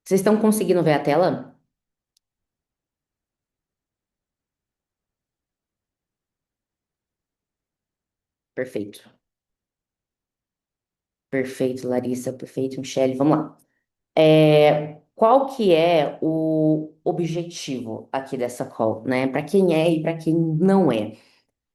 Vocês estão conseguindo ver a tela? Perfeito. Perfeito, Larissa. Perfeito, Michele. Vamos lá. Qual que é o objetivo aqui dessa call, né? Para quem é e para quem não é.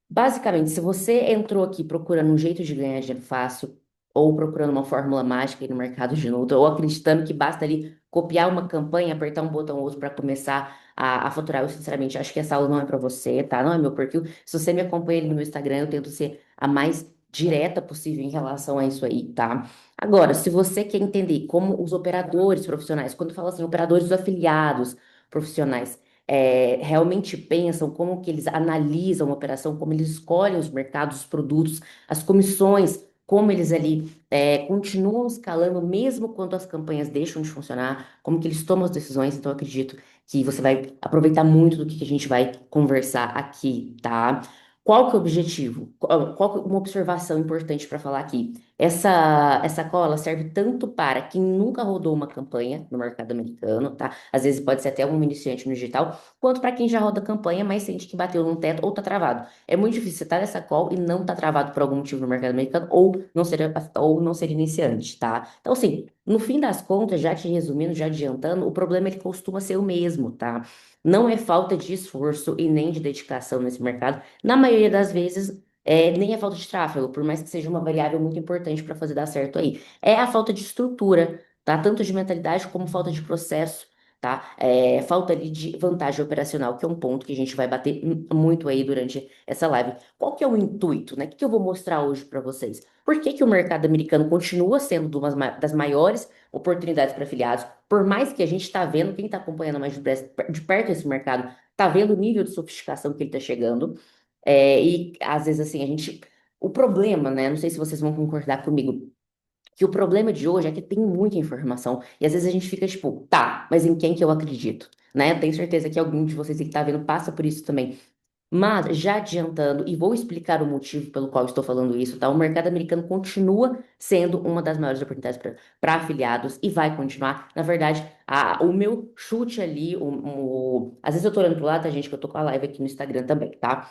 Basicamente, se você entrou aqui procurando um jeito de ganhar dinheiro fácil, ou procurando uma fórmula mágica aí no mercado de luta, ou acreditando que basta ali copiar uma campanha, apertar um botão ou outro para começar a faturar, eu sinceramente acho que essa aula não é para você, tá? Não é meu perfil. Se você me acompanha ali no meu Instagram, eu tento ser a mais direta possível em relação a isso aí, tá? Agora, se você quer entender como os operadores profissionais, quando fala assim, operadores dos afiliados profissionais, realmente pensam, como que eles analisam a operação, como eles escolhem os mercados, os produtos, as comissões, como eles ali continuam escalando mesmo quando as campanhas deixam de funcionar, como que eles tomam as decisões. Então, eu acredito que você vai aproveitar muito do que a gente vai conversar aqui, tá? Qual que é o objetivo? Qual que é uma observação importante para falar aqui? Essa cola serve tanto para quem nunca rodou uma campanha no mercado americano, tá? Às vezes pode ser até um iniciante no digital, quanto para quem já roda campanha, mas sente que bateu num teto ou tá travado. É muito difícil você estar nessa call e não tá travado por algum motivo no mercado americano ou não ser iniciante, tá? Então, assim, no fim das contas, já te resumindo, já adiantando, o problema ele costuma ser o mesmo, tá? Não é falta de esforço e nem de dedicação nesse mercado. Na maioria das vezes, nem é falta de tráfego, por mais que seja uma variável muito importante para fazer dar certo aí. É a falta de estrutura, tá? Tanto de mentalidade como falta de processo, tá? Falta ali de vantagem operacional, que é um ponto que a gente vai bater muito aí durante essa live. Qual que é o intuito, né? O que que eu vou mostrar hoje para vocês? Por que que o mercado americano continua sendo das maiores oportunidades para afiliados? Por mais que a gente está vendo, quem está acompanhando mais de perto esse mercado, está vendo o nível de sofisticação que ele está chegando. E às vezes assim, o problema, né? Não sei se vocês vão concordar comigo, que o problema de hoje é que tem muita informação e às vezes a gente fica tipo, tá, mas em quem que eu acredito? Né? Eu tenho certeza que algum de vocês que está vendo passa por isso também. Mas já adiantando, e vou explicar o motivo pelo qual estou falando isso, tá? O mercado americano continua sendo uma das maiores oportunidades para afiliados e vai continuar. Na verdade, o meu chute ali, às vezes eu tô olhando pro lado, tá, gente, que eu tô com a live aqui no Instagram também, tá?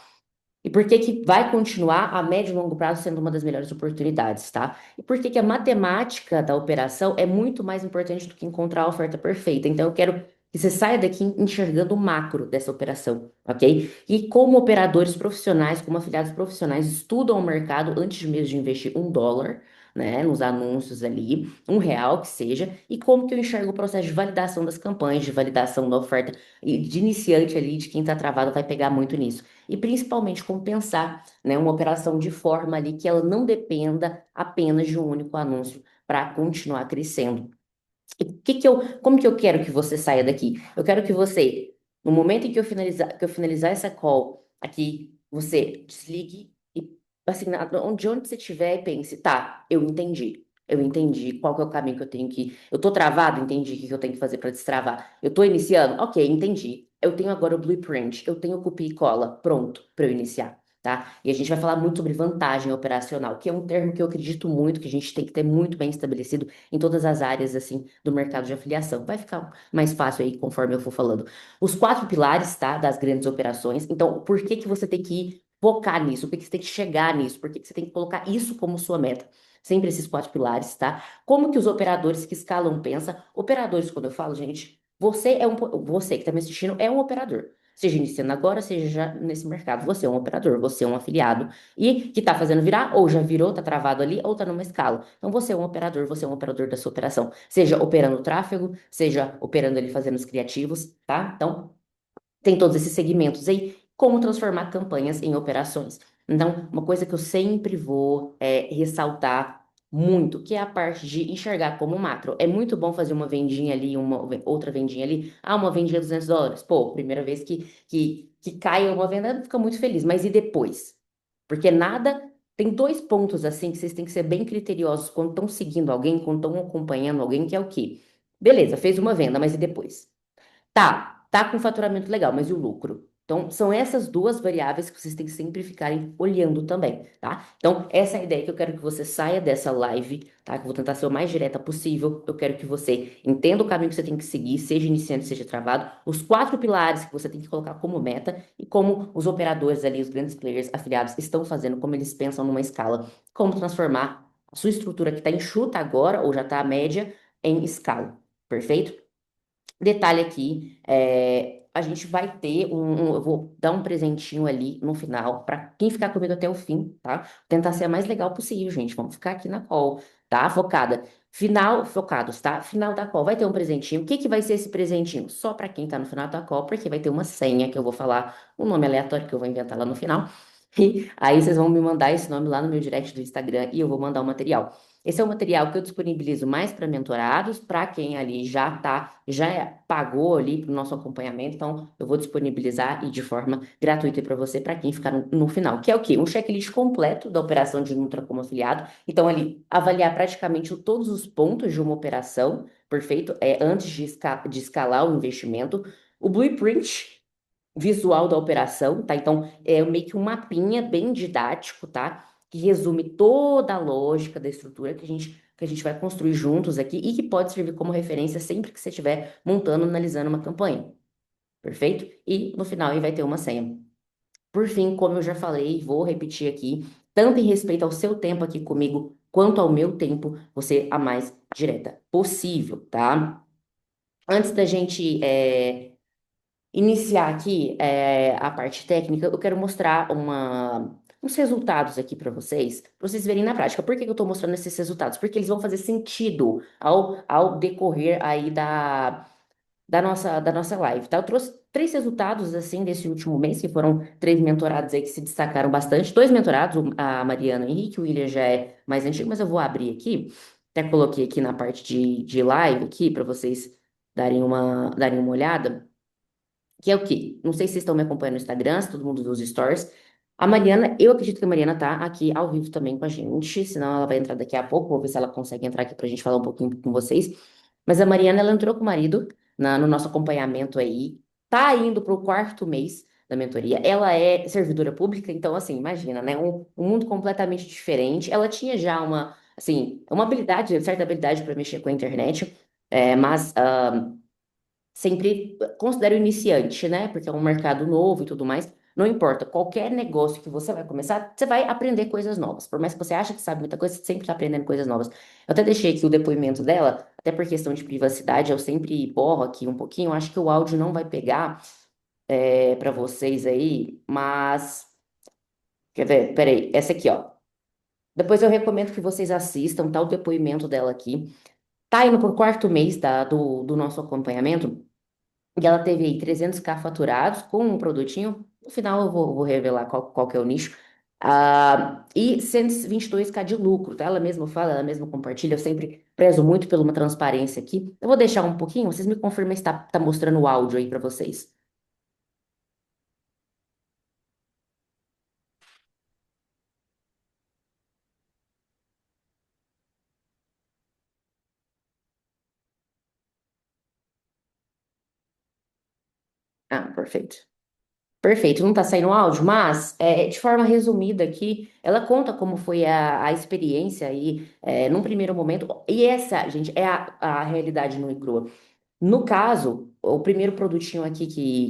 E por que que vai continuar a médio e longo prazo sendo uma das melhores oportunidades, tá? E por que que a matemática da operação é muito mais importante do que encontrar a oferta perfeita. Então, eu quero que você saia daqui enxergando o macro dessa operação, ok? E como operadores profissionais, como afiliados profissionais, estudam o mercado antes mesmo de investir $1, né, nos anúncios ali, R$ 1 que seja, e como que eu enxergo o processo de validação das campanhas, de validação da oferta, e de iniciante ali, de quem está travado, vai pegar muito nisso e principalmente compensar, né, uma operação de forma ali que ela não dependa apenas de um único anúncio para continuar crescendo. E como que eu quero que você saia daqui? Eu quero que você, no momento em que eu finalizar essa call aqui, você desligue e assim, de onde você estiver e pense, tá, eu entendi. Eu entendi qual que é o caminho que eu tenho que. Eu tô travado, entendi o que que eu tenho que fazer para destravar. Eu tô iniciando, ok, entendi. Eu tenho agora o blueprint, eu tenho o copia e cola pronto para eu iniciar. Tá? E a gente vai falar muito sobre vantagem operacional, que é um termo que eu acredito muito, que a gente tem que ter muito bem estabelecido em todas as áreas assim do mercado de afiliação. Vai ficar mais fácil aí conforme eu for falando. Os quatro pilares, tá, das grandes operações. Então, por que que você tem que focar nisso? Por que que você tem que chegar nisso? Por que que você tem que colocar isso como sua meta? Sempre esses quatro pilares, tá? Como que os operadores que escalam pensa? Operadores, quando eu falo, gente, você que está me assistindo é um operador. Seja iniciando agora, seja já nesse mercado. Você é um operador, você é um afiliado e que está fazendo virar, ou já virou, está travado ali, ou está numa escala. Então você é um operador da sua operação. Seja operando o tráfego, seja operando ali fazendo os criativos, tá? Então, tem todos esses segmentos aí, como transformar campanhas em operações. Então, uma coisa que eu sempre vou ressaltar muito, que é a parte de enxergar como macro. É muito bom fazer uma vendinha ali, outra vendinha ali. Ah, uma vendinha de $200. Pô, primeira vez que cai uma venda, fica muito feliz. Mas e depois? Porque nada. Tem dois pontos assim que vocês têm que ser bem criteriosos quando estão seguindo alguém, quando estão acompanhando alguém, que é o quê? Beleza, fez uma venda, mas e depois? Tá com faturamento legal, mas e o lucro? Então, são essas duas variáveis que vocês têm que sempre ficarem olhando também, tá? Então, essa é a ideia que eu quero que você saia dessa live, tá? Que eu vou tentar ser o mais direta possível. Eu quero que você entenda o caminho que você tem que seguir, seja iniciante, seja travado, os quatro pilares que você tem que colocar como meta e como os operadores ali, os grandes players afiliados estão fazendo, como eles pensam numa escala, como transformar a sua estrutura que está enxuta agora, ou já está média, em escala. Perfeito? Detalhe aqui, a gente vai ter eu vou dar um presentinho ali no final para quem ficar comigo até o fim, tá? Tentar ser a mais legal possível, gente. Vamos ficar aqui na call, tá? Focada. Final, focados, tá? Final da call vai ter um presentinho. O que que vai ser esse presentinho? Só para quem tá no final da call, porque vai ter uma senha que eu vou falar, um nome aleatório que eu vou inventar lá no final. E aí vocês vão me mandar esse nome lá no meu direct do Instagram e eu vou mandar o material. Esse é o material que eu disponibilizo mais para mentorados, para quem ali pagou ali para o nosso acompanhamento. Então, eu vou disponibilizar e de forma gratuita para você, para quem ficar no final, que é o quê? Um checklist completo da operação de Nutra como afiliado. Então, ali, avaliar praticamente todos os pontos de uma operação, perfeito? Antes de escalar o investimento. O blueprint visual da operação, tá? Então, é meio que um mapinha bem didático, tá? Que resume toda a lógica da estrutura que a gente vai construir juntos aqui e que pode servir como referência sempre que você estiver montando, analisando uma campanha. Perfeito? E no final aí vai ter uma senha. Por fim, como eu já falei, vou repetir aqui, tanto em respeito ao seu tempo aqui comigo, quanto ao meu tempo, você a mais direta possível, tá? Antes da gente iniciar aqui a parte técnica, eu quero mostrar uns resultados aqui para vocês verem na prática. Por que que eu estou mostrando esses resultados? Porque eles vão fazer sentido ao decorrer aí da nossa live, tá? Eu trouxe três resultados, assim, desse último mês, que foram três mentorados aí que se destacaram bastante. Dois mentorados, a Mariana e o Henrique, o William já é mais antigo, mas eu vou abrir aqui. Até coloquei aqui na parte de live aqui para vocês darem uma olhada. Que é o quê? Não sei se vocês estão me acompanhando no Instagram, se todo mundo viu os stories. A Mariana, eu acredito que a Mariana tá aqui ao vivo também com a gente, senão ela vai entrar daqui a pouco, vou ver se ela consegue entrar aqui pra gente falar um pouquinho com vocês. Mas a Mariana, ela entrou com o marido no nosso acompanhamento aí, tá indo pro quarto mês da mentoria. Ela é servidora pública, então, assim, imagina, né? Um mundo completamente diferente. Ela tinha já assim, uma habilidade, certa habilidade para mexer com a internet, mas sempre considero iniciante, né? Porque é um mercado novo e tudo mais. Não importa, qualquer negócio que você vai começar, você vai aprender coisas novas. Por mais que você ache que sabe muita coisa, você sempre está aprendendo coisas novas. Eu até deixei aqui o depoimento dela, até por questão de privacidade, eu sempre borro aqui um pouquinho. Eu acho que o áudio não vai pegar para vocês aí, mas quer ver? Peraí, essa aqui, ó. Depois eu recomendo que vocês assistam, tá? O depoimento dela aqui. Tá indo por quarto mês do nosso acompanhamento. E ela teve aí 300k faturados com um produtinho. No final eu vou revelar qual que é o nicho. E 122k de lucro, tá? Ela mesma fala, ela mesma compartilha. Eu sempre prezo muito por uma transparência aqui. Eu vou deixar um pouquinho, vocês me confirmem se tá mostrando o áudio aí para vocês. Ah, perfeito. Perfeito, não tá saindo áudio, mas de forma resumida aqui, ela conta como foi a experiência aí, num primeiro momento. E essa, gente, é a realidade no Igrua. No caso, o primeiro produtinho aqui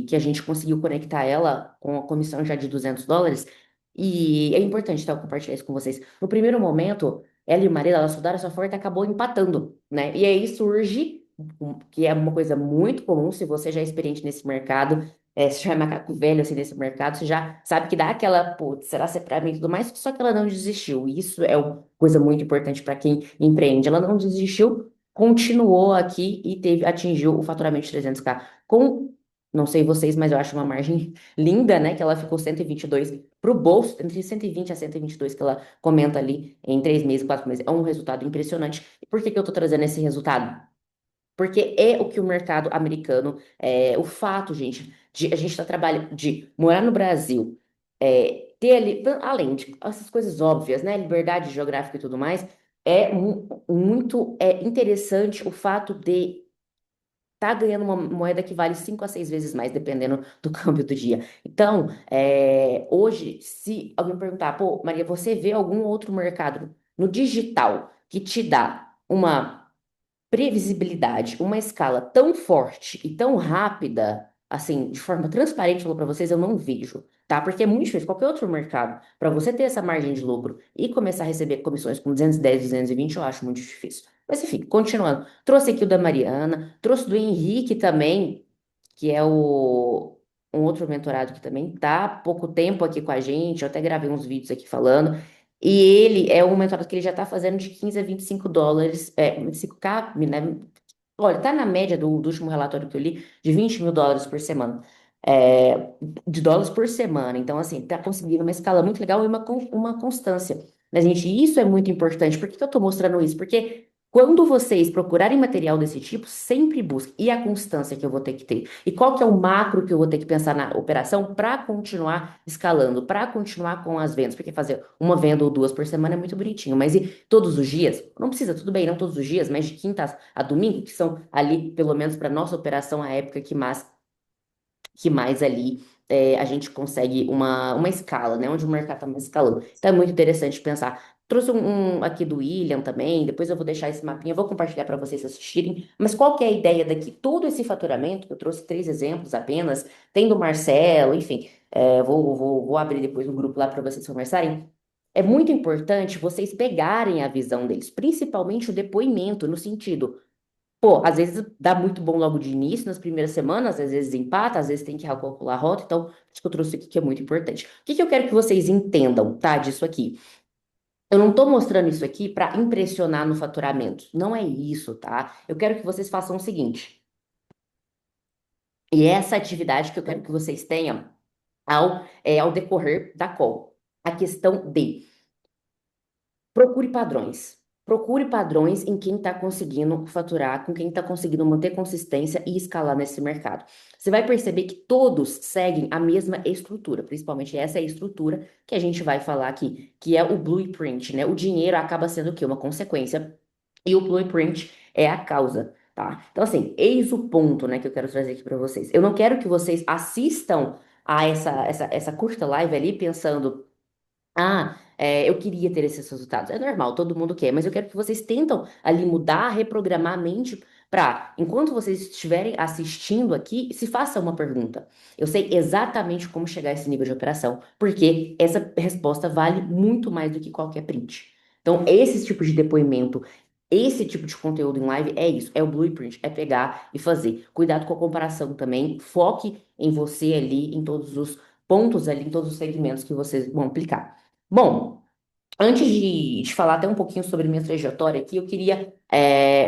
que a gente conseguiu conectar ela com a comissão já de US$ 200, e é importante, tá, eu compartilhar isso com vocês. No primeiro momento, ela e o marido, ela estudaram essa forte e acabou empatando, né? E aí surge, que é uma coisa muito comum, se você já é experiente nesse mercado, se já é macaco velho assim nesse mercado, você já sabe que dá aquela, putz, será ser pra mim e tudo mais, só que ela não desistiu. E isso é uma coisa muito importante para quem empreende. Ela não desistiu, continuou aqui e atingiu o faturamento de 300k com, não sei vocês, mas eu acho uma margem linda, né? Que ela ficou 122 para o bolso, entre 120 a 122 que ela comenta ali em 3 meses, 4 meses. É um resultado impressionante. E por que que eu tô trazendo esse resultado? Porque é o que o mercado americano, o fato, gente, de a gente estar trabalhando, de morar no Brasil, ter ali, além de essas coisas óbvias, né, liberdade geográfica e tudo mais, muito interessante o fato de tá ganhando uma moeda que vale 5 a 6 vezes mais, dependendo do câmbio do dia. Então, hoje, se alguém perguntar, pô, Maria, você vê algum outro mercado no digital que te dá uma previsibilidade, uma escala tão forte e tão rápida, assim, de forma transparente, falou para vocês, eu não vejo, tá? Porque é muito difícil, qualquer outro mercado, para você ter essa margem de lucro e começar a receber comissões com 210, 220, eu acho muito difícil. Mas enfim, continuando. Trouxe aqui o da Mariana, trouxe do Henrique também, que é um outro mentorado que também tá há pouco tempo aqui com a gente, eu até gravei uns vídeos aqui falando. E ele é um mentorado que ele já está fazendo de 15 a 25 dólares, 25K, né? Olha, tá na média do último relatório que eu li, de 20 mil dólares por semana. É, de dólares por semana. Então, assim, tá conseguindo uma escala muito legal e uma constância. Né, gente? E isso é muito importante. Por que que eu tô mostrando isso? Porque quando vocês procurarem material desse tipo, sempre busquem. E a constância que eu vou ter que ter? E qual que é o macro que eu vou ter que pensar na operação para continuar escalando, para continuar com as vendas? Porque fazer uma venda ou duas por semana é muito bonitinho, mas e todos os dias? Não precisa, tudo bem, não todos os dias, mas de quinta a domingo, que são ali, pelo menos para nossa operação, a época que mais ali a gente consegue uma escala, né? Onde o mercado está mais escalando. Então é muito interessante pensar. Trouxe um aqui do William também, depois eu vou deixar esse mapinha, eu vou compartilhar para vocês assistirem. Mas qual que é a ideia daqui? Todo esse faturamento, eu trouxe 3 exemplos apenas, tem do Marcelo, enfim, vou abrir depois um grupo lá para vocês conversarem. É muito importante vocês pegarem a visão deles, principalmente o depoimento, no sentido. Pô, às vezes dá muito bom logo de início, nas primeiras semanas, às vezes empata, às vezes tem que recalcular a rota, então, acho que eu trouxe aqui que é muito importante. O que que eu quero que vocês entendam, tá, disso aqui? Eu não tô mostrando isso aqui para impressionar no faturamento, não é isso, tá? Eu quero que vocês façam o seguinte, e é essa atividade que eu quero que vocês tenham ao decorrer da call. A questão de procure padrões. Procure padrões em quem está conseguindo faturar, com quem está conseguindo manter consistência e escalar nesse mercado. Você vai perceber que todos seguem a mesma estrutura, principalmente essa é a estrutura que a gente vai falar aqui, que é o blueprint, né? O dinheiro acaba sendo o quê? Uma consequência, e o blueprint é a causa, tá? Então, assim, eis o ponto, né, que eu quero trazer aqui para vocês. Eu não quero que vocês assistam a essa curta live ali pensando. Ah, eu queria ter esses resultados. É normal, todo mundo quer, mas eu quero que vocês tentam ali mudar, reprogramar a mente para, enquanto vocês estiverem assistindo aqui, se faça uma pergunta. Eu sei exatamente como chegar a esse nível de operação, porque essa resposta vale muito mais do que qualquer print. Então, esse tipo de depoimento, esse tipo de conteúdo em live é isso, é o blueprint, é pegar e fazer. Cuidado com a comparação também, foque em você ali, em todos os pontos ali, em todos os segmentos que vocês vão aplicar. Bom, antes de falar até um pouquinho sobre minha trajetória aqui, eu queria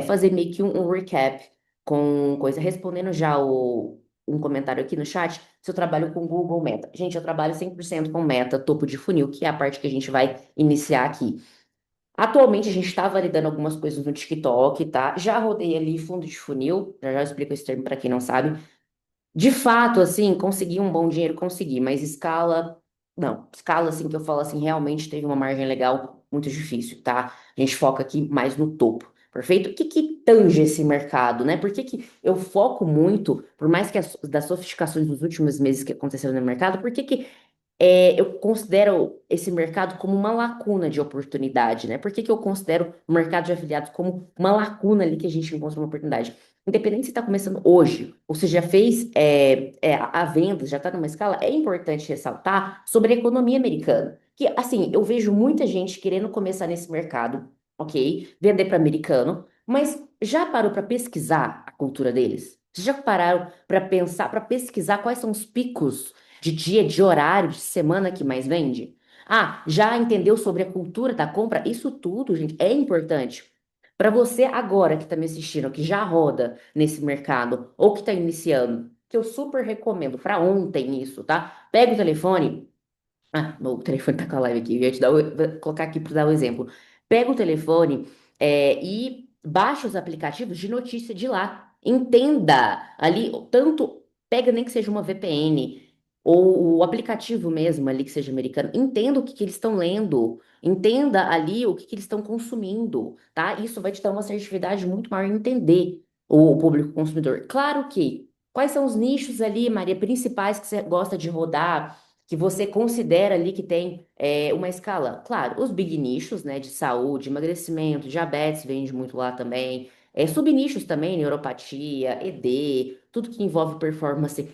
fazer meio que um recap com coisa, respondendo já um comentário aqui no chat, se eu trabalho com Google Meta. Gente, eu trabalho 100% com Meta, topo de funil, que é a parte que a gente vai iniciar aqui. Atualmente a gente está validando algumas coisas no TikTok, tá? Já rodei ali fundo de funil, já explico esse termo para quem não sabe. De fato, assim, consegui um bom dinheiro, consegui, mas escala, não, escala, assim, que eu falo assim, realmente teve uma margem legal, muito difícil, tá? A gente foca aqui mais no topo, perfeito? O que que tange esse mercado, né? Por que que eu foco muito, por mais que das sofisticações dos últimos meses que aconteceram no mercado, por que que eu considero esse mercado como uma lacuna de oportunidade, né? Por que que eu considero o mercado de afiliados como uma lacuna ali que a gente encontra uma oportunidade? Independente se está começando hoje, ou se já fez a venda, já está numa escala, é importante ressaltar sobre a economia americana. Que, assim, eu vejo muita gente querendo começar nesse mercado, ok? Vender para americano, mas já parou para pesquisar a cultura deles? Vocês já pararam para pensar, para pesquisar quais são os picos de dia, de horário, de semana que mais vende? Ah, já entendeu sobre a cultura da compra? Isso tudo, gente, é importante. Para você agora que está me assistindo, que já roda nesse mercado ou que está iniciando, que eu super recomendo para ontem isso, tá? Pega o telefone. Ah, meu telefone tá com a live aqui. Eu ia te dar vou colocar aqui para dar o exemplo. Pega o telefone e baixa os aplicativos de notícia de lá. Entenda ali, tanto pega nem que seja uma VPN ou o aplicativo mesmo ali que seja americano. Entenda o que que eles estão lendo. Entenda ali o que que eles estão consumindo, tá? Isso vai te dar uma assertividade muito maior em entender. o público consumidor. Claro que, quais são os nichos ali, Maria, principais que você gosta de rodar, que você considera ali que tem uma escala? Claro, os big nichos, né, de saúde, emagrecimento, diabetes vende muito lá também. Subnichos também, neuropatia, ED, tudo que envolve performance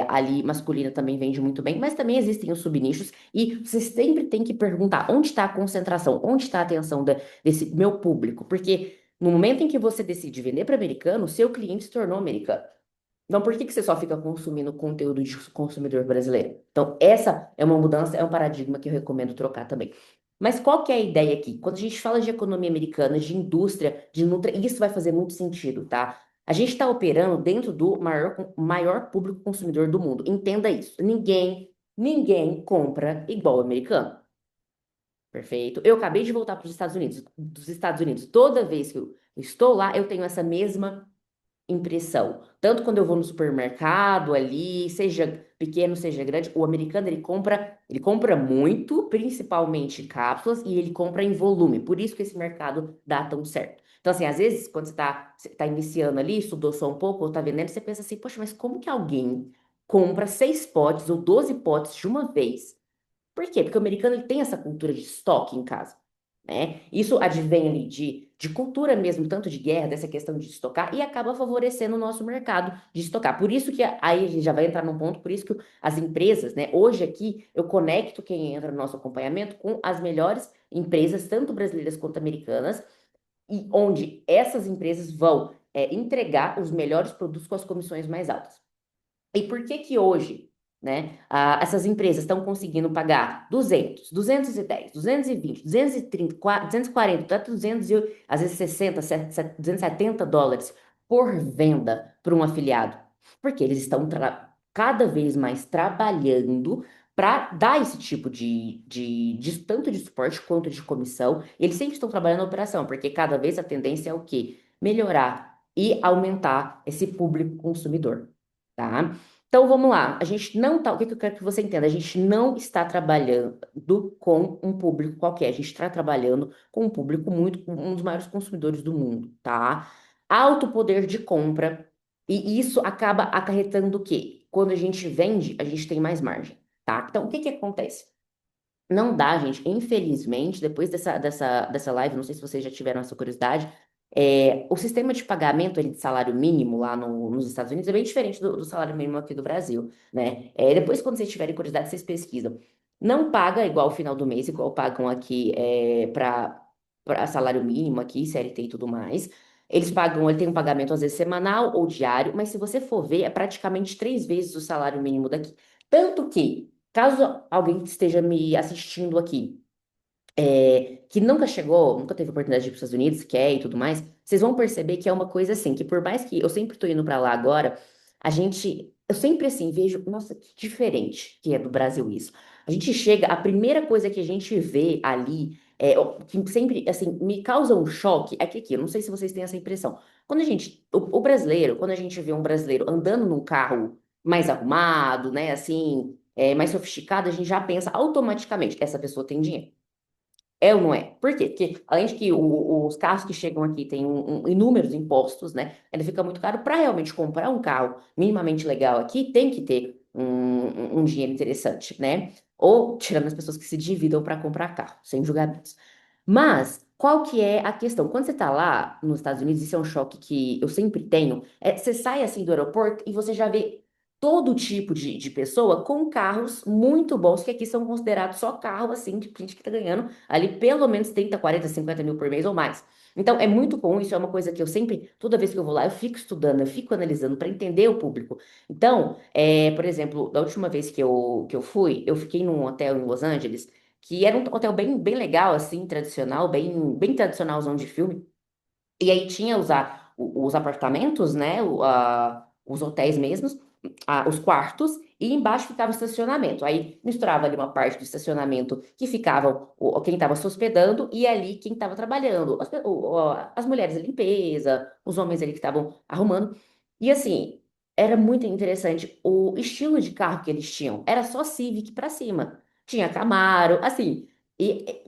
ali masculina também vende muito bem, mas também existem os subnichos e você sempre tem que perguntar onde está a concentração, onde está a atenção desse meu público, porque no momento em que você decide vender para americano, seu cliente se tornou americano. Então, por que que você só fica consumindo conteúdo de consumidor brasileiro? Então, essa é uma mudança, é um paradigma que eu recomendo trocar também. Mas qual que é a ideia aqui? Quando a gente fala de economia americana, de indústria, de nutri, isso vai fazer muito sentido, tá? A gente está operando dentro do maior público consumidor do mundo. Entenda isso. Ninguém compra igual o americano. Perfeito. Eu acabei de voltar para os Estados Unidos. Dos Estados Unidos, toda vez que eu estou lá, eu tenho essa mesma impressão. Tanto quando eu vou no supermercado ali, seja pequeno, seja grande, o americano ele compra muito, principalmente cápsulas, e ele compra em volume. Por isso que esse mercado dá tão certo. Então, assim, às vezes, quando você tá iniciando ali, estudou só um pouco, ou tá vendendo, você pensa assim, poxa, mas como que alguém compra 6 potes ou 12 potes de uma vez? Por quê? Porque o americano ele tem essa cultura de estoque em casa, né? Isso advém ali de cultura mesmo, tanto de guerra, dessa questão de estocar, e acaba favorecendo o nosso mercado de estocar. Por isso que aí a gente já vai entrar num ponto, por isso que as empresas, né? Hoje aqui eu conecto quem entra no nosso acompanhamento com as melhores empresas, tanto brasileiras quanto americanas, e onde essas empresas vão entregar os melhores produtos com as comissões mais altas. E por que que hoje, né, essas empresas estão conseguindo pagar 200, 210, 220, 230, 240, até 200, às vezes 60, 270 dólares por venda para um afiliado? Porque eles estão cada vez mais trabalhando para dar esse tipo de tanto de suporte quanto de comissão. Eles sempre estão trabalhando na operação, porque cada vez a tendência é o quê? Melhorar e aumentar esse público consumidor, tá? Então vamos lá, a gente não tá, o que que eu quero que você entenda? A gente não está trabalhando com um público qualquer, a gente está trabalhando com um público muito, um dos maiores consumidores do mundo, tá? Alto poder de compra, e isso acaba acarretando o quê? Quando a gente vende, a gente tem mais margem, tá? Então o que que acontece? Não dá, gente. Infelizmente, depois dessa live, não sei se vocês já tiveram essa curiosidade, o sistema de pagamento ali, de salário mínimo lá nos Estados Unidos é bem diferente do salário mínimo aqui do Brasil, né? Depois, quando vocês tiverem curiosidade, vocês pesquisam. Não paga igual ao final do mês, igual pagam aqui para salário mínimo aqui, CLT e tudo mais. Eles pagam, ele tem um pagamento às vezes semanal ou diário, mas se você for ver, é praticamente 3 vezes o salário mínimo daqui. Tanto que caso alguém que esteja me assistindo aqui, que nunca chegou, nunca teve oportunidade de ir para os Estados Unidos, quer e tudo mais, vocês vão perceber que é uma coisa assim, que por mais que eu sempre estou indo para lá agora, eu sempre assim vejo, nossa, que diferente que é do Brasil isso. A gente chega, a primeira coisa que a gente vê ali, que sempre, assim, me causa um choque, é que aqui, eu não sei se vocês têm essa impressão. Quando o brasileiro, quando a gente vê um brasileiro andando num carro mais arrumado, né, assim, mais sofisticado, a gente já pensa automaticamente, essa pessoa tem dinheiro. É ou não é? Por quê? Porque além de que os carros que chegam aqui têm inúmeros impostos, né? Ainda fica muito caro para realmente comprar um carro minimamente legal aqui, tem que ter um dinheiro interessante, né? Ou tirando as pessoas que se dividam para comprar carro, sem julgamentos. Mas qual que é a questão? Quando você está lá nos Estados Unidos, isso é um choque que eu sempre tenho. Você sai assim do aeroporto e você já vê todo tipo de pessoa com carros muito bons, que aqui são considerados só carro assim, de gente que está ganhando ali pelo menos 30, 40, 50 mil por mês ou mais. Então, é muito bom, isso é uma coisa que eu sempre, toda vez que eu vou lá, eu fico estudando, eu fico analisando para entender o público. Então, por exemplo, da última vez que eu fui, eu fiquei num hotel em Los Angeles, que era um hotel bem, bem legal, assim, tradicional, bem, bem tradicionalzão de filme. E aí tinha os apartamentos, né? Os hotéis mesmos, os quartos, e embaixo ficava o estacionamento. Aí misturava ali uma parte do estacionamento que ficava quem estava se hospedando e ali quem estava trabalhando. As mulheres da limpeza, os homens ali que estavam arrumando. E assim, era muito interessante o estilo de carro que eles tinham. Era só Civic pra cima. Tinha Camaro, assim.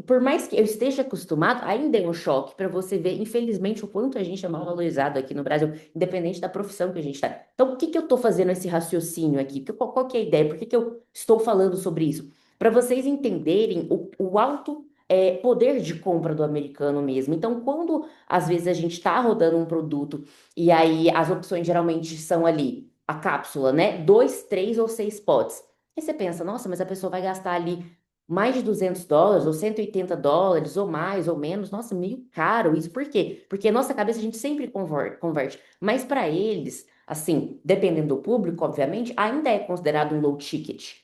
Por mais que eu esteja acostumado, ainda é um choque para você ver, infelizmente, o quanto a gente é mal valorizado aqui no Brasil, independente da profissão que a gente está. Então, o que que eu estou fazendo esse raciocínio aqui? Qual que é a ideia? Por que que eu estou falando sobre isso? Para vocês entenderem o alto poder de compra do americano mesmo. Então, quando às vezes a gente está rodando um produto e aí as opções geralmente são ali a cápsula, né? Dois, três ou seis potes. Aí você pensa, nossa, mas a pessoa vai gastar ali mais de US$ 200 ou US$ 180 ou mais ou menos. Nossa, meio caro isso. Por quê? Porque a nossa cabeça a gente sempre converte. Mas para eles, assim, dependendo do público, obviamente, ainda é considerado um low ticket.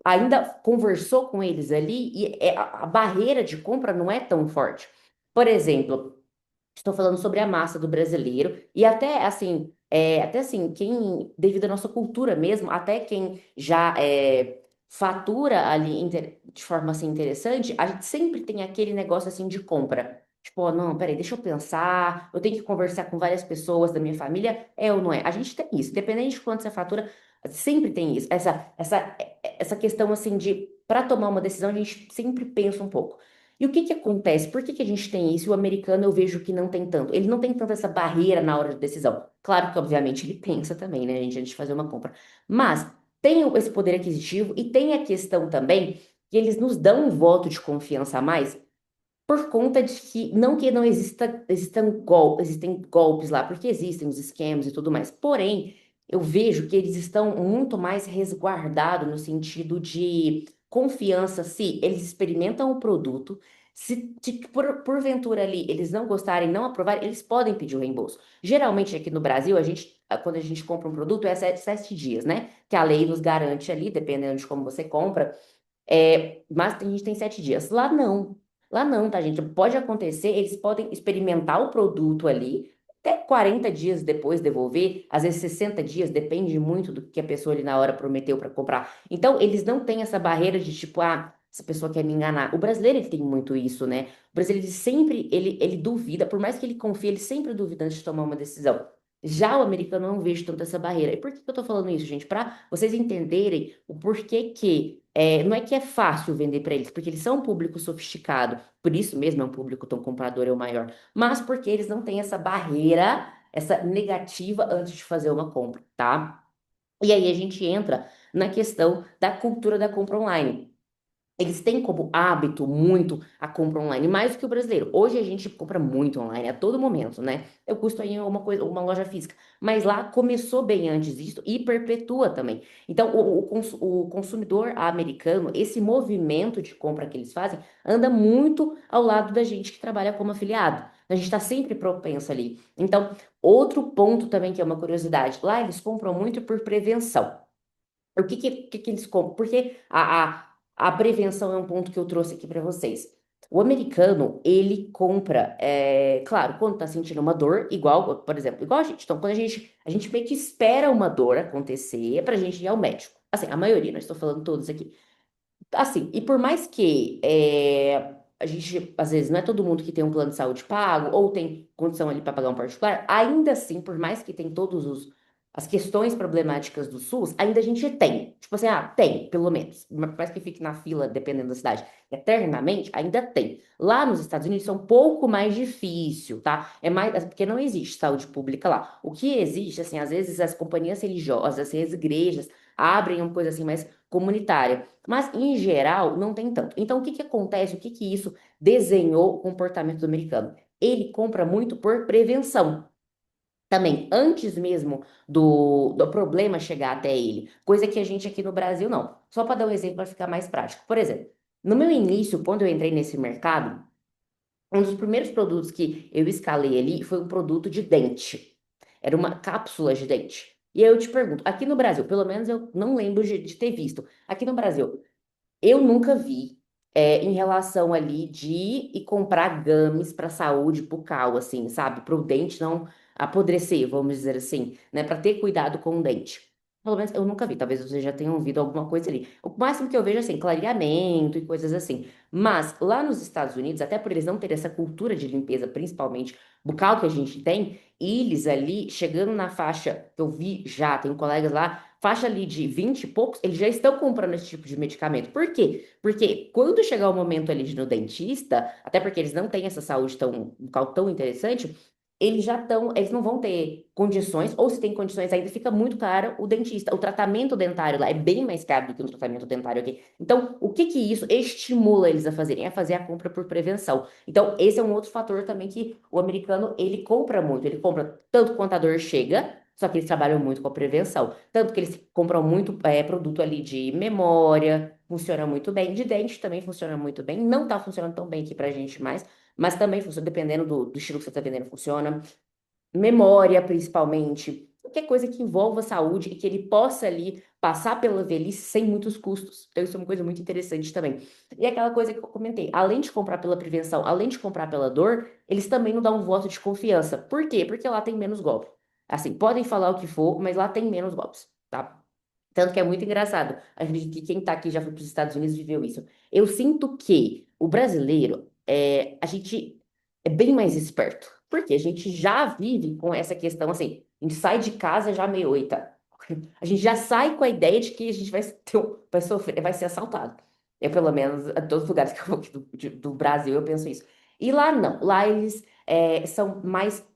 Ainda conversou com eles ali e a barreira de compra não é tão forte. Por exemplo, estou falando sobre a massa do brasileiro e até assim, quem, devido à nossa cultura mesmo, até quem já fatura ali de forma assim interessante, a gente sempre tem aquele negócio assim de compra. Tipo, ó, não, peraí, deixa eu pensar, eu tenho que conversar com várias pessoas da minha família, é ou não é? A gente tem isso, independente de quanto você fatura, sempre tem isso. Essa questão assim de, para tomar uma decisão, a gente sempre pensa um pouco. E o que que acontece? Por que que a gente tem isso? E o americano eu vejo que não tem tanto. Ele não tem tanto essa barreira na hora de decisão. Claro que, obviamente, ele pensa também, né, gente, antes de fazer uma compra. Mas tem esse poder aquisitivo e tem a questão também que eles nos dão um voto de confiança a mais por conta de que não existem golpes lá, porque existem os esquemas e tudo mais. Porém, eu vejo que eles estão muito mais resguardados no sentido de confiança, se eles experimentam o produto, se porventura ali eles não gostarem, não aprovarem, eles podem pedir o reembolso. Geralmente aqui no Brasil, quando a gente compra um produto, é 7 dias, né? Que a lei nos garante ali, dependendo de como você compra. Mas a gente tem 7 dias. Lá não. Lá não, tá, gente? Pode acontecer, eles podem experimentar o produto ali, até 40 dias depois devolver, às vezes 60 dias, depende muito do que a pessoa ali na hora prometeu para comprar. Então, eles não têm essa barreira de tipo, ah, essa pessoa quer me enganar. O brasileiro, ele tem muito isso, né? O brasileiro, ele sempre, ele duvida, por mais que ele confie, ele sempre duvida antes de tomar uma decisão. Já o americano, eu não vejo tanto essa barreira. E por que que eu tô falando isso, gente? Para vocês entenderem o porquê que não é que é fácil vender para eles, porque eles são um público sofisticado, por isso mesmo é um público tão comprador é o maior, mas porque eles não têm essa barreira, essa negativa antes de fazer uma compra, tá? E aí a gente entra na questão da cultura da compra online. Eles têm como hábito muito a compra online, mais do que o brasileiro. Hoje a gente compra muito online a todo momento, né? Eu custo aí uma coisa, uma loja física. Mas lá começou bem antes disso e perpetua também. Então, o consumidor americano, esse movimento de compra que eles fazem, anda muito ao lado da gente que trabalha como afiliado. A gente está sempre propenso ali. Então, outro ponto também que é uma curiosidade, lá eles compram muito por prevenção. O que que eles compram? Porque a prevenção é um ponto que eu trouxe aqui para vocês. O americano, ele compra, claro, quando tá sentindo uma dor, igual, por exemplo, igual a gente. Então, quando a gente meio que espera uma dor acontecer pra gente ir ao médico. Assim, a maioria, não estou falando todos aqui. Assim, e por mais que a gente, às vezes, não é todo mundo que tem um plano de saúde pago ou tem condição ali para pagar um particular, ainda assim, por mais que tem as questões problemáticas do SUS, ainda a gente tem. Tipo assim, tem, pelo menos. Mas por mais que fique na fila, dependendo da cidade, eternamente, ainda tem. Lá nos Estados Unidos é um pouco mais difícil, tá? É mais, porque não existe saúde pública lá. O que existe, assim, às vezes as companhias religiosas, assim, as igrejas abrem uma coisa assim mais comunitária. Mas, em geral, não tem tanto. Então, o que que acontece? O que que isso desenhou o comportamento do americano? Ele compra muito por prevenção. Também, antes mesmo do problema chegar até ele. Coisa que a gente aqui no Brasil não. Só para dar um exemplo para ficar mais prático. Por exemplo, no meu início, quando eu entrei nesse mercado, um dos primeiros produtos que eu escalei ali foi um produto de dente. Era uma cápsula de dente. E aí eu te pergunto, aqui no Brasil, pelo menos eu não lembro de ter visto. Aqui no Brasil, eu nunca vi em relação ali de ir e comprar games para saúde bucal, assim, sabe? Para o dente não apodrecer, vamos dizer assim, né? Para ter cuidado com o dente. Pelo menos eu nunca vi, talvez vocês já tenham ouvido alguma coisa ali. O máximo que eu vejo é assim, clareamento e coisas assim. Mas lá nos Estados Unidos, até por eles não terem essa cultura de limpeza, principalmente bucal que a gente tem, eles ali, chegando na faixa, que eu vi já, tenho colegas lá faixa ali de 20 e poucos, eles já estão comprando esse tipo de medicamento. Por quê? Porque quando chegar o momento ali de ir no dentista, até porque eles não têm essa saúde tão, bucal tão interessante, eles já estão, eles não vão ter condições, ou se tem condições ainda, fica muito caro o dentista. O tratamento dentário lá é bem mais caro do que um tratamento dentário aqui. Então, o que que isso estimula eles a fazerem? É fazer a compra por prevenção. Então, esse é um outro fator também que o americano, ele compra muito. Ele compra tanto quanto a dor chega, só que eles trabalham muito com a prevenção. Tanto que eles compram muito produto ali de memória, funciona muito bem. De dente também funciona muito bem. Não tá funcionando tão bem aqui pra gente mais, mas também funciona, dependendo do estilo que você tá vendendo, funciona. Memória, principalmente. Qualquer coisa que envolva saúde e que ele possa ali passar pela velhice sem muitos custos. Então, isso é uma coisa muito interessante também. E aquela coisa que eu comentei, além de comprar pela prevenção, além de comprar pela dor, eles também não dão um voto de confiança. Por quê? Porque lá tem menos golpe. Assim, podem falar o que for, mas lá tem menos golpes, tá? Tanto que é muito engraçado. A gente, que quem tá aqui já foi para os Estados Unidos viveu isso. Eu sinto que o brasileiro, a gente é bem mais esperto. Porque a gente já vive com essa questão assim, a gente sai de casa já meio, eita. A gente já sai com a ideia de que a gente vai, vai sofrer, vai ser assaltado. Eu, pelo menos, a todos os lugares que eu vou aqui do Brasil, eu penso isso. E lá não. Lá eles são mais.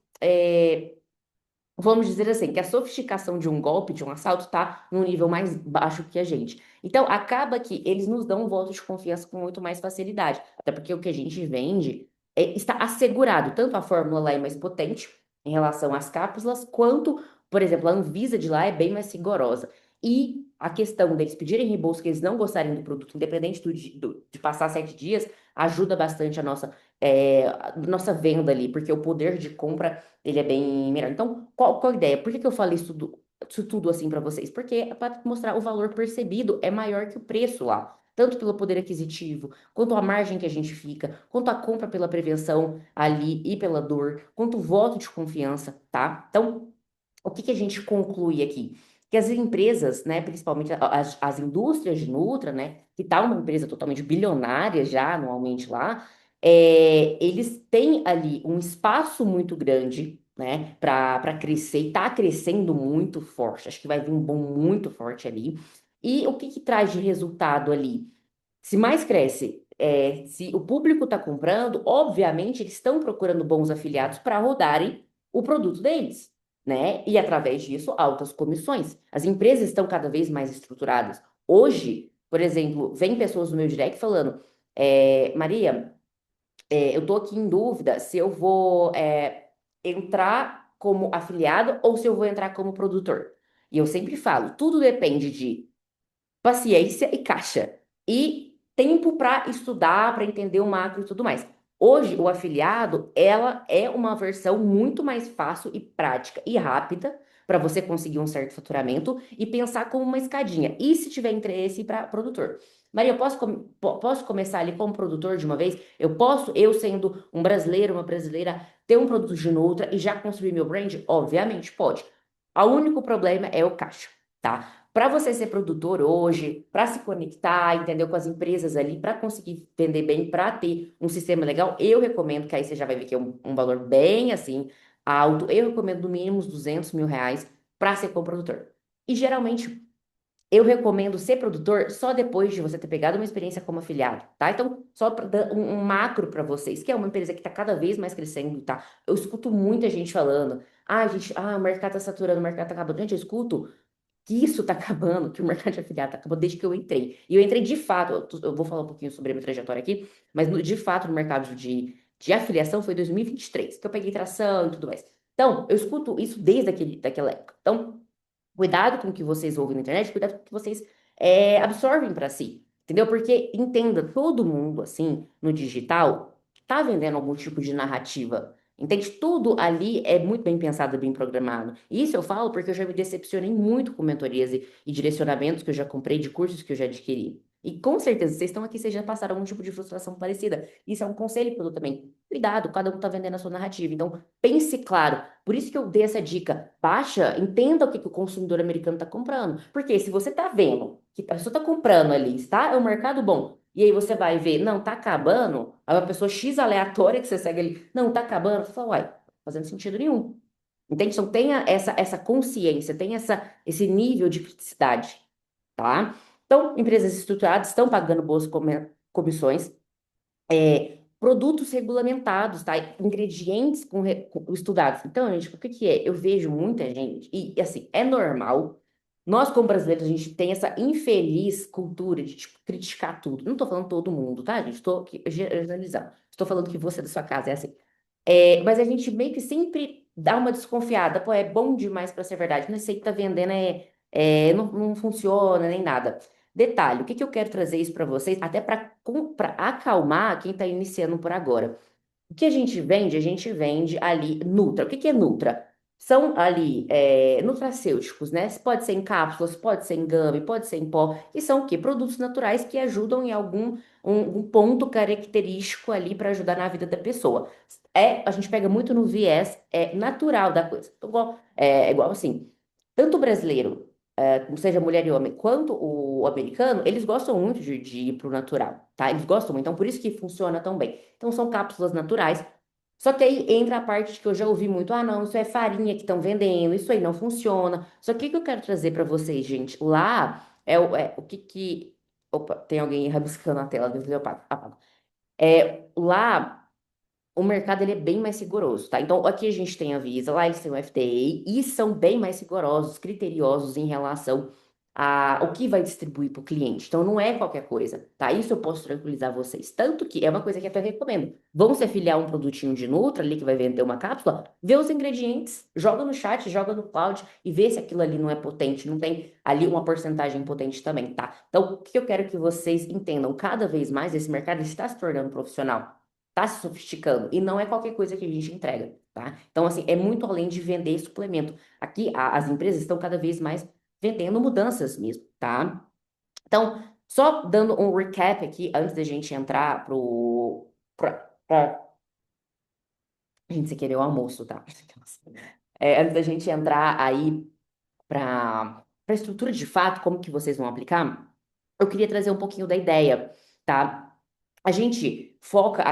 Vamos dizer assim, que a sofisticação de um golpe, de um assalto, está num nível mais baixo que a gente. Então, acaba que eles nos dão um voto de confiança com muito mais facilidade. Até porque o que a gente vende está assegurado. Tanto a fórmula lá é mais potente em relação às cápsulas, quanto, por exemplo, a Anvisa de lá é bem mais rigorosa. E a questão deles pedirem reembolso, que eles não gostarem do produto, independente de passar 7 dias, ajuda bastante a nossa venda ali, porque o poder de compra ele é bem melhor. Então, qual a ideia? Por que que eu falei isso tudo assim para vocês? Porque é para mostrar o valor percebido é maior que o preço lá. Tanto pelo poder aquisitivo, quanto a margem que a gente fica, quanto a compra pela prevenção ali e pela dor, quanto o voto de confiança, tá? Então, o que que a gente conclui aqui? Que as empresas, né, principalmente as indústrias de Nutra, né, que tá uma empresa totalmente bilionária já anualmente lá, eles têm ali um espaço muito grande, né, para crescer e tá crescendo muito forte. Acho que vai vir um boom muito forte ali. E o que que traz de resultado ali? Se mais cresce, se o público está comprando, obviamente eles estão procurando bons afiliados para rodarem o produto deles, né? E através disso, altas comissões. As empresas estão cada vez mais estruturadas. Hoje, por exemplo, vem pessoas no meu direct falando, Maria, eu tô aqui em dúvida se eu vou entrar como afiliado ou se eu vou entrar como produtor. E eu sempre falo, tudo depende de paciência e caixa. E tempo para estudar, para entender o macro e tudo mais. Hoje, o afiliado, ela é uma versão muito mais fácil e prática e rápida para você conseguir um certo faturamento e pensar como uma escadinha. E se tiver interesse para produtor? Maria, eu posso começar ali como produtor de uma vez? Eu posso, eu sendo um brasileiro, uma brasileira, ter um produto de Nutra e já construir meu brand? Obviamente, pode. O único problema é o caixa, tá? Para você ser produtor hoje, para se conectar, entendeu, com as empresas ali, para conseguir vender bem, para ter um sistema legal, eu recomendo, que aí você já vai ver que é um valor bem assim alto, eu recomendo no mínimo uns R$ 200.000 para ser produtor. E geralmente eu recomendo ser produtor só depois de você ter pegado uma experiência como afiliado, tá? Então, só para dar um macro para vocês, que é uma empresa que está cada vez mais crescendo, tá? Eu escuto muita gente falando, gente, o mercado está saturando, o mercado está acabando. Gente, eu escuto que isso tá acabando, que o mercado de afiliado tá acabando desde que eu entrei. E eu entrei de fato, eu vou falar um pouquinho sobre a minha trajetória aqui, mas de fato no mercado de afiliação foi 2023, que eu peguei tração e tudo mais. Então, eu escuto isso desde daquela época. Então, cuidado com o que vocês ouvem na internet, cuidado com o que vocês absorvem para si, entendeu? Porque entenda, todo mundo, assim, no digital, tá vendendo algum tipo de narrativa. Entende? Tudo ali é muito bem pensado, bem programado. E isso eu falo porque eu já me decepcionei muito com mentorias e direcionamentos que eu já comprei, de cursos que eu já adquiri. E com certeza, vocês estão aqui, vocês já passaram algum tipo de frustração parecida. Isso é um conselho para eu também. Cuidado, cada um tá vendendo a sua narrativa. Então, pense claro. Por isso que eu dei essa dica. Baixa, entenda o que o consumidor americano está comprando. Porque se você está vendo que a pessoa está comprando ali, está? É um mercado bom. E aí você vai ver, não, tá acabando. Aí uma pessoa X aleatória que você segue ali, não, tá acabando. Você fala, uai, não tá fazendo sentido nenhum. Entende? Então tenha essa consciência, tenha esse nível de criticidade, tá? Então, empresas estruturadas estão pagando boas comissões, produtos regulamentados, tá? Ingredientes com estudados. Então, gente, o que que é? Eu vejo muita gente, e assim, é normal. Nós, como brasileiros, a gente tem essa infeliz cultura de, tipo, criticar tudo. Não tô falando todo mundo, tá, gente? Estou aqui generalizando. Estou falando que você da sua casa é assim. Mas a gente meio que sempre dá uma desconfiada. Pô, é bom demais para ser verdade. Não sei que tá vendendo, não funciona nem nada. Detalhe, o que que eu quero trazer isso para vocês, até para acalmar quem está iniciando por agora. O que a gente vende ali Nutra. O que que é Nutra? São ali nutracêuticos, né? Pode ser em cápsulas, pode ser em gummy, pode ser em pó. E são o quê? Produtos naturais que ajudam em algum um ponto característico ali para ajudar na vida da pessoa. A gente pega muito no viés natural da coisa. Então, igual assim, tanto o brasileiro, seja mulher e homem, quanto o americano, eles gostam muito de ir pro natural, tá? Eles gostam muito, então por isso que funciona tão bem. Então são cápsulas naturais. Só que aí entra a parte que eu já ouvi muito, ah, não, isso é farinha que estão vendendo, isso aí não funciona. Só que o que eu quero trazer para vocês, gente? Lá o que que... Opa, tem alguém rabiscando a tela, depois eu apago. Lá o mercado ele é bem mais rigoroso, tá? Então, aqui a gente tem a Visa, lá eles têm o FDA e são bem mais rigorosos, criteriosos em relação a o que vai distribuir para o cliente. Então, não é qualquer coisa, tá? Isso eu posso tranquilizar vocês. Tanto que é uma coisa que até recomendo. Vão se afiliar a um produtinho de Nutra ali que vai vender uma cápsula, vê os ingredientes, joga no chat, joga no cloud e vê se aquilo ali não é potente, não tem ali uma porcentagem potente também, tá? Então, o que eu quero que vocês entendam? Cada vez mais esse mercado está se tornando profissional, tá se sofisticando e não é qualquer coisa que a gente entrega, tá? Então, assim, é muito além de vender suplemento. Aqui, as empresas estão cada vez mais vendendo mudanças mesmo, tá? Então, só dando um recap aqui, antes da gente entrar pra gente, se querer o almoço, tá? Antes da gente entrar aí para estrutura de fato, como que vocês vão aplicar, eu queria trazer um pouquinho da ideia, tá? A gente foca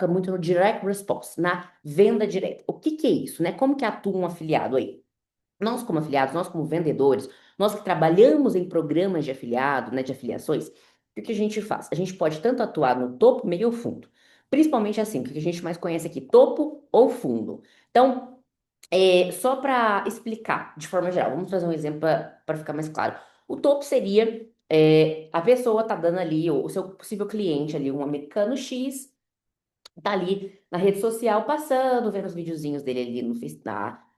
muito no direct response, na venda direta. O que que é isso, né? Como que atua um afiliado aí? Nós como afiliados, nós como vendedores, nós que trabalhamos em programas de afiliado, né, de afiliações, o que que a gente faz? A gente pode tanto atuar no topo, meio ou fundo. Principalmente assim, o que a gente mais conhece aqui, topo ou fundo. Então, só para explicar de forma geral, vamos fazer um exemplo para ficar mais claro. O topo seria a pessoa tá dando ali, o seu possível cliente ali, um americano X, tá ali na rede social passando, vendo os videozinhos dele ali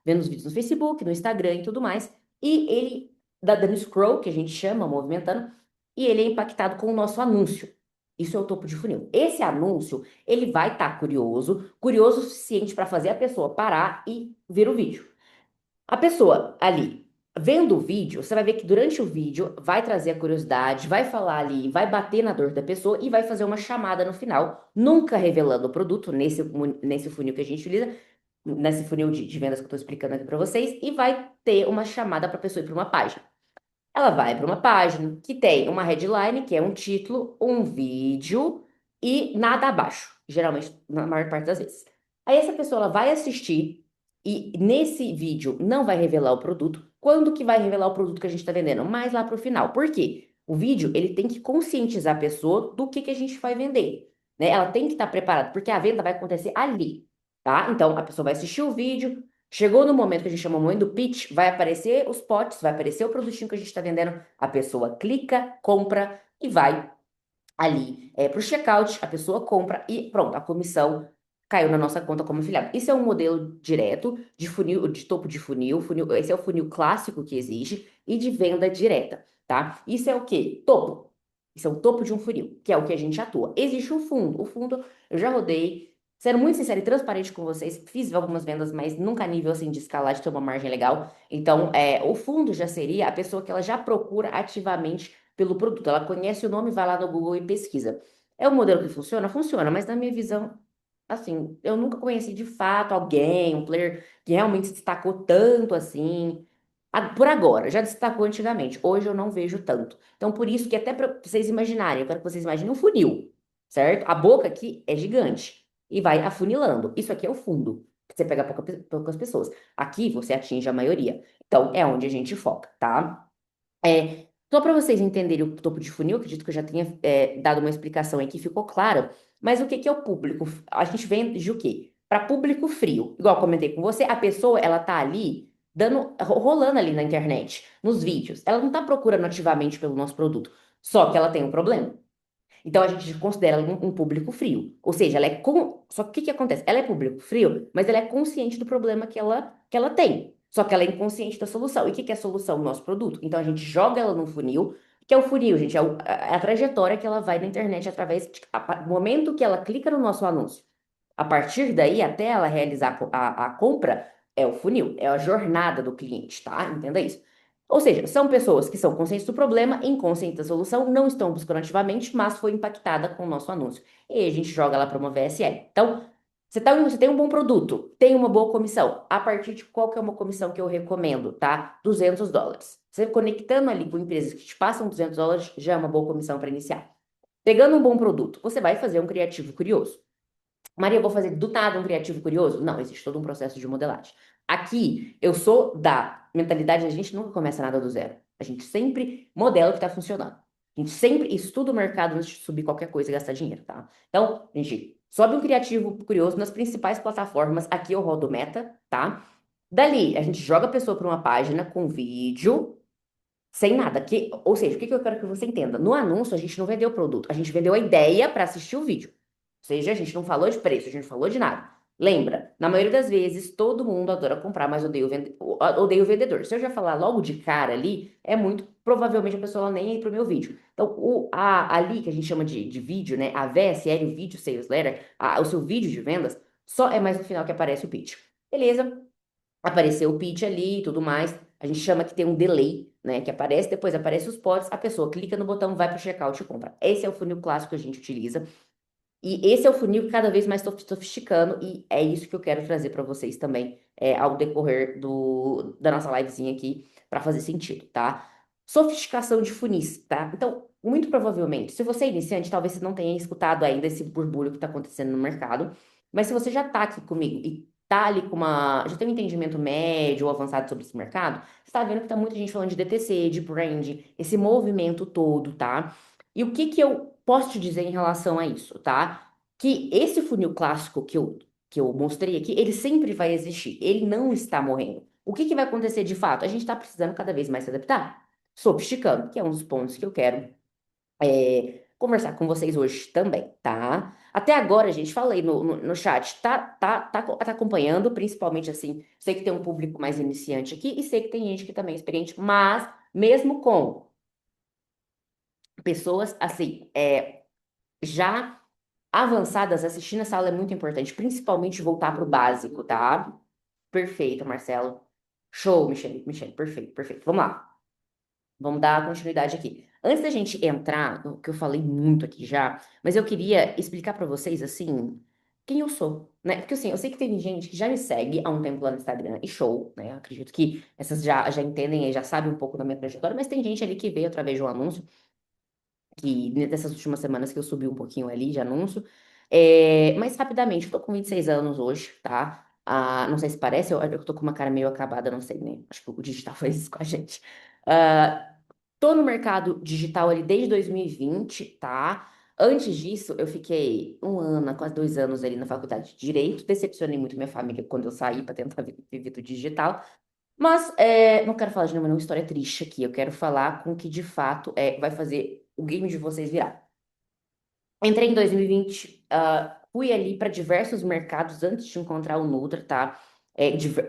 vendo os vídeos no Facebook, no Instagram e tudo mais, e ele dá dando scroll, que a gente chama, movimentando, e ele é impactado com o nosso anúncio. Isso é o topo de funil. Esse anúncio, ele vai estar curioso o suficiente para fazer a pessoa parar e ver o vídeo. A pessoa ali vendo o vídeo, você vai ver que durante o vídeo vai trazer a curiosidade, vai falar ali, vai bater na dor da pessoa e vai fazer uma chamada no final, nunca revelando o produto nesse funil que a gente utiliza, nesse funil de vendas que eu estou explicando aqui para vocês, e vai ter uma chamada para a pessoa ir para uma página. Ela vai para uma página que tem uma headline, que é um título, um vídeo e nada abaixo, geralmente na maior parte das vezes. Aí essa pessoa ela vai assistir e nesse vídeo não vai revelar o produto. Quando que vai revelar o produto que a gente está vendendo? Mais lá para o final. Por quê? O vídeo ele tem que conscientizar a pessoa do que a gente vai vender, né? Ela tem que estar preparada, porque a venda vai acontecer ali, tá? Então a pessoa vai assistir o vídeo. Chegou no momento que a gente chama o momento do pitch, vai aparecer os potes, vai aparecer o produtinho que a gente está vendendo, a pessoa clica, compra e vai ali para o checkout, a pessoa compra e pronto, a comissão caiu na nossa conta como afiliado. Isso é um modelo direto de funil, de topo de funil, esse é o funil clássico que existe e de venda direta, tá? Isso é o quê? Topo. Isso é o topo de um funil, que é o que a gente atua. Existe o fundo. O fundo, eu já rodei, sendo muito sincero e transparente com vocês, fiz algumas vendas, mas nunca a nível assim de escalar, de ter uma margem legal. Então, o fundo já seria a pessoa que ela já procura ativamente pelo produto. Ela conhece o nome, vai lá no Google e pesquisa. É um modelo que funciona? Funciona, mas na minha visão, assim, eu nunca conheci de fato alguém, um player que realmente se destacou tanto assim. Por agora, já destacou antigamente. Hoje eu não vejo tanto. Então, por isso que até para vocês imaginarem, eu quero que vocês imaginem um funil, certo? A boca aqui é gigante e vai afunilando. Isso aqui é o fundo. você pega poucas pessoas. Aqui você atinge a maioria. Então, é onde a gente foca, tá? Só para vocês entenderem o topo de funil, acredito que eu já tenha dado uma explicação aí que ficou claro. Mas o que que é o público? A gente vende o quê? Para público frio. Igual eu comentei com você, a pessoa, ela tá ali, rolando ali na internet, nos vídeos. Ela não tá procurando ativamente pelo nosso produto. Só que ela tem um problema. Então a gente considera ela um público frio. Ou seja, ela é só que o que que acontece? Ela é público frio, mas ela é consciente do problema que ela tem. Só que ela é inconsciente da solução. E o que que é a solução? O nosso produto. Então a gente joga ela no funil, que é o funil, gente, é a trajetória que ela vai na internet através do momento que ela clica no nosso anúncio. A partir daí, até ela realizar a compra, é o funil, é a jornada do cliente, tá? Entenda isso. Ou seja, são pessoas que são conscientes do problema, inconscientes da solução, não estão buscando ativamente, mas foi impactada com o nosso anúncio. E aí a gente joga lá para uma VSL. Então, você tem um bom produto, tem uma boa comissão. A partir de qual que é uma comissão que eu recomendo, tá? US$ 200. Você conectando ali com empresas que te passam US$ 200, já é uma boa comissão para iniciar. Pegando um bom produto, você vai fazer um criativo curioso. Maria, eu vou fazer do nada um criativo curioso? Não, existe todo um processo de modelagem. Aqui, eu sou da mentalidade, a gente nunca começa nada do zero. A gente sempre modela o que está funcionando. A gente sempre estuda o mercado antes de subir qualquer coisa e gastar dinheiro, tá? Então, a gente sobe um criativo curioso nas principais plataformas. Aqui eu rodo Meta, tá? Dali, a gente joga a pessoa para uma página com vídeo, sem nada. Ou seja, o que que eu quero que você entenda? No anúncio, a gente não vendeu o produto, a gente vendeu a ideia para assistir o vídeo. Ou seja, a gente não falou de preço, a gente falou de nada. Lembra, na maioria das vezes, todo mundo adora comprar, mas odeia o vendedor. Se eu já falar logo de cara ali, é muito provavelmente a pessoa nem ir pro meu vídeo. Então, ali que a gente chama de vídeo, né? A VSL, o Video Sales Letter, o seu vídeo de vendas, só é mais no final que aparece o pitch. Beleza? Apareceu o pitch ali e tudo mais. A gente chama que tem um delay, né? Que aparece, depois aparece os pods, a pessoa clica no botão, vai para o checkout e compra. Esse é o funil clássico que a gente utiliza. E esse é o funil cada vez mais sofisticando, e é isso que eu quero trazer para vocês também, ao decorrer da nossa livezinha aqui, para fazer sentido, tá? Sofisticação de funis, tá? Então, muito provavelmente, se você é iniciante, talvez você não tenha escutado ainda esse burbulho que está acontecendo no mercado, mas se você já está aqui comigo e tá ali já tem um entendimento médio ou avançado sobre esse mercado, você está vendo que tá muita gente falando de DTC, de brand, esse movimento todo, tá? E o que que eu posso te dizer em relação a isso, tá? Que esse funil clássico que eu mostrei aqui, ele sempre vai existir, ele não está morrendo. O que que vai acontecer de fato? A gente está precisando cada vez mais se adaptar, sofisticando, que é um dos pontos que eu quero conversar com vocês hoje também, tá? Até agora, gente, falei no chat, tá acompanhando, principalmente assim, sei que tem um público mais iniciante aqui e sei que tem gente que também é experiente, mas mesmo com pessoas assim, já avançadas, assistindo essa aula é muito importante, principalmente voltar para o básico, tá? Perfeito, Marcelo. Show, Michele, Michele, perfeito, perfeito. Vamos lá. Vamos dar continuidade aqui. Antes da gente entrar, no que eu falei muito aqui já, mas eu queria explicar para vocês, assim, quem eu sou, né? Porque, assim, eu sei que tem gente que já me segue há um tempo lá no Instagram, e show, né? Eu acredito que essas já entendem e já sabem um pouco da minha trajetória, mas tem gente ali que veio através de um anúncio, que nessas últimas semanas que eu subi um pouquinho ali de anúncio. Mas rapidamente, eu tô com 26 anos hoje, tá? Não sei se parece, eu tô com uma cara meio acabada, não sei, né? Acho que o digital faz isso com a gente. Ah, Tô no mercado digital ali desde 2020, tá? Antes disso, eu fiquei um ano, quase 2 anos ali na faculdade de Direito. Decepcionei muito minha família quando eu saí para tentar viver do digital. Mas não quero falar de nenhuma história triste aqui. Eu quero falar com o que de fato vai fazer o game de vocês virar. Entrei em 2020, fui ali para diversos mercados antes de encontrar o Nutra, tá?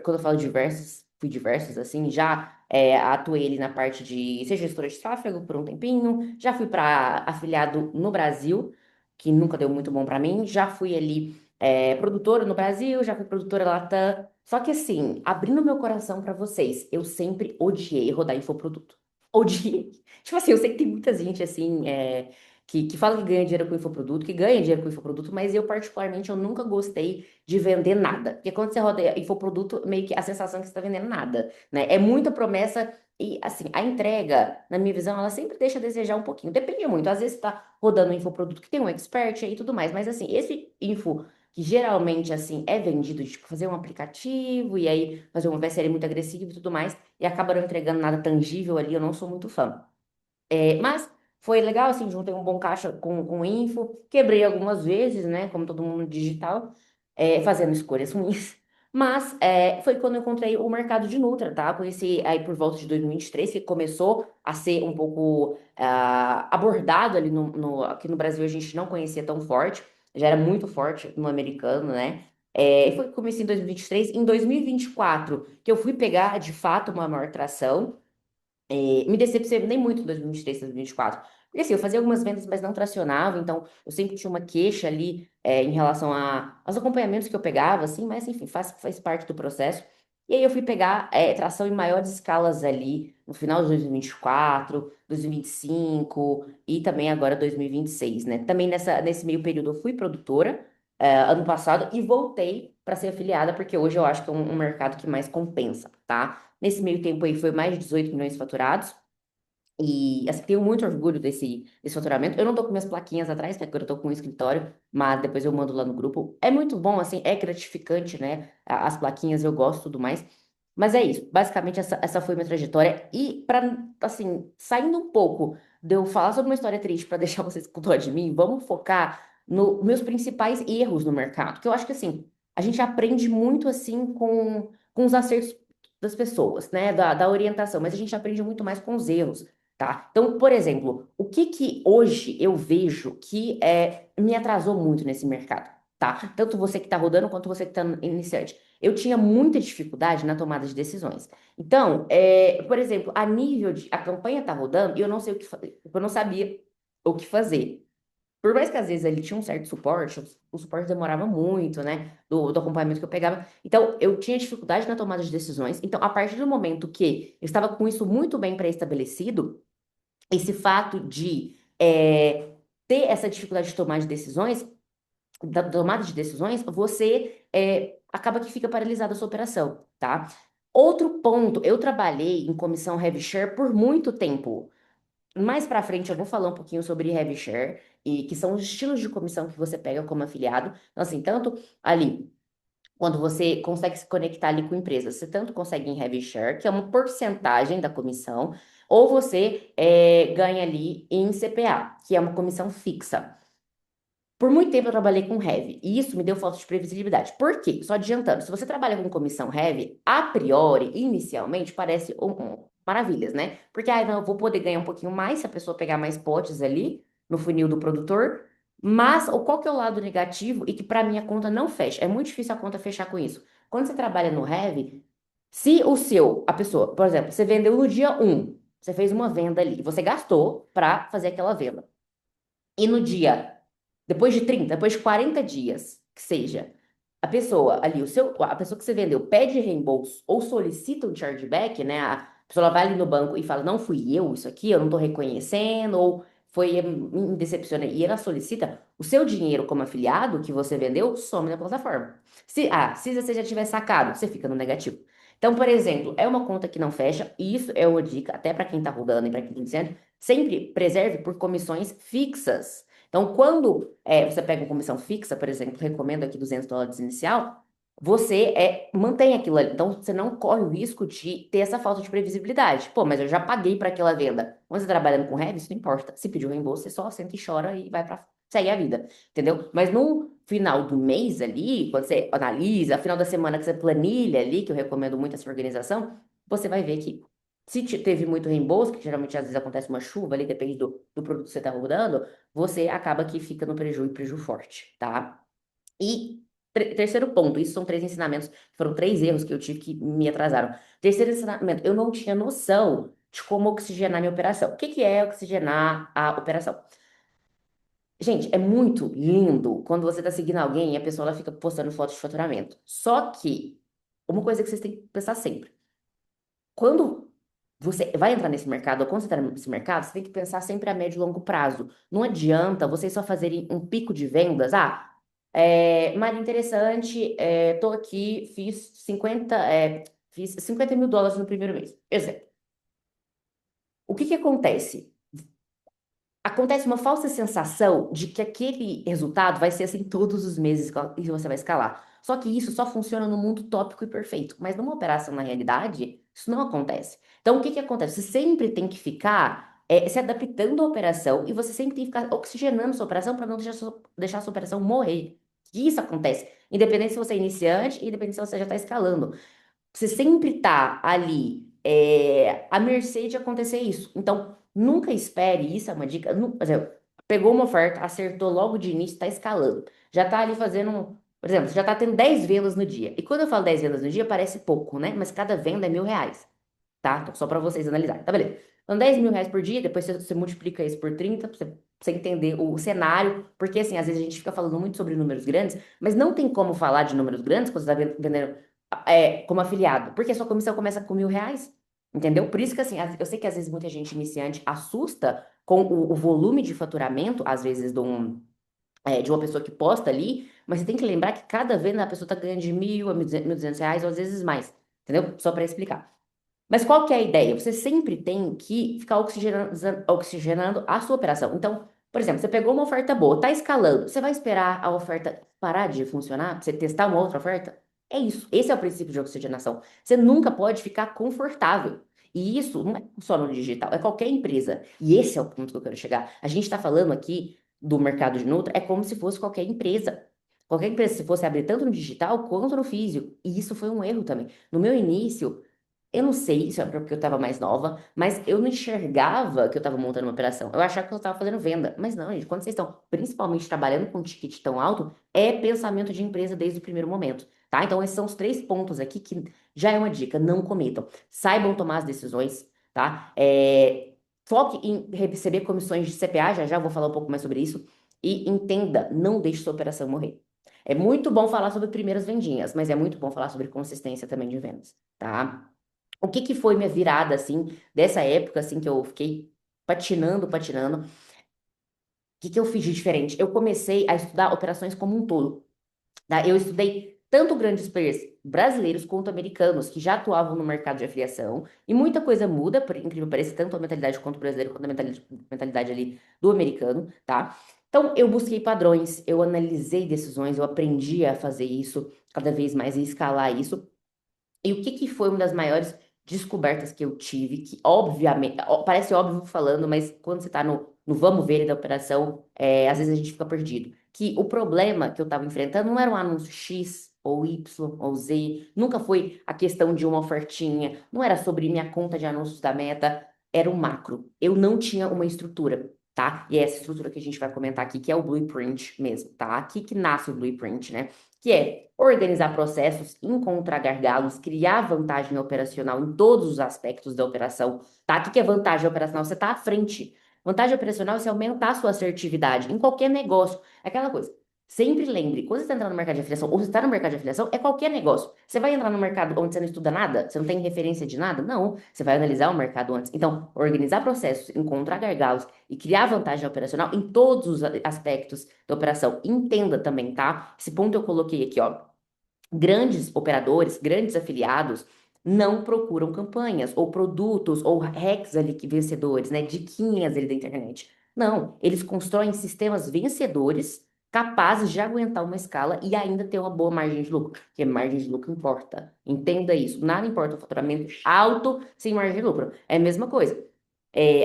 Quando eu falo diversos, fui diversos, assim, já atuei ali na parte de ser gestora de tráfego por um tempinho, já fui para afiliado no Brasil, que nunca deu muito bom para mim, já fui ali produtora no Brasil, já fui produtora Latam. Só que assim, abrindo meu coração para vocês, eu sempre odiei rodar infoproduto. Odiei. Tipo assim, eu sei que tem muita gente assim. Que fala que ganha dinheiro com infoproduto, que ganha dinheiro com infoproduto, mas eu, particularmente, eu nunca gostei de vender nada. Porque quando você roda infoproduto, meio que a sensação é que você está vendendo nada, né? É muita promessa e, assim, a entrega, na minha visão, ela sempre deixa a desejar um pouquinho. Depende muito. Às vezes você tá rodando um infoproduto que tem um expert aí e tudo mais, mas, assim, esse info que geralmente, assim, é vendido de tipo, fazer um aplicativo e aí fazer uma série muito agressiva e tudo mais, e acaba não entregando nada tangível ali, eu não sou muito fã. Mas foi legal, assim, juntei um bom caixa com info, quebrei algumas vezes, né, como todo mundo digital, fazendo escolhas ruins. Mas foi quando eu encontrei o mercado de Nutra, tá? Conheci aí por volta de 2023, que começou a ser um pouco abordado ali aqui no Brasil, a gente não conhecia tão forte, já era muito forte no americano, né? Foi comecei em 2023, em 2024, que eu fui pegar de fato uma maior tração. Me decepcionei muito em 2023, 2024. Porque assim, eu fazia algumas vendas, mas não tracionava, então eu sempre tinha uma queixa ali em relação aos acompanhamentos que eu pegava, assim, mas enfim, faz parte do processo. E aí eu fui pegar tração em maiores escalas ali, no final de 2024, 2025 e também agora 2026, né? Também nesse meio período eu fui produtora, ano passado, e voltei para ser afiliada, porque hoje eu acho que é um mercado que mais compensa, tá? Nesse meio tempo aí foi mais de 18 milhões faturados. E assim, tenho muito orgulho desse faturamento. Eu não tô com minhas plaquinhas atrás, né? Porque eu tô com um escritório, mas depois eu mando lá no grupo. É muito bom, assim, é gratificante, né? As plaquinhas eu gosto e tudo mais. Mas é isso. Basicamente, essa foi minha trajetória. E para, assim, saindo um pouco de eu falar sobre uma história triste para deixar vocês com dó de mim, vamos focar nos meus principais erros no mercado. Que eu acho que, assim, a gente aprende muito, assim, com os acertos das pessoas, né? Da orientação, mas a gente aprende muito mais com os erros. Tá? Então, por exemplo, o que que hoje eu vejo que me atrasou muito nesse mercado, tá? Tanto você que está rodando quanto você que está iniciante. Eu tinha muita dificuldade na tomada de decisões. Então, por exemplo, a nível de a campanha tá rodando e eu não sei o que fazer, eu não sabia o que fazer. Por mais que às vezes ele tinha um certo suporte, o suporte demorava muito, né? Do acompanhamento que eu pegava. Então, eu tinha dificuldade na tomada de decisões. Então, a partir do momento que eu estava com isso muito bem pré-estabelecido, esse fato de ter essa dificuldade de tomar de decisões, da tomada de decisões, você acaba que fica paralisada a sua operação, tá? Outro ponto, eu trabalhei em comissão heavy share por muito tempo. Mais pra frente eu vou falar um pouquinho sobre heavy share e que são os estilos de comissão que você pega como afiliado. Então, assim, tanto ali quando você consegue se conectar ali com empresas, você tanto consegue em heavy share, que é uma porcentagem da comissão, ou você ganha ali em CPA, que é uma comissão fixa. Por muito tempo eu trabalhei com heavy, e isso me deu falta de previsibilidade. Por quê? Só adiantando, se você trabalha com comissão heavy, a priori, inicialmente, parece maravilhas, né? Porque, não, eu vou poder ganhar um pouquinho mais se a pessoa pegar mais potes ali no funil do produtor, mas qual que é o lado negativo e que para mim a conta não fecha? É muito difícil a conta fechar com isso. Quando você trabalha no heavy, se a pessoa, por exemplo, você vendeu no dia um, você fez uma venda ali, você gastou para fazer aquela venda. E no dia, depois de 30, depois de 40 dias, que seja, a pessoa ali, a pessoa que você vendeu pede reembolso ou solicita um chargeback, né? A pessoa vai ali no banco e fala, não fui eu isso aqui, eu não tô reconhecendo, ou foi, me decepciona, e ela solicita, o seu dinheiro como afiliado que você vendeu some na plataforma. Se você já tiver sacado, você fica no negativo. Então, por exemplo, é uma conta que não fecha, e isso é uma dica até para quem tá rodando e para quem tá iniciando, sempre preserve por comissões fixas. Então, quando você pega uma comissão fixa, por exemplo, recomendo aqui US$ 200 inicial, você mantém aquilo ali. Então, você não corre o risco de ter essa falta de previsibilidade. Pô, mas eu já paguei para aquela venda. Quando você tá trabalhando com heavy, isso não importa. Se pedir o reembolso, você só senta e chora e vai para segue a vida, entendeu? Mas no final do mês ali, quando você analisa, final da semana que você planilha ali, que eu recomendo muito essa organização, você vai ver que se teve muito reembolso, que geralmente às vezes acontece uma chuva ali, depende do produto que você está rodando, você acaba que fica no prejuízo e prejuízo forte, tá? E terceiro ponto, isso são três ensinamentos, foram três erros que eu tive que me atrasaram. Terceiro ensinamento, eu não tinha noção de como oxigenar minha operação. O que que é oxigenar a operação? Gente, é muito lindo quando você tá seguindo alguém e a pessoa ela fica postando fotos de faturamento. Só que, uma coisa que vocês têm que pensar sempre. Quando você vai entrar nesse mercado, ou quando você está nesse mercado, você tem que pensar sempre a médio e longo prazo. Não adianta vocês só fazerem um pico de vendas. Maria, interessante, tô aqui, fiz 50 mil dólares no primeiro mês. Exemplo. O que que acontece? acontece uma falsa sensação de que aquele resultado vai ser assim todos os meses e você vai escalar. Só que isso só funciona no mundo tópico e perfeito. Mas numa operação na realidade, isso não acontece. Então, o que que acontece? Você sempre tem que ficar se adaptando à operação e você sempre tem que ficar oxigenando sua operação para não deixar sua operação morrer. E isso acontece. Independente se você é iniciante, independente se você já está escalando. Você sempre tá ali à mercê de acontecer isso. Então, nunca espere, isso é uma dica. Por exemplo, pegou uma oferta, acertou logo de início, está escalando. Já tá ali fazendo, por exemplo, você já tá tendo 10 vendas no dia. E quando eu falo 10 vendas no dia, parece pouco, né? Mas cada venda é R$ 1.000, tá? Então, só para vocês analisarem. Tá, beleza. Então, R$ 10.000 por dia, depois você multiplica isso por 30, pra você entender o cenário. Porque, assim, às vezes a gente fica falando muito sobre números grandes, mas não tem como falar de números grandes quando você está vendendo como afiliado, porque a sua comissão começa com R$ 1.000, entendeu? Por isso que, assim, eu sei que às vezes muita gente iniciante assusta com o volume de faturamento, às vezes, de uma pessoa que posta ali, mas você tem que lembrar que cada vez a pessoa está ganhando de 1.000 a R$ 1.200, ou às vezes mais, entendeu? Só para explicar. Mas qual que é a ideia? Você sempre tem que ficar oxigenando a sua operação. Então, por exemplo, você pegou uma oferta boa, tá escalando, você vai esperar a oferta parar de funcionar, pra você testar uma outra oferta? É isso. Esse é o princípio de oxigenação. Você nunca pode ficar confortável. E isso não é só no digital, é qualquer empresa. E esse é o ponto que eu quero chegar. A gente está falando aqui do mercado de Nutra, é como se fosse qualquer empresa. Qualquer empresa, se fosse abrir tanto no digital quanto no físico. E isso foi um erro também. No meu início, eu não sei se é porque eu estava mais nova, mas eu não enxergava que eu estava montando uma operação. Eu achava que eu estava fazendo venda. Mas não, gente, quando vocês estão principalmente trabalhando com um ticket tão alto, é pensamento de empresa desde o primeiro momento, tá? Então, esses são os 3 pontos aqui que já é uma dica, não cometam. Saibam tomar as decisões, tá? Foque em receber comissões de CPA, já já vou falar um pouco mais sobre isso. E entenda, não deixe sua operação morrer. É muito bom falar sobre primeiras vendinhas, mas é muito bom falar sobre consistência também de vendas, tá? O que que foi minha virada, assim, dessa época, assim, que eu fiquei patinando, patinando? O que que eu fiz de diferente? Eu comecei a estudar operações como um todo, tá? Eu estudei tanto grandes players brasileiros quanto americanos que já atuavam no mercado de afiliação, e muita coisa muda, por incrível que pareça, tanto a mentalidade quanto o brasileiro, quanto a mentalidade ali do americano, tá? Então, eu busquei padrões, eu analisei decisões, eu aprendi a fazer isso cada vez mais e escalar isso. E o que que foi uma das maiores descobertas que eu tive, que obviamente, parece óbvio falando, mas quando você tá no vamos ver da operação, às vezes a gente fica perdido. Que o problema que eu estava enfrentando não era um anúncio X ou Y ou Z, nunca foi a questão de uma ofertinha, não era sobre minha conta de anúncios da Meta, era um macro. Eu não tinha uma estrutura, tá? E é essa estrutura que a gente vai comentar aqui, que é o blueprint mesmo, tá? Aqui que nasce o blueprint, né? Que é organizar processos, encontrar gargalos, criar vantagem operacional em todos os aspectos da operação, tá? O que é vantagem operacional? Você tá à frente. Vantagem operacional é você aumentar a sua assertividade em qualquer negócio. É aquela coisa. Sempre lembre, quando você está entrando no mercado de afiliação, ou você está no mercado de afiliação, é qualquer negócio. Você vai entrar no mercado onde você não estuda nada? Você não tem referência de nada? Não. Você vai analisar o mercado antes. Então, organizar processos, encontrar gargalos e criar vantagem operacional em todos os aspectos da operação. Entenda também, tá? Esse ponto eu coloquei aqui, ó. Grandes operadores, grandes afiliados, não procuram campanhas ou produtos ou hacks ali que vencedores, né? Diquinhas ali da internet. Não, eles constroem sistemas vencedores capazes de aguentar uma escala e ainda ter uma boa margem de lucro, porque margem de lucro importa. Entenda isso. Nada importa o faturamento alto sem margem de lucro. É a mesma coisa.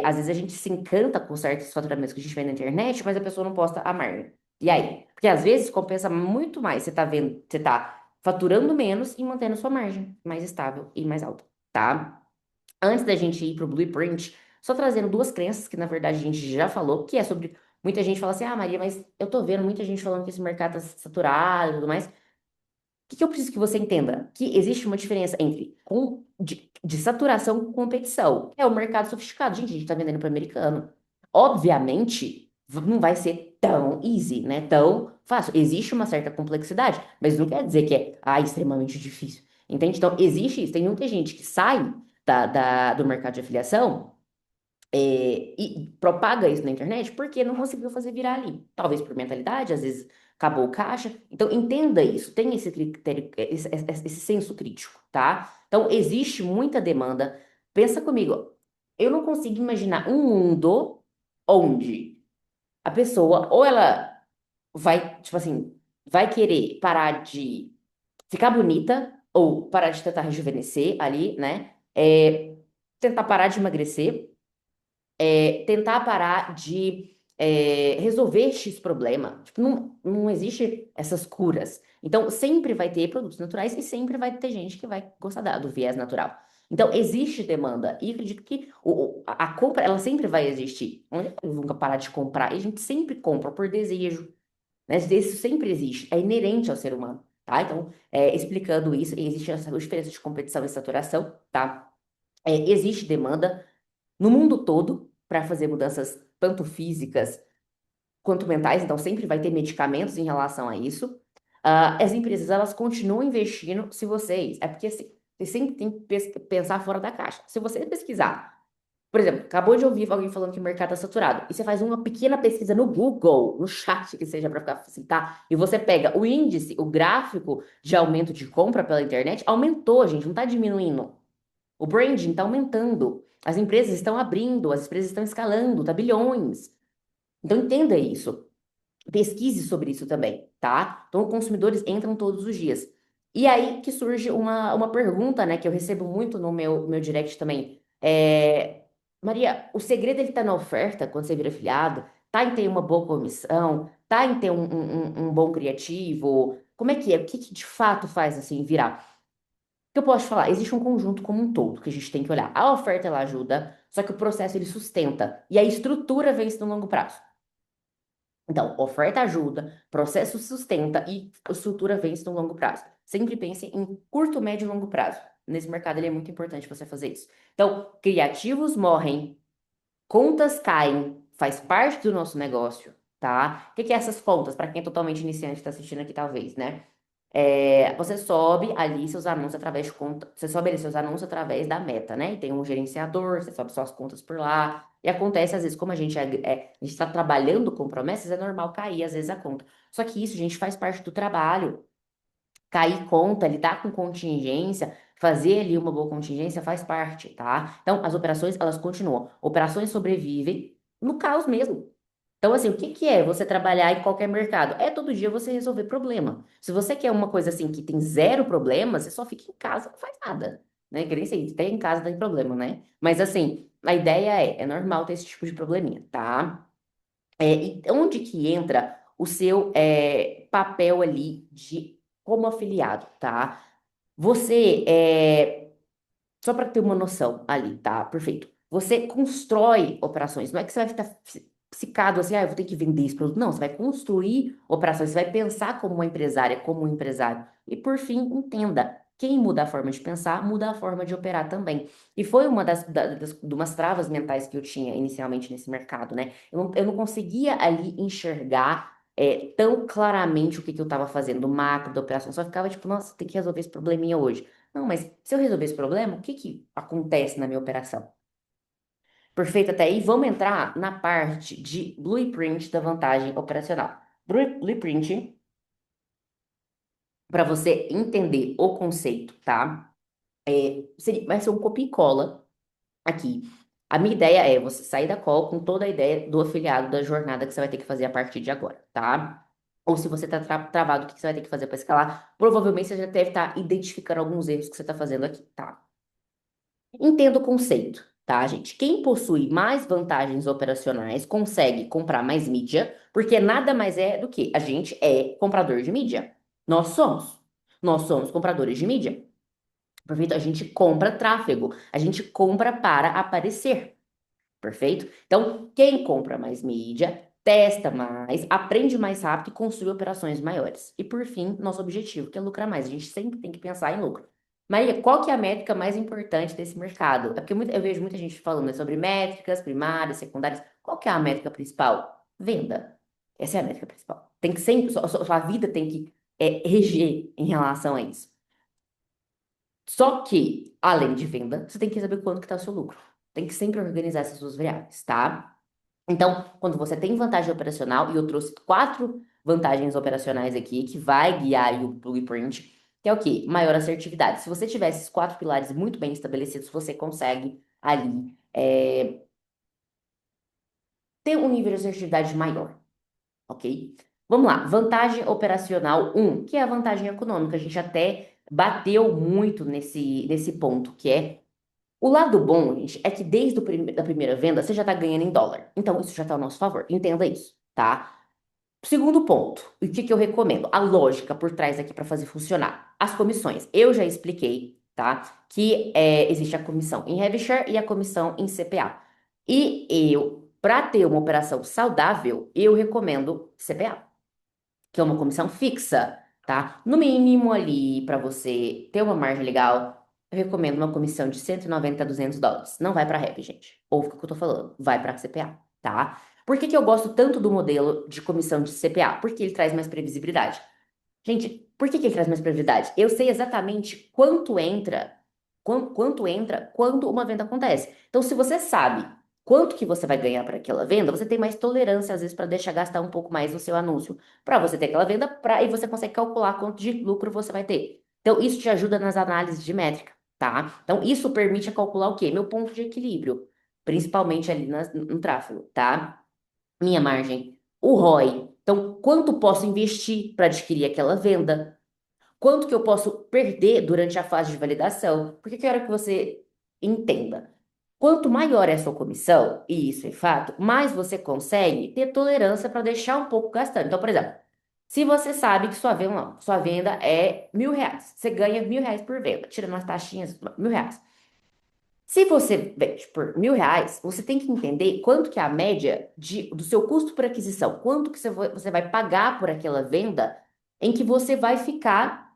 Às vezes a gente se encanta com certos faturamentos que a gente vê na internet, mas a pessoa não posta a margem. E aí? Porque às vezes compensa muito mais. Você tá vendo, você tá faturando menos e mantendo sua margem mais estável e mais alta, tá? Antes da gente ir pro Blueprint, só trazendo duas crenças que na verdade a gente já falou, que é sobre muita gente fala assim: "Ah, Maria, mas eu tô vendo muita gente falando que esse mercado tá saturado e tudo mais". Que eu preciso que você entenda? Que existe uma diferença entre de saturação com competição. É o mercado sofisticado. Gente, a gente tá vendendo para americano. Obviamente, não vai ser tão easy, né? Tão fácil. Existe uma certa complexidade, mas não quer dizer que é extremamente difícil. Entende? Então, existe isso. Tem muita gente que sai do mercado de afiliação e propaga isso na internet porque não conseguiu fazer virar ali. Talvez por mentalidade, às vezes acabou o caixa. Então, entenda isso, tenha esse critério, esse senso crítico, tá? Então, existe muita demanda. Pensa comigo, eu não consigo imaginar um mundo onde A pessoa, ou ela vai, tipo assim, vai querer parar de ficar bonita, ou parar de tentar rejuvenescer ali, né? Tentar parar de emagrecer, tentar parar de resolver X problema. Tipo, não existe essas curas. Então, sempre vai ter produtos naturais e sempre vai ter gente que vai gostar do viés natural. Então, existe demanda. E acredito que a compra, ela sempre vai existir. Onde é que eu nunca parar de comprar? E a gente sempre compra por desejo, né? Isso sempre existe. É inerente ao ser humano, tá? Então, explicando isso, existe essa diferença de competição e saturação, tá? Existe demanda no mundo todo para fazer mudanças tanto físicas quanto mentais, então sempre vai ter medicamentos em relação a isso. As empresas, elas continuam investindo se vocês, é porque assim, você sempre tem que pensar fora da caixa. Se você pesquisar, por exemplo, acabou de ouvir alguém falando que o mercado está saturado, e você faz uma pequena pesquisa no Google, no chat que seja para ficar facilitar, e você pega o índice, o gráfico de aumento de compra pela internet, aumentou, gente, não está diminuindo. O branding está aumentando. As empresas estão abrindo, as empresas estão escalando, tá bilhões. Então entenda isso. Pesquise sobre isso também, tá? Então, consumidores entram todos os dias. E aí que surge uma pergunta, né, que eu recebo muito no meu direct também. Maria, o segredo ele tá na oferta quando você vira afiliado? Tá em ter uma boa comissão? Tá em ter um bom criativo? Como é que é? O que que de fato faz assim virar? O que eu posso te falar? Existe um conjunto como um todo que a gente tem que olhar. A oferta ela ajuda, só que o processo ele sustenta. E a estrutura vence no longo prazo. Então, oferta ajuda, processo sustenta e estrutura vence no longo prazo. Sempre pense em curto, médio e longo prazo. Nesse mercado ele é muito importante você fazer isso. Então, criativos morrem, contas caem, faz parte do nosso negócio, tá? O que que é essas contas? Para quem é totalmente iniciante está assistindo aqui, talvez, né? Você sobe ali seus anúncios através de conta, você sobe ali seus anúncios através da Meta, né? E tem um gerenciador, você sobe suas contas por lá. E acontece, às vezes, como a gente está trabalhando com promessas, é normal cair, às vezes, a conta. Só que isso, gente, faz parte do trabalho. Cair conta, lidar com contingência, fazer ali uma boa contingência faz parte, tá? Então, as operações, elas continuam. Operações sobrevivem no caos mesmo. Então, assim, o que que é você trabalhar em qualquer mercado? É todo dia você resolver problema. Se você quer uma coisa assim que tem zero problema, você só fica em casa, não faz nada, né? Que nem sei, até em casa tem problema, né? Mas assim, a ideia é normal ter esse tipo de probleminha, tá? E onde que entra o seu papel ali de como afiliado, tá? Você só para ter uma noção ali, tá? Perfeito. Você constrói operações. Não é que você vai ficar psicado assim, eu vou ter que vender esse produto. Não, você vai construir operações, você vai pensar como uma empresária, como um empresário. E por fim, entenda, quem muda a forma de pensar, muda a forma de operar também. E foi uma de umas travas mentais que eu tinha inicialmente nesse mercado, né? Eu não conseguia ali enxergar tão claramente o que eu estava fazendo, o macro da operação. Só ficava tipo, nossa, tem que resolver esse probleminha hoje. Não, mas se eu resolver esse problema, o que que acontece na minha operação? Perfeito até aí. Vamos entrar na parte de blueprint da vantagem operacional. Blueprint, para você entender o conceito, tá? Vai ser um copia e cola aqui. A minha ideia é você sair da call com toda a ideia do afiliado da jornada que você vai ter que fazer a partir de agora, tá? Ou se você está travado, o que que você vai ter que fazer para escalar? Provavelmente você já deve estar identificando alguns erros que você está fazendo aqui, tá? Entenda o conceito, tá, gente? Quem possui mais vantagens operacionais consegue comprar mais mídia, porque nada mais é do que a gente é comprador de mídia. Nós somos. Nós somos compradores de mídia. Perfeito? A gente compra tráfego, a gente compra para aparecer. Perfeito? Então, quem compra mais mídia, testa mais, aprende mais rápido e construi operações maiores. E por fim, nosso objetivo, que é lucrar mais. A gente sempre tem que pensar em lucro. Maria, qual que é a métrica mais importante desse mercado? É porque eu vejo muita gente falando, né, sobre métricas primárias, secundárias. Qual que é a métrica principal? Venda. Essa é a métrica principal. Tem que sempre, sua vida tem que reger em relação a isso. Só que, além de venda, você tem que saber quanto que está o seu lucro. Tem que sempre organizar essas duas variáveis, tá? Então, quando você tem vantagem operacional, e eu trouxe quatro vantagens operacionais aqui, que vai guiar aí o blueprint, que é o quê? Maior assertividade. Se você tiver esses quatro pilares muito bem estabelecidos, você consegue ali ter um nível de assertividade maior, ok? Vamos lá, vantagem operacional um, que é a vantagem econômica. A gente até bateu muito nesse ponto, que é o lado bom, gente, é que desde a primeira venda você já está ganhando em dólar. Então, isso já está ao nosso favor. Entenda isso, tá? Segundo ponto, o que que eu recomendo? A lógica por trás aqui para fazer funcionar. As comissões. Eu já expliquei, tá? Que existe a comissão em rev share e a comissão em CPA. E eu, para ter uma operação saudável, eu recomendo CPA, que é uma comissão fixa, tá? No mínimo ali, para você ter uma margem legal, eu recomendo uma comissão de 190 a US$ 200. Não vai para rep, gente. Ouve o que eu tô falando. Vai para CPA, tá? Por que que eu gosto tanto do modelo de comissão de CPA? Porque ele traz mais previsibilidade. Gente, por que que ele traz mais previsibilidade? Eu sei exatamente quanto entra quando uma venda acontece. Então, se você sabe quanto que você vai ganhar para aquela venda, você tem mais tolerância, às vezes, para deixar gastar um pouco mais no seu anúncio, para você ter aquela venda, e você consegue calcular quanto de lucro você vai ter. Então, isso te ajuda nas análises de métrica, tá? Então, isso permite calcular o quê? Meu ponto de equilíbrio, principalmente ali no tráfego, tá? Minha margem, o ROI. Então, quanto posso investir para adquirir aquela venda? Quanto que eu posso perder durante a fase de validação? Porque eu quero que você entenda. Quanto maior é a sua comissão, e isso é fato, mais você consegue ter tolerância para deixar um pouco gastando. Então, por exemplo, se você sabe que sua venda é R$ 1.000, você ganha R$ 1.000 por venda, tirando as taxinhas, R$ 1.000. Se você vende por R$ 1.000, você tem que entender quanto que é a média do seu custo por aquisição, quanto que você vai pagar por aquela venda em que você vai ficar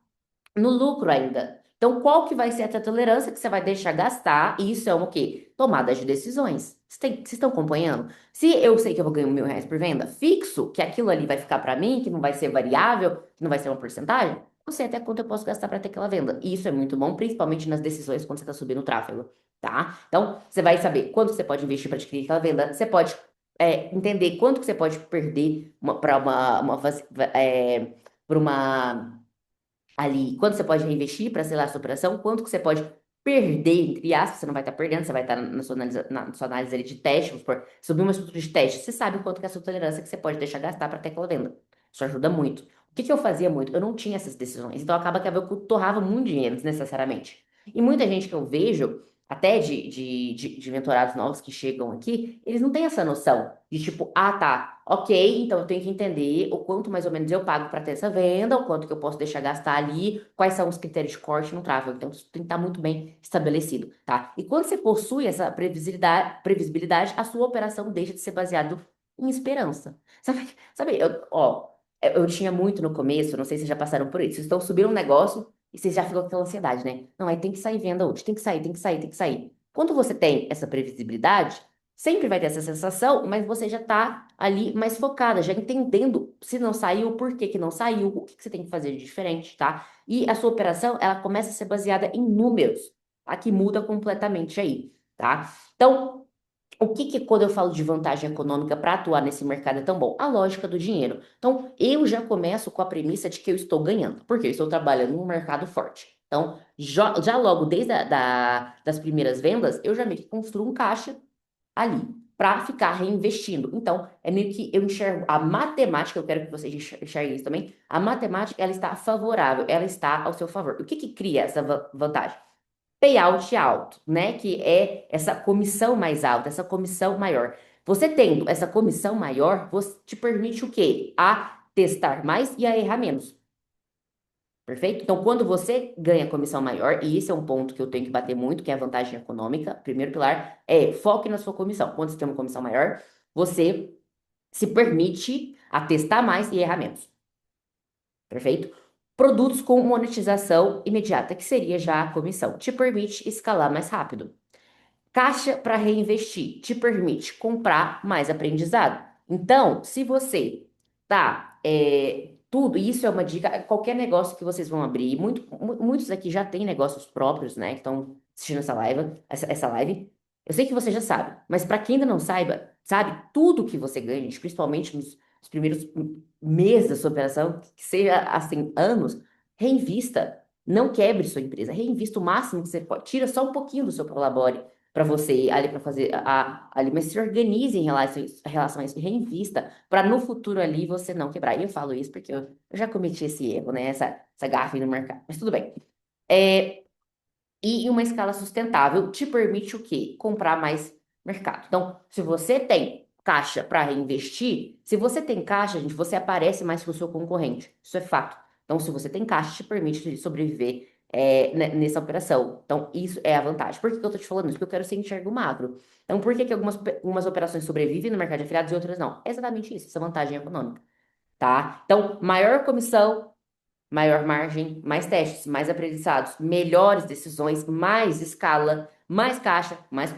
no lucro ainda. Então, qual que vai ser a tua tolerância que você vai deixar gastar? E isso é o quê? Tomada de decisões. Vocês estão acompanhando? Se eu sei que eu vou ganhar R$ 1.000 por venda, fixo, que aquilo ali vai ficar para mim, que não vai ser variável, que não vai ser uma porcentagem, eu sei até quanto eu posso gastar para ter aquela venda. E isso é muito bom, principalmente nas decisões quando você está subindo o tráfego, tá? Então, você vai saber quanto você pode investir para adquirir aquela venda, você pode entender quanto que você pode perder para uma ali, quanto você pode reinvestir para, sei lá, a sua operação, quanto que você pode perder, entre aspas, você não vai estar perdendo, você vai estar na sua análise ali de teste, vamos supor, subir uma estrutura de teste, você sabe quanto que é a sua tolerância que você pode deixar gastar para ter aquela venda. Isso ajuda muito. O que que eu fazia muito? Eu não tinha essas decisões, então acaba que eu torrava muito dinheiro desnecessariamente. E muita gente que eu vejo, até de mentorados novos que chegam aqui, eles não têm essa noção de tipo, ah, tá, ok, então eu tenho que entender o quanto mais ou menos eu pago para ter essa venda, o quanto que eu posso deixar gastar ali, quais são os critérios de corte no tráfego. Então, isso tem que estar muito bem estabelecido, tá? E quando você possui essa previsibilidade, a sua operação deixa de ser baseado em esperança. Sabe, eu tinha muito no começo, não sei se vocês já passaram por isso, vocês estão subindo um negócio e vocês já ficam com aquela ansiedade, né? Não, aí tem que sair venda hoje, tem que sair, tem que sair, tem que sair. Quando você tem essa previsibilidade, sempre vai ter essa sensação, mas você já está ali mais focada, já entendendo se não saiu, por que que não saiu, o que que você tem que fazer de diferente, tá? E a sua operação, ela começa a ser baseada em números, tá? Que muda completamente aí, tá? Então, o que que quando eu falo de vantagem econômica para atuar nesse mercado é tão bom? A lógica do dinheiro. Então, eu já começo com a premissa de que eu estou ganhando, porque eu estou trabalhando num mercado forte. Então, já logo desde das primeiras vendas, eu já meio que construo um caixa ali para ficar reinvestindo. Então, é meio que eu enxergo a matemática, eu quero que vocês enxerguem isso também. A matemática, ela está favorável, ela está ao seu favor. O que que cria essa vantagem? Payout alto, né? Que é essa comissão mais alta, essa comissão maior. Você tendo essa comissão maior, você te permite o quê? A testar mais e a errar menos. Perfeito? Então, quando você ganha comissão maior, e esse é um ponto que eu tenho que bater muito, que é a vantagem econômica, primeiro pilar, é foque na sua comissão. Quando você tem uma comissão maior, você se permite a testar mais e errar menos. Perfeito? Produtos com monetização imediata, que seria já a comissão, te permite escalar mais rápido. Caixa para reinvestir te permite comprar mais aprendizado. Então, se você tá tudo, isso é uma dica, qualquer negócio que vocês vão abrir, muitos aqui já têm negócios próprios, né, que estão assistindo essa live. Eu sei que você já sabe, mas para quem ainda não saiba, sabe, tudo que você ganha, gente, principalmente nos primeiros meses da sua operação, que seja assim, anos, reinvista. Não quebre sua empresa, reinvista o máximo que você pode, tira só um pouquinho do seu prolabore para você ali para fazer ali, mas se organize em relação a isso, reinvista, para no futuro ali você não quebrar. E eu falo isso porque eu já cometi esse erro, né? Essa gafe no mercado. Mas tudo bem. É, e em uma escala sustentável te permite o quê? Comprar mais mercado. Então, se você tem caixa para reinvestir, se você tem caixa, gente, você aparece mais que o seu concorrente. Isso é fato. Então, se você tem caixa, te permite sobreviver nessa operação. Então, isso é a vantagem. Por que que eu tô te falando isso? Porque eu quero ser enxergo macro. Então, por que que algumas operações sobrevivem no mercado de afiliados e outras não? É exatamente isso, essa vantagem econômica, tá? Então, maior comissão, maior margem, mais testes, mais aprendizados, melhores decisões, mais escala, mais caixa, mais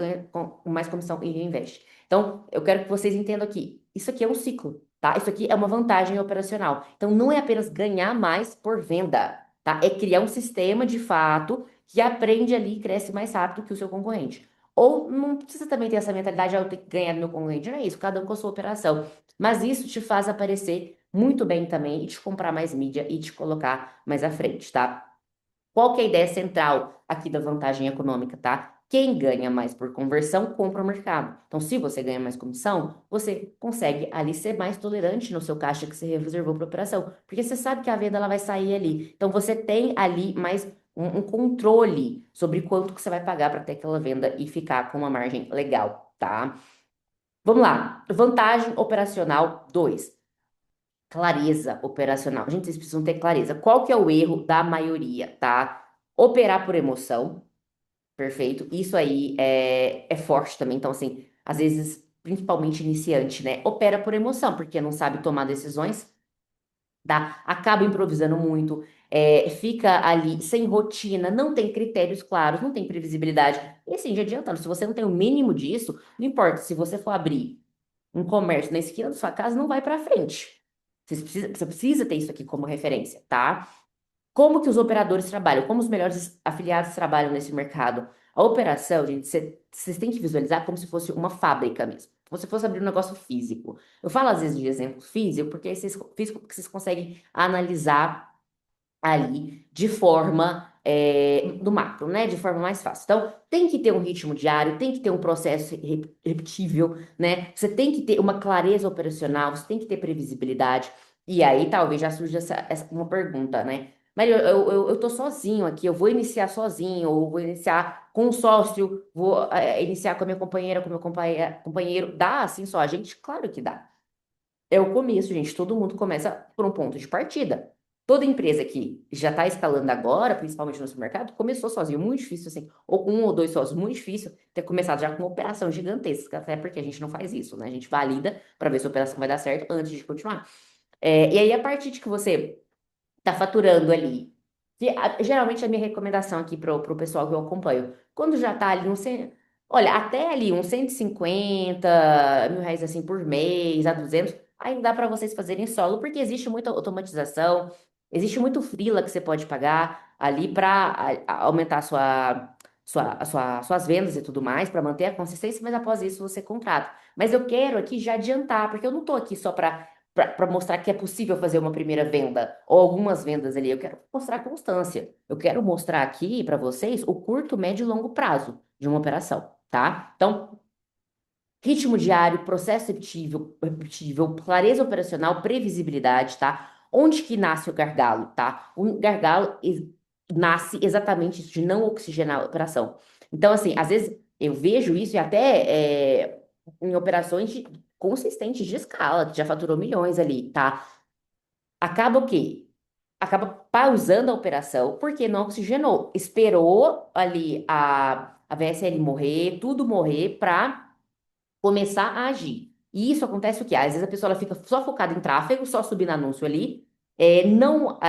comissão e reinveste. Então, eu quero que vocês entendam aqui, isso aqui é um ciclo, tá? Isso aqui é uma vantagem operacional. Então, não é apenas ganhar mais por venda, tá? É criar um sistema de fato que aprende ali e cresce mais rápido que o seu concorrente. Ou não precisa também ter essa mentalidade, eu tenho que ganhar do meu concorrente, não é isso, cada um com a sua operação. Mas isso te faz aparecer muito bem também e te comprar mais mídia e te colocar mais à frente, tá? Qual que é a ideia central aqui da vantagem econômica, tá? Quem ganha mais por conversão, compra o mercado. Então, se você ganha mais comissão, você consegue ali ser mais tolerante no seu caixa que você reservou para operação, porque você sabe que a venda ela vai sair ali. Então, você tem ali mais um controle sobre quanto que você vai pagar para ter aquela venda e ficar com uma margem legal, tá? Vamos lá. Vantagem operacional 2. Clareza operacional. Gente, vocês precisam ter clareza. Qual que é o erro da maioria, tá? Operar por emoção, perfeito. Isso aí é forte também. Então, assim, às vezes, principalmente iniciante, né? Opera por emoção, porque não sabe tomar decisões, tá? Acaba improvisando muito, fica ali sem rotina, não tem critérios claros, não tem previsibilidade. E assim, já adiantando, se você não tem o mínimo disso, não importa se você for abrir um comércio na esquina da sua casa, não vai para frente. Você precisa ter isso aqui como referência, tá? Como que os operadores trabalham? Como os melhores afiliados trabalham nesse mercado? A operação, gente, vocês têm que visualizar como se fosse uma fábrica mesmo. Como se fosse abrir um negócio físico. Eu falo às vezes de exemplo físico, físico porque vocês conseguem analisar ali de forma do macro, né? De forma mais fácil. Então, tem que ter um ritmo diário, tem que ter um processo repetível, né? Você tem que ter uma clareza operacional, você tem que ter previsibilidade. E aí, talvez já surja uma pergunta, né? Mas eu tô sozinho aqui, eu vou iniciar sozinho, ou vou iniciar com um sócio, vou iniciar com a minha companheira, com o meu companheiro. Dá assim só a gente? Claro que dá. É o começo, gente. Todo mundo começa por um ponto de partida. Toda empresa que já está escalando agora, principalmente no supermercado, começou sozinho, muito difícil, assim, ou com um ou dois sócios, muito difícil ter começado já com uma operação gigantesca, até porque a gente não faz isso, né? A gente valida para ver se a operação vai dar certo antes de continuar. E aí, a partir de que você tá faturando ali. Geralmente a minha recomendação aqui pro pessoal que eu acompanho, quando já tá ali olha, até ali uns 150 mil reais assim por mês, a 200, aí dá para vocês fazerem solo, porque existe muita automatização, existe muito freela que você pode pagar ali para aumentar suas vendas e tudo mais, para manter a consistência, mas após isso você contrata. Mas eu quero aqui já adiantar, porque eu não tô aqui só para mostrar que é possível fazer uma primeira venda ou algumas vendas ali. Eu quero mostrar constância. Eu quero mostrar aqui para vocês o curto, médio e longo prazo de uma operação, tá? Então, ritmo diário, processo repetível, clareza operacional, previsibilidade, tá? Onde que nasce o gargalo, tá? O gargalo nasce exatamente isso, de não oxigenar a operação. Então, assim, às vezes eu vejo isso e até em operações consistentes de escala, que já faturou milhões ali, tá? Acaba o quê? Acaba pausando a operação porque não oxigenou. Esperou ali a VSL morrer, tudo morrer, para começar a agir. E isso acontece o quê? Às vezes a pessoa ela fica só focada em tráfego, só subindo anúncio ali, não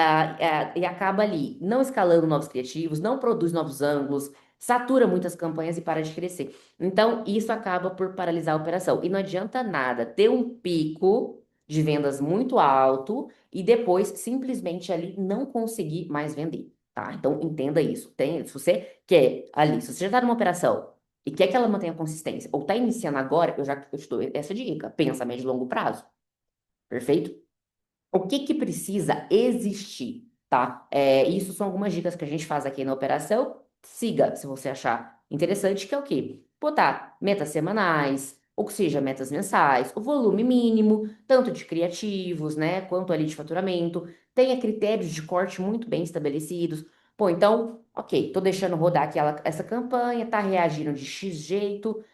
e acaba ali não escalando novos criativos, não produz novos ângulos, satura muitas campanhas e para de crescer. Então, isso acaba por paralisar a operação. E não adianta nada ter um pico de vendas muito alto e depois simplesmente ali não conseguir mais vender. Tá? Então, entenda isso. Se você quer ali, se você já está numa operação e quer que ela mantenha consistência, ou está iniciando agora, eu te dou essa dica. Pensa a médio e longo prazo. Perfeito? O que que precisa existir, tá? Isso são algumas dicas que a gente faz aqui na operação. Siga, se você achar interessante, que é o quê? botar metas semanais, ou que seja, metas mensais, o volume mínimo, tanto de criativos, né, quanto ali de faturamento, tenha critérios de corte muito bem estabelecidos. Pô, então, ok, tô deixando rodar essa campanha, tá reagindo de X jeito,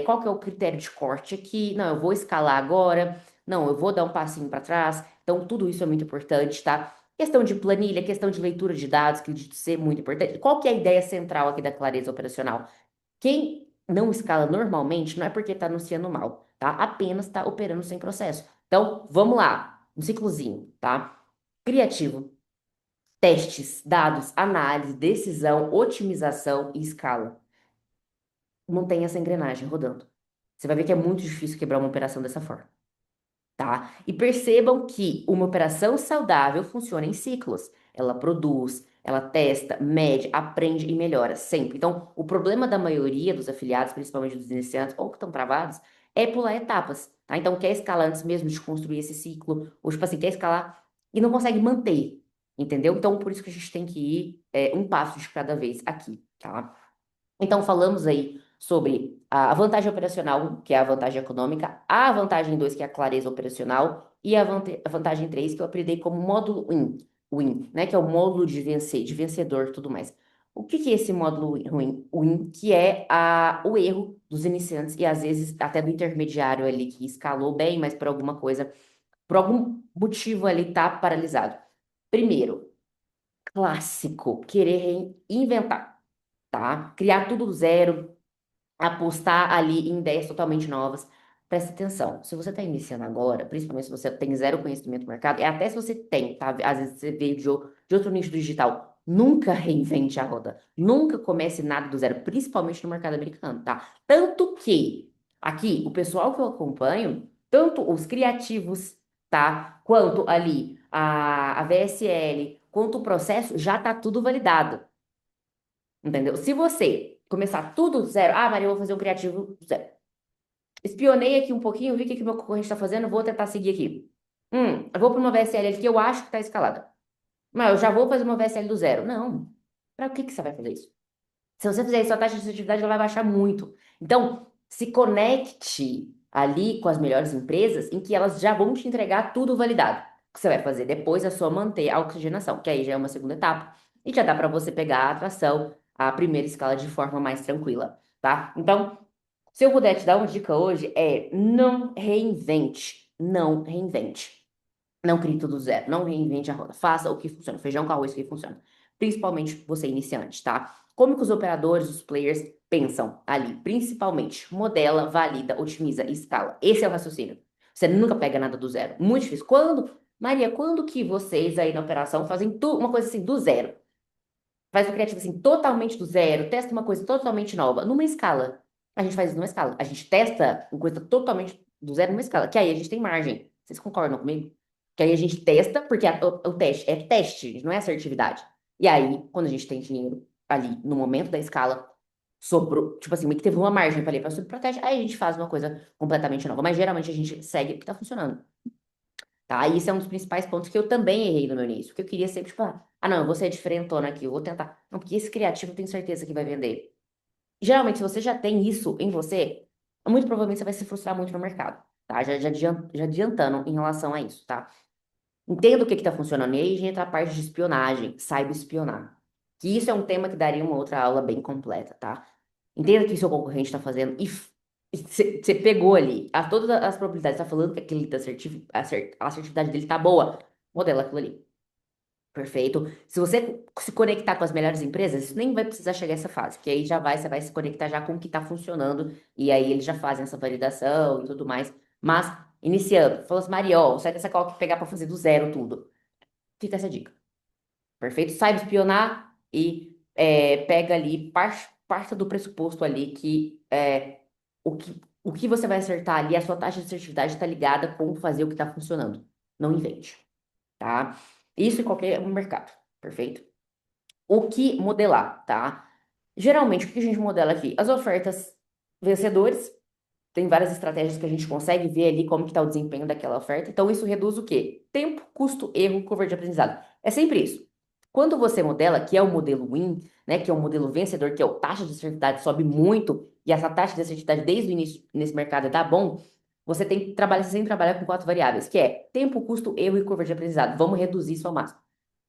qual que é o critério de corte aqui? Não, eu vou escalar agora, não, eu vou dar um passinho para trás. Então, tudo isso é muito importante, tá? Questão de planilha, questão de leitura de dados, que acredito ser muito importante. Qual que é a ideia central aqui da clareza operacional? Quem não escala normalmente não é porque está anunciando mal, tá? Apenas está operando sem processo. Então, vamos lá, um ciclozinho, tá? Criativo, testes, dados, análise, decisão, otimização e escala. Mantém essa engrenagem rodando. Você vai ver que é muito difícil quebrar uma operação dessa forma, tá? E percebam que uma operação saudável funciona em ciclos. Ela produz, ela testa, mede, aprende e melhora sempre. Então, o problema da maioria dos afiliados, principalmente dos iniciantes ou que estão travados, é pular etapas, tá? Então, quer escalar antes mesmo de construir esse ciclo, ou tipo assim, quer escalar e não consegue manter, entendeu? Então, por isso que a gente tem que ir um passo de cada vez aqui, tá? Então, falamos aí sobre a vantagem operacional, que é a vantagem econômica, a vantagem 2 que é a clareza operacional, e a vantagem 3 que eu apelidei como módulo win, né, que é o módulo de vencer, de vencedor e tudo mais. O que que é esse módulo win, que é o erro dos iniciantes e às vezes até do intermediário ali que escalou bem, mas por alguma coisa, por algum motivo ali tá paralisado. Primeiro, clássico, querer reinventar, tá? Criar tudo do zero, apostar ali em ideias totalmente novas. Presta atenção, se você está iniciando agora, principalmente se você tem zero conhecimento do mercado, até se você tem, tá? Às vezes você veio de outro nicho digital, nunca reinvente a roda, nunca comece nada do zero, principalmente no mercado americano, tá? Tanto que aqui, o pessoal que eu acompanho, tanto os criativos, tá? Quanto ali a VSL, quanto o processo, já tá tudo validado. Entendeu? Se você começar tudo do zero, Maria, eu vou fazer um criativo do zero. Espionei aqui um pouquinho, vi o que que o meu concorrente está fazendo, vou tentar seguir aqui. Eu vou para uma VSL aqui que eu acho que está escalada. Mas eu já vou fazer uma VSL do zero. Não. Para que que você vai fazer isso? Se você fizer isso, a taxa de assertividade ela vai baixar muito. Então, se conecte ali com as melhores empresas em que elas já vão te entregar tudo validado. O que você vai fazer depois é só manter a oxigenação, que aí já é uma segunda etapa. E já dá para você pegar a atração, a primeira escala de forma mais tranquila, tá? Então, se eu puder te dar uma dica hoje, não reinvente. Não reinvente. Não crie tudo do zero, não reinvente a roda. Faça o que funciona, feijão com arroz que funciona. Principalmente você iniciante, tá? Como que os operadores, os players pensam ali? Principalmente, modela, valida, otimiza e escala. Esse é o raciocínio. Você nunca pega nada do zero. Muito difícil. Maria, quando que vocês aí na operação fazem uma coisa assim do zero? Faz o criativo assim totalmente do zero, testa uma coisa totalmente nova, numa escala. A gente faz isso numa escala. A gente testa uma coisa totalmente do zero numa escala, que aí a gente tem margem. Vocês concordam comigo? Que aí a gente testa, porque o teste é teste, não é assertividade. E aí, quando a gente tem dinheiro ali no momento da escala, sobrou, tipo assim, meio que teve uma margem para ali para subir para teste, aí a gente faz uma coisa completamente nova. Mas geralmente a gente segue o que tá funcionando. Tá? E isso é um dos principais pontos que eu também errei no meu início. Porque eu queria sempre, tipo, não, eu vou ser diferentona aqui, eu vou tentar. Não, porque esse criativo eu tenho certeza que vai vender. Geralmente, se você já tem isso em você, muito provavelmente você vai se frustrar muito no mercado, tá? Já adiantando em relação a isso, tá? Entenda o que que tá funcionando. E aí entra a parte de espionagem, saiba espionar. Que isso é um tema que daria uma outra aula bem completa, tá? Entenda o que seu concorrente está fazendo e você pegou ali todas as probabilidades, tá falando que aquele a assertividade dele tá boa, modela aquilo ali. Perfeito. Se você se conectar com as melhores empresas, isso nem vai precisar chegar a essa fase, porque aí você vai se conectar já com o que está funcionando, e aí eles já fazem essa validação e tudo mais. Mas, iniciando, falou assim, Mariol, sai dessa call que pegar para fazer do zero tudo. Fica essa dica. Perfeito? Saiba espionar e pega ali, parta do pressuposto ali que o que você vai acertar ali, a sua taxa de assertividade está ligada com fazer o que está funcionando. Não invente, tá? Isso em qualquer mercado, perfeito? O que modelar, tá? Geralmente, o que a gente modela aqui? As ofertas vencedores, tem várias estratégias que a gente consegue ver ali como que está o desempenho daquela oferta. Então, isso reduz o quê? Tempo, custo, erro, curva de aprendizado. É sempre isso. Quando você modela, que é o modelo Win, né, que é o modelo vencedor, que é o taxa de assertividade sobe muito, e essa taxa de assertividade desde o início nesse mercado dá bom, você tem que trabalhar, você tem que trabalhar com quatro variáveis, que é tempo, custo, erro e curva de aprendizado. Vamos reduzir isso ao máximo.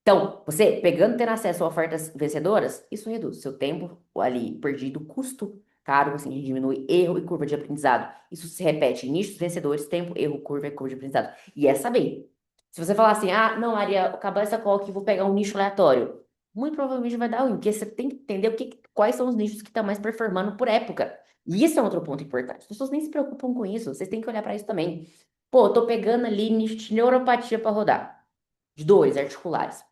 Então, você pegando, tendo acesso a ofertas vencedoras, isso reduz seu tempo ali perdido, custo caro, assim, diminui erro e curva de aprendizado. Isso se repete em nichos vencedores, tempo, erro, curva e curva de aprendizado. E é saber. Se você falar assim, ah, não, Maria, acabar essa call aqui, vou pegar um nicho aleatório. Muito provavelmente vai dar ruim, porque você tem que entender quais são os nichos que estão mais performando por época. E isso é outro ponto importante. As pessoas nem se preocupam com isso, vocês têm que olhar para isso também. Pô, eu tô pegando ali nicho de neuropatia para rodar. De dores articulares.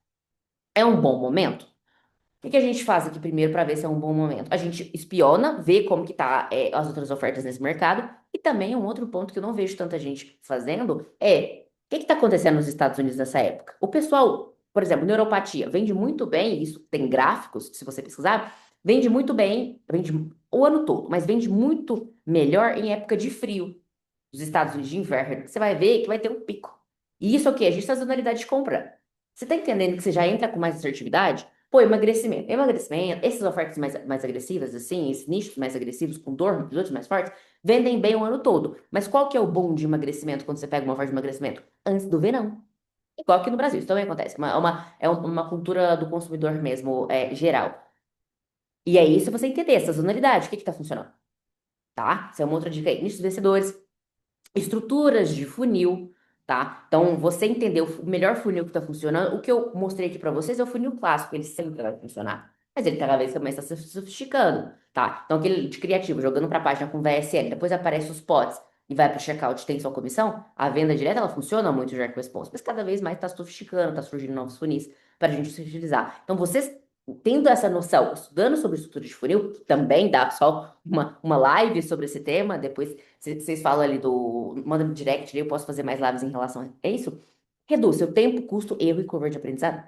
É um bom momento? O que que a gente faz aqui primeiro para ver se é um bom momento? A gente espiona, vê como que tá, as outras ofertas nesse mercado. E também um outro ponto que eu não vejo tanta gente fazendo é o que está acontecendo nos Estados Unidos nessa época? O pessoal, por exemplo, neuropatia, vende muito bem, isso tem gráficos, se você pesquisar, vende muito bem, vende o ano todo, mas vende muito melhor em época de frio. Dos Estados Unidos de inverno, você vai ver que vai ter um pico. E isso aqui é estacionalidade de compra. Você está entendendo que você já entra com mais assertividade? Pô, emagrecimento. Emagrecimento, essas ofertas mais agressivas, assim, esses nichos mais agressivos, com dor, episódios mais fortes, vendem bem o ano todo. Mas qual que é o bom de emagrecimento quando você pega uma oferta de emagrecimento? Antes do verão. Igual aqui no Brasil, isso também acontece. É uma cultura do consumidor mesmo, geral. E é isso você entender, essa sazonalidade, o que está funcionando, tá? Essa é uma outra dica aí. Nichos vencedores, estruturas de funil, tá? Então, você entendeu o melhor funil que está funcionando. O que eu mostrei aqui para vocês é o funil clássico, ele sempre vai funcionar. Mas ele cada vez também está se sofisticando, tá? Então, aquele de criativo, jogando para a página com VSL, depois aparece os pods e vai para o checkout, tem sua comissão, a venda direta, ela funciona muito já com response, mas cada vez mais está sofisticando, está surgindo novos funis para a gente se utilizar. Então, vocês tendo essa noção, estudando sobre estrutura de funil, que também dá só uma live sobre esse tema, depois vocês falam ali do. Manda no direct, eu posso fazer mais lives em relação a isso. Reduz seu tempo, custo, erro e curva de aprendizado.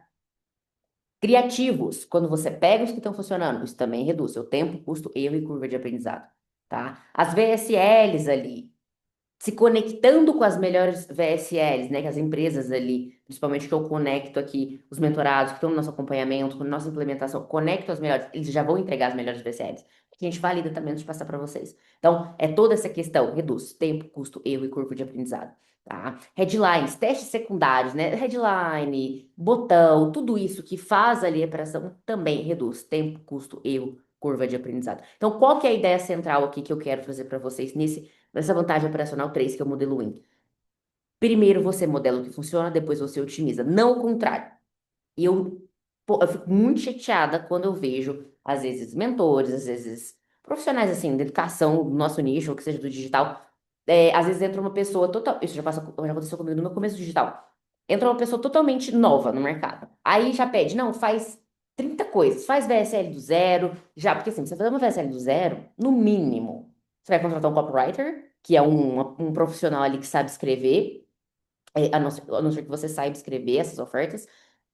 Criativos, quando você pega os que estão funcionando, isso também reduz seu tempo, custo, erro e curva de aprendizado, tá? As VSLs ali, se conectando com as melhores VSLs, né, que as empresas ali, principalmente que eu conecto aqui, os mentorados que estão no nosso acompanhamento, com nossa implementação, conecto as melhores, eles já vão entregar as melhores VSLs, que a gente valida também antes de passar para vocês. Então, é toda essa questão, reduz tempo, custo, erro e curva de aprendizado, tá? Headlines, testes secundários, né, headline, botão, tudo isso que faz ali a operação também reduz tempo, custo, erro, curva de aprendizado. Então, qual que é a ideia central aqui que eu quero trazer para vocês nessa vantagem operacional 3 que é o modelo Win? Primeiro você modela o que funciona, depois você otimiza. Não o contrário. E eu fico muito chateada quando eu vejo, às vezes, mentores, às vezes, profissionais, assim, da educação, do nosso nicho, ou que seja do digital. Às vezes entra uma pessoa total. Isso já aconteceu comigo no meu começo do digital. Entra uma pessoa totalmente nova no mercado. Aí já pede, não, faz 30 coisas, faz VSL do zero, já, porque assim, você fazer uma VSL do zero, no mínimo, você vai contratar um copywriter, que é um profissional ali que sabe escrever, a não ser que você saiba escrever essas ofertas,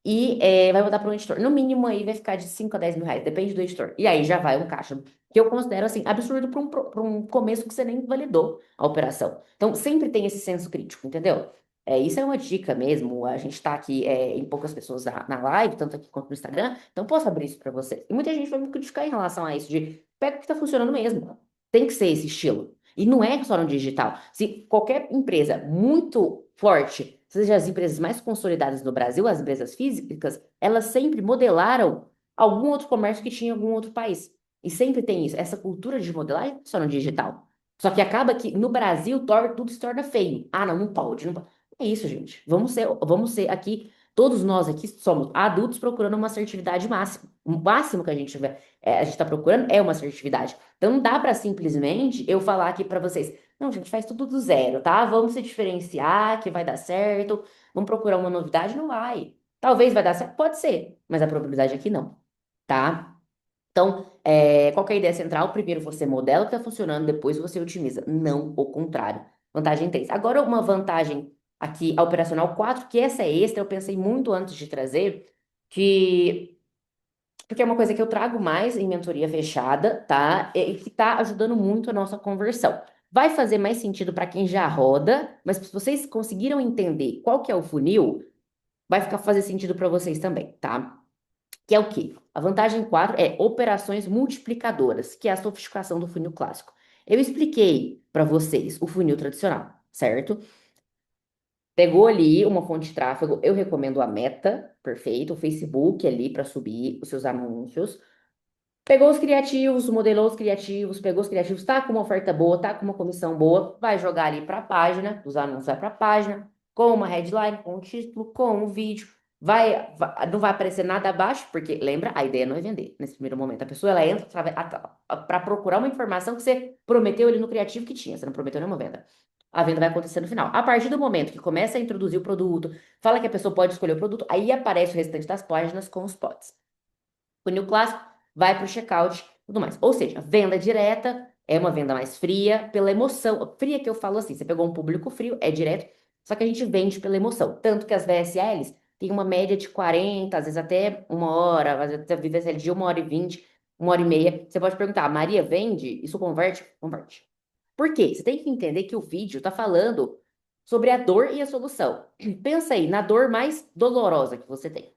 e vai mandar para um editor. No mínimo aí vai ficar de 5 a 10 mil reais, depende do editor. E aí já vai um caixa, que eu considero assim, absurdo para um começo que você nem validou a operação. Então sempre tem esse senso crítico, entendeu? Isso é uma dica mesmo. A gente tá aqui em poucas pessoas na live, tanto aqui quanto no Instagram, então posso abrir isso para vocês. E muita gente vai me criticar em relação a isso, de pega o que tá funcionando mesmo. Tem que ser esse estilo. E não é só no digital. Se qualquer empresa muito forte, seja as empresas mais consolidadas no Brasil, as empresas físicas, elas sempre modelaram algum outro comércio que tinha em algum outro país. E sempre tem isso, essa cultura de modelagem só no digital. Só que acaba que no Brasil tudo se torna feio. Ah, não, não pode, não pode. É isso, gente. Vamos ser aqui, todos nós aqui somos adultos procurando uma assertividade máxima. O máximo que a gente está procurando é uma assertividade. Então não dá para simplesmente eu falar aqui para vocês, não, gente, faz tudo do zero, tá? Vamos se diferenciar, que vai dar certo. Vamos procurar uma novidade, não vai. Talvez vai dar certo, pode ser, mas a probabilidade aqui não, tá? Então, qual que é a ideia central? Primeiro você modela o que está funcionando, depois você otimiza, não o contrário. Vantagem 3. Agora, uma vantagem aqui, a operacional 4, que essa é extra, eu pensei muito antes de trazer, que porque é uma coisa que eu trago mais em mentoria fechada, tá? E que tá ajudando muito a nossa conversão. Vai fazer mais sentido para quem já roda, mas se vocês conseguiram entender qual que é o funil, vai ficar fazer sentido para vocês também, tá? Que é o quê? A vantagem 4 é operações multiplicadoras, que é a sofisticação do funil clássico. Eu expliquei para vocês o funil tradicional, certo? Pegou ali uma fonte de tráfego, eu recomendo a Meta, perfeito, o Facebook ali para subir os seus anúncios. Pegou os criativos, modelou os criativos, pegou os criativos, tá com uma oferta boa, tá com uma comissão boa, vai jogar ali para a página, os anúncios vai para a página, com uma headline, com um título, com um vídeo. Não vai aparecer nada abaixo, porque lembra, a ideia não é vender nesse primeiro momento. A pessoa ela entra para procurar uma informação que você prometeu ali no criativo que tinha, você não prometeu nenhuma venda. A venda vai acontecer no final. A partir do momento que começa a introduzir o produto, fala que a pessoa pode escolher o produto, aí aparece o restante das páginas com os pods. Funil clássico vai para o checkout e tudo mais. Ou seja, venda direta é uma venda mais fria, pela emoção. Fria que eu falo assim, você pegou um público frio, é direto, só que a gente vende pela emoção. Tanto que as VSLs têm uma média de 40, às vezes até uma hora, às vezes a VSL de 1h20, 1h30. Você pode perguntar, Maria, vende? Isso converte? Converte. Por quê? Você tem que entender que o vídeo está falando sobre a dor e a solução. Pensa aí na dor mais dolorosa que você tem.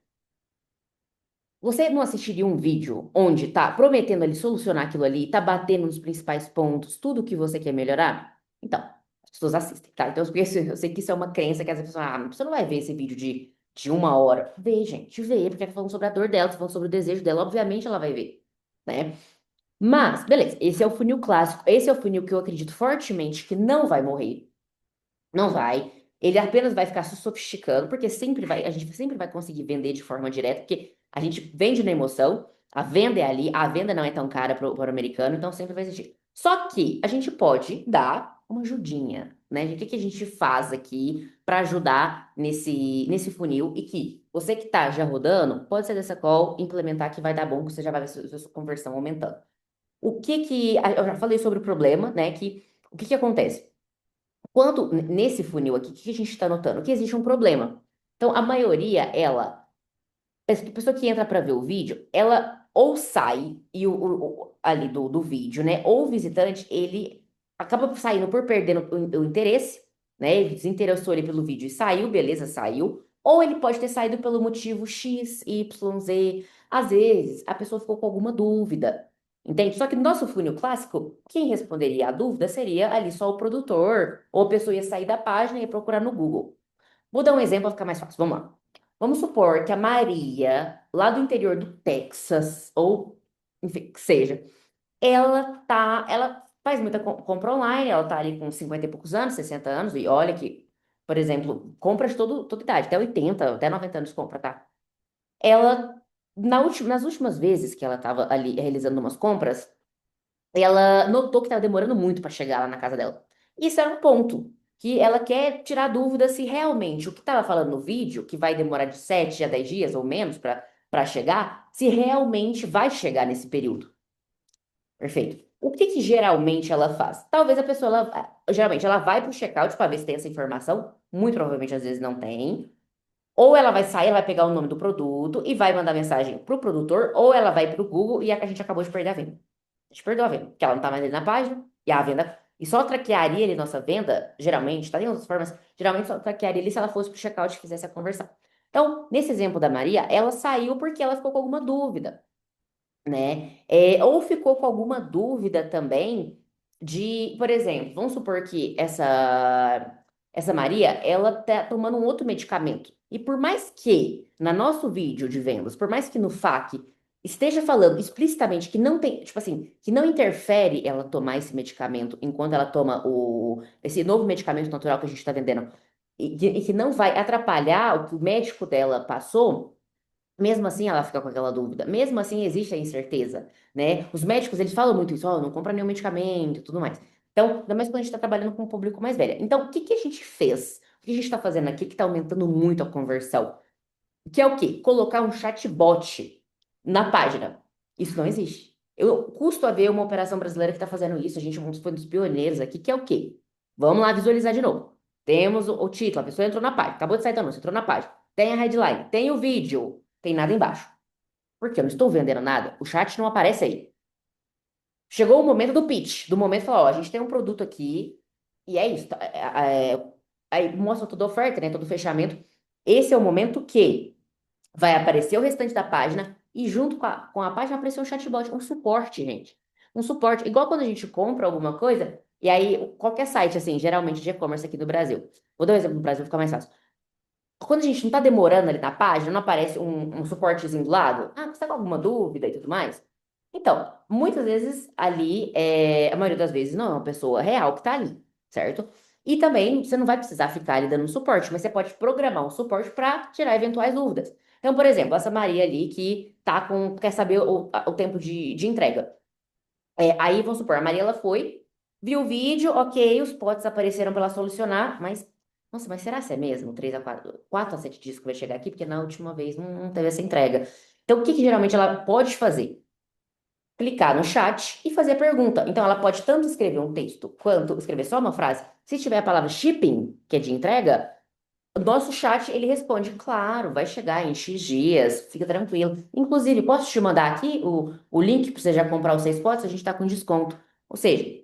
Você não assistiria um vídeo onde tá prometendo ali solucionar aquilo ali, tá batendo nos principais pontos, tudo que você quer melhorar? Então, as pessoas assistem, tá? Então, eu sei que isso é uma crença que as pessoas, você não vai ver esse vídeo de 1 hora. Vê, gente, vê, porque tá falando sobre a dor dela, tá falando sobre o desejo dela, obviamente ela vai ver, né? Mas, beleza, esse é o funil clássico, esse é o funil que eu acredito fortemente que não vai morrer. Não vai. Ele apenas vai ficar se sofisticando, porque a gente sempre vai conseguir vender de forma direta, porque a gente vende na emoção, a venda é ali, a venda não é tão cara para o americano, então sempre vai existir. Só que a gente pode dar uma ajudinha, né? O que que a gente faz aqui para ajudar nesse funil e que você que está já rodando, pode ser dessa call, implementar que vai dar bom, que você já vai ver sua conversão aumentando. Eu já falei sobre o problema, né? O que que acontece? Nesse funil aqui, o que a gente está notando? Que existe um problema. Então, a maioria, a pessoa que entra para ver o vídeo, ela ou sai ali do vídeo, né? Ou o visitante, ele acaba saindo por perdendo o interesse, né? Ele desinteressou ali pelo vídeo e saiu, beleza, saiu. Ou ele pode ter saído pelo motivo X, Y, Z. Às vezes, a pessoa ficou com alguma dúvida. Entende? Só que no nosso funil clássico, quem responderia a dúvida seria ali só o produtor, ou a pessoa ia sair da página e ia procurar no Google. Vou dar um exemplo para ficar mais fácil. Vamos lá. Vamos supor que a Maria, lá do interior do Texas, ou enfim, que seja, ela faz muita compra online, ela tá ali com 50 e poucos anos, 60 anos, e olha que, por exemplo, compra de toda idade, até 80, até 90 anos compra, tá? Ela, nas últimas vezes que ela estava ali realizando umas compras, ela notou que estava demorando muito para chegar lá na casa dela. Isso era um ponto, que ela quer tirar dúvida se realmente o que estava falando no vídeo, que vai demorar de 7 a 10 dias ou menos para chegar, se realmente vai chegar nesse período. Perfeito. O que que geralmente ela faz? Talvez a pessoa, geralmente, ela vai para o checkout para ver se tem essa informação. Muito provavelmente, às vezes, não tem. Ou ela vai sair, ela vai pegar o nome do produto e vai mandar mensagem pro produtor, ou ela vai pro Google e a gente acabou de perder a venda. A gente perdeu a venda, porque ela não tá mais ali na página e a venda. E só traquearia ali nossa venda, geralmente, tá? Tem outras formas, geralmente só traquearia ali se ela fosse pro checkout e fizesse a conversão. Então, nesse exemplo da Maria, ela saiu porque ela ficou com alguma dúvida, né? Ou ficou com alguma dúvida também por exemplo, vamos supor que essa Maria, ela tá tomando um outro medicamento. E por mais que, na nosso vídeo de vendas, por mais que no FAQ esteja falando explicitamente que não tem, tipo assim, que não interfere ela tomar esse medicamento enquanto ela toma esse novo medicamento natural que a gente está vendendo, e que não vai atrapalhar o que o médico dela passou. Mesmo assim, ela fica com aquela dúvida. Mesmo assim, existe a incerteza, né? Os médicos, eles falam muito isso, ó, não compra nenhum medicamento e tudo mais. Então, ainda mais quando a gente está trabalhando com um público mais velho. Então, o que que a gente fez? O que a gente está fazendo aqui que está aumentando muito a conversão? Que é o quê? Colocar um chatbot na página. Isso não existe. Eu custo a ver uma operação brasileira que está fazendo isso. A gente foi um dos pioneiros aqui, que é o quê? Vamos lá visualizar de novo. Temos o título, a pessoa entrou na página, acabou de sair do anúncio, entrou na página. Tem a headline, tem o vídeo, tem nada embaixo. Por quê? Eu não estou vendendo nada. O chat não aparece aí. Chegou o momento do pitch, do momento de falar, ó, a gente tem um produto aqui e é isso. Aí mostra toda a oferta, né? Todo o fechamento. Esse é o momento que vai aparecer o restante da página, e junto com a página apareceu um chatbot, um suporte, gente. Um suporte, igual quando a gente compra alguma coisa, e aí qualquer site, assim, geralmente de e-commerce aqui do Brasil. Vou dar um exemplo do Brasil, fica mais fácil. Quando a gente não tá demorando ali na página, não aparece um suportezinho do lado? Ah, você tá com alguma dúvida e tudo mais? Então, muitas vezes ali, a maioria das vezes, não é uma pessoa real que tá ali, certo? E também você não vai precisar ficar ali dando suporte, mas você pode programar um suporte para tirar eventuais dúvidas. Então, por exemplo, essa Maria ali que tá com, quer saber o tempo de entrega. Aí, vamos supor, a Maria ela foi, viu o vídeo, ok, os potes apareceram para ela solucionar, mas, nossa, mas será que é mesmo 3 a 4 a 7 dias que vai chegar aqui? Porque na última vez não teve essa entrega. Então, o que que geralmente ela pode fazer? Clicar no chat e fazer a pergunta. Então, ela pode tanto escrever um texto quanto escrever só uma frase. Se tiver a palavra shipping, que é de entrega, o nosso chat, ele responde, claro, vai chegar em X dias, fica tranquilo. Inclusive, posso te mandar aqui o link para você já comprar os 6 potes? A gente está com desconto. Ou seja,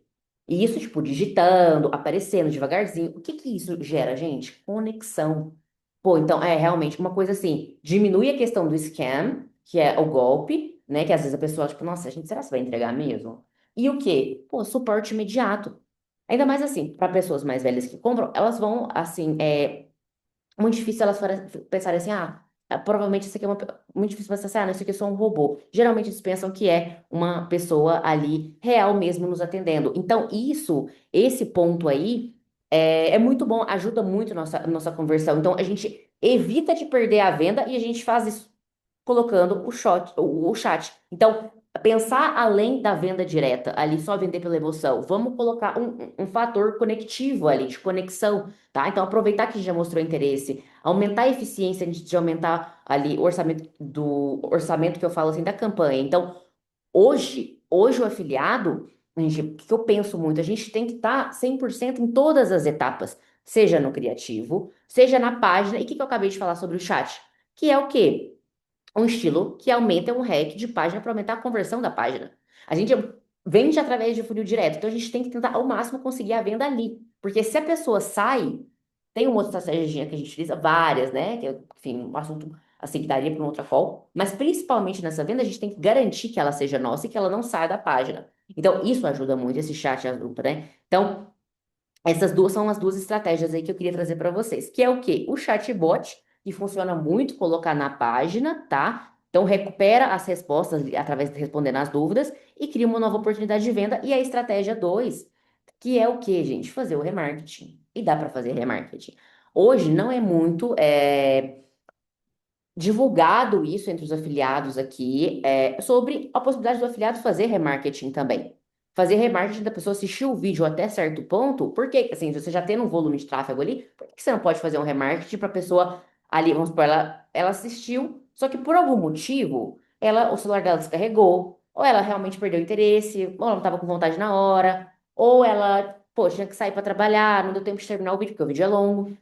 e isso, tipo, digitando, aparecendo devagarzinho. O que que isso gera, gente? Conexão. Pô, então, realmente uma coisa assim, diminui a questão do scam, que é o golpe, né? Que às vezes a pessoa, tipo, nossa, gente, será que você vai entregar mesmo? E o quê? Pô, suporte imediato. Ainda mais assim, para pessoas mais velhas que compram, elas vão, assim, muito difícil elas pensarem assim, provavelmente isso aqui é uma. Muito difícil você pensar assim, não, isso aqui é só um robô. Geralmente eles pensam que é uma pessoa ali real mesmo nos atendendo. Então, esse ponto aí, é muito bom, ajuda muito nossa conversão. Então, a gente evita de perder a venda e a gente faz isso colocando o chat. Então, pensar além da venda direta, ali só vender pela emoção. Vamos colocar um fator conectivo ali, de conexão, tá? Então, aproveitar que a gente já mostrou interesse, aumentar a eficiência de aumentar ali o orçamento que eu falo assim da campanha. Então, hoje o afiliado, gente, o que eu penso muito, a gente tem que estar 100% em todas as etapas, seja no criativo, seja na página. E o que que eu acabei de falar sobre o chat? Que é o quê? Um estilo que aumenta um hack de página para aumentar a conversão da página. A gente vende através de funil direto, então a gente tem que tentar ao máximo conseguir a venda ali. Porque se a pessoa sai, tem uma outra estratégia que a gente utiliza, várias, né? Que é, enfim, um assunto assim que daria para uma outra call. Mas principalmente nessa venda, a gente tem que garantir que ela seja nossa e que ela não saia da página. Então, isso ajuda muito, esse chat as dupla, né? Então, essas duas são as duas estratégias aí que eu queria trazer para vocês, que é o quê? O chatbot, que funciona muito colocar na página, tá? Então recupera as respostas através de respondendo as dúvidas e cria uma nova oportunidade de venda. E a estratégia 2, que é o quê, gente? Fazer o remarketing. E dá para fazer remarketing. Hoje não é muito divulgado isso entre os afiliados aqui, sobre a possibilidade do afiliado fazer remarketing também. Fazer remarketing da pessoa assistir o vídeo até certo ponto, porque, assim, você já tendo um volume de tráfego ali, por que você não pode fazer um remarketing para a pessoa ali, vamos supor, ela assistiu, só que por algum motivo, o celular dela descarregou, ou ela realmente perdeu o interesse, ou ela não estava com vontade na hora, ou ela, pô, tinha que sair para trabalhar, não deu tempo de terminar o vídeo, porque o vídeo é longo.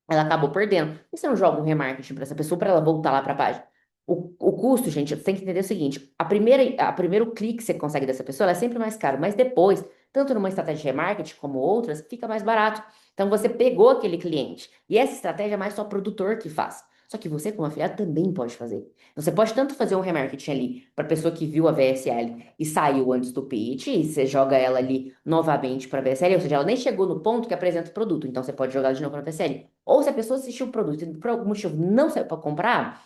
Ela acabou perdendo. E você não joga um remarketing para essa pessoa para ela voltar lá para a página? O custo, gente, você tem que entender o seguinte: a primeiro clique que você consegue dessa pessoa, ela é sempre mais caro, mas depois, tanto numa estratégia de remarketing como outras, fica mais barato. Então você pegou aquele cliente. E essa estratégia é mais só produtor que faz. Só que você, como afiliado, também pode fazer. Então, você pode tanto fazer um remarketing ali para a pessoa que viu a VSL e saiu antes do pitch, e você joga ela ali novamente para a VSL, ou seja, ela nem chegou no ponto que apresenta o produto, então você pode jogar ela de novo para a VSL. Ou se a pessoa assistiu o produto e por algum motivo não saiu para comprar,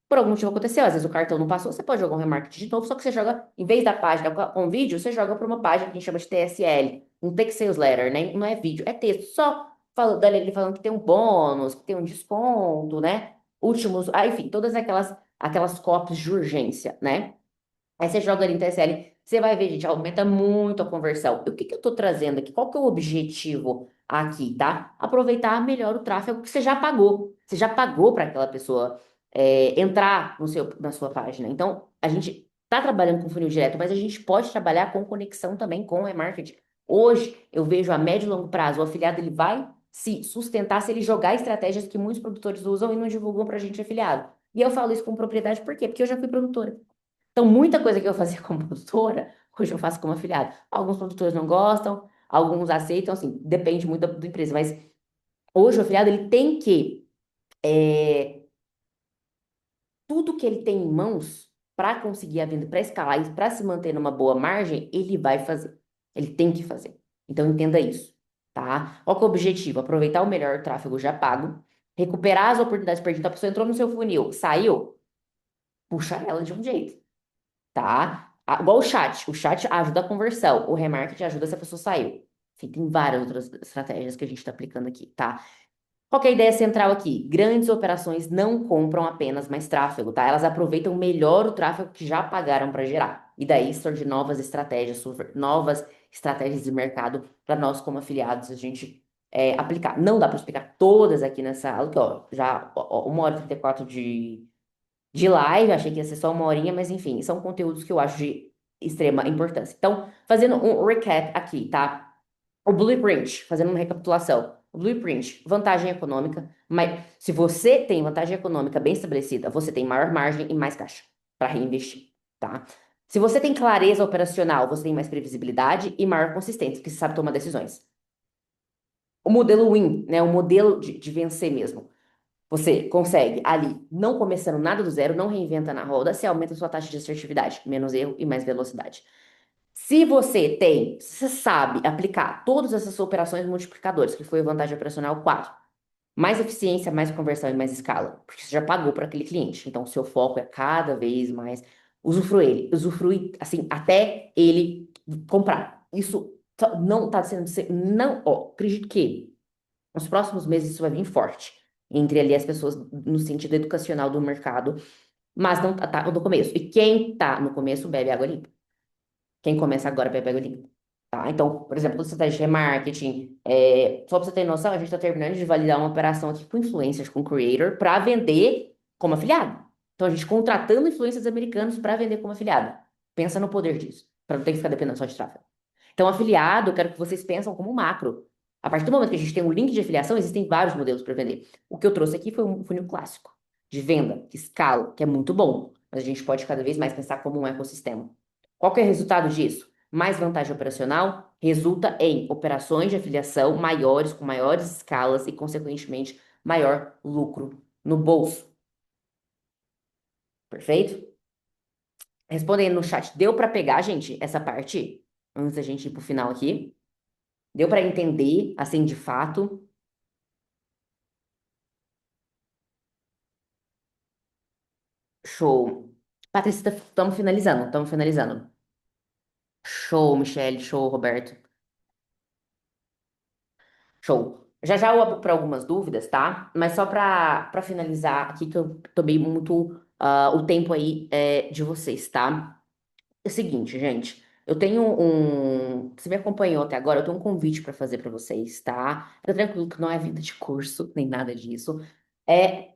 por algum motivo aconteceu, às vezes o cartão não passou, você pode jogar um remarketing de novo, só que você joga, em vez da página com vídeo, você joga para uma página que a gente chama de TSL, um Text Sales Letter, né? Não é vídeo, é texto, só falando, ele falando que tem um bônus, que tem um desconto, né? Últimos, enfim, todas aquelas copies de urgência, né? Aí você joga ali em TSL, você vai ver, gente, aumenta muito a conversão. E o que que eu tô trazendo aqui? Qual que é o objetivo aqui, tá? Aproveitar melhor o tráfego que você já pagou. Você já pagou para aquela pessoa entrar na sua página. Então, a gente tá trabalhando com funil direto, mas a gente pode trabalhar com conexão também com o remarketing. Hoje, eu vejo a médio e longo prazo, o afiliado ele vai se sustentar se ele jogar estratégias que muitos produtores usam e não divulgam para a gente afiliado. E eu falo isso com propriedade, por quê? Porque eu já fui produtora. Então, muita coisa que eu fazia como produtora, hoje eu faço como afiliado. Alguns produtores não gostam, alguns aceitam, assim, depende muito da empresa. Mas hoje o afiliado, ele tem que, tudo que ele tem em mãos, para conseguir a venda, para escalar e para se manter numa boa margem, ele vai fazer. Ele tem que fazer. Então entenda isso, tá? Qual que é o objetivo? Aproveitar o melhor tráfego já pago, recuperar as oportunidades perdidas. Então, a pessoa entrou no seu funil, saiu, puxa ela de um jeito, tá? Igual o chat. O chat ajuda a conversão, o remarketing ajuda se a pessoa saiu. Enfim, tem várias outras estratégias que a gente está aplicando aqui, tá? Qual que é a ideia central aqui? Grandes operações não compram apenas mais tráfego, tá? Elas aproveitam melhor o tráfego que já pagaram para gerar. E daí surgem novas estratégias de mercado para nós como afiliados a gente aplicar. Não dá para explicar todas aqui nessa aula, que ó, já 1 hora e 34 de live, achei que ia ser só 1 horinha, mas enfim, são conteúdos que eu acho de extrema importância. Então, fazendo um recap aqui, tá? O blueprint, fazendo uma recapitulação. O blueprint, vantagem econômica, mas se você tem vantagem econômica bem estabelecida, você tem maior margem e mais caixa para reinvestir, tá? Se você tem clareza operacional, você tem mais previsibilidade e maior consistência, porque você sabe tomar decisões. O modelo win, né? O modelo de vencer mesmo. Você consegue ali, não começando nada do zero, não reinventa na roda, você aumenta a sua taxa de assertividade, menos erro e mais velocidade. Se você sabe aplicar todas essas operações multiplicadoras, que foi a vantagem operacional 4, mais eficiência, mais conversão e mais escala, porque você já pagou para aquele cliente. Então, o seu foco é cada vez mais usufruir, assim, até ele comprar. Isso não está sendo, não, ó, acredito que nos próximos meses isso vai vir forte entre ali as pessoas no sentido educacional do mercado, mas não tá no começo. E quem tá no começo bebe água limpa. Quem começa agora bebe água limpa. Tá? Então, por exemplo, estratégia de remarketing, só para você ter noção, a gente está terminando de validar uma operação aqui com influencers, com creator, para vender como afiliado. Então, a gente contratando influencers americanos para vender como afiliado. Pensa no poder disso, para não ter que ficar dependendo só de tráfego. Então, afiliado, eu quero que vocês pensem como macro. A partir do momento que a gente tem um link de afiliação, existem vários modelos para vender. O que eu trouxe aqui foi um funil clássico de venda, que escala, que é muito bom, mas a gente pode cada vez mais pensar como um ecossistema. Qual que é o resultado disso? Mais vantagem operacional resulta em operações de afiliação maiores, com maiores escalas e, consequentemente, maior lucro no bolso. Perfeito? Respondendo no chat, deu para pegar, gente, essa parte? Antes da gente ir pro final aqui. Deu para entender, assim, de fato? Show. Patrícia, estamos finalizando, estamos finalizando. Show, Michele, show, Roberto. Show. Já já eu abro para algumas dúvidas, tá? Mas só para finalizar aqui, que eu tomei muito o tempo aí de vocês, tá? É o seguinte, gente. Eu tenho um. Você me acompanhou até agora, eu tenho um convite para fazer para vocês, tá? Fica tranquilo que não é vida de curso, nem nada disso. É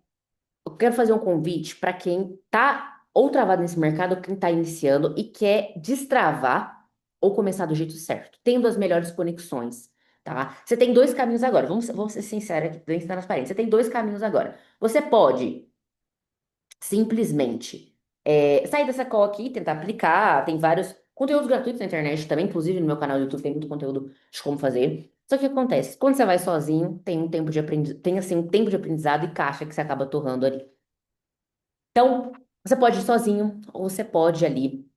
Eu quero fazer um convite para quem tá ou travado nesse mercado, ou quem tá iniciando e quer destravar ou começar do jeito certo, tendo as melhores conexões, tá? Você tem dois caminhos agora, vamos ser sinceros aqui, bem transparente. Você tem dois caminhos agora. Você pode simplesmente sair dessa call aqui, tentar aplicar, tem vários conteúdos gratuitos na internet também, inclusive no meu canal do YouTube tem muito conteúdo de como fazer. Só que o que acontece? Quando você vai sozinho, tem assim um tempo de aprendizado e caixa que você acaba torrando ali. Então, você pode ir sozinho, ou você pode ali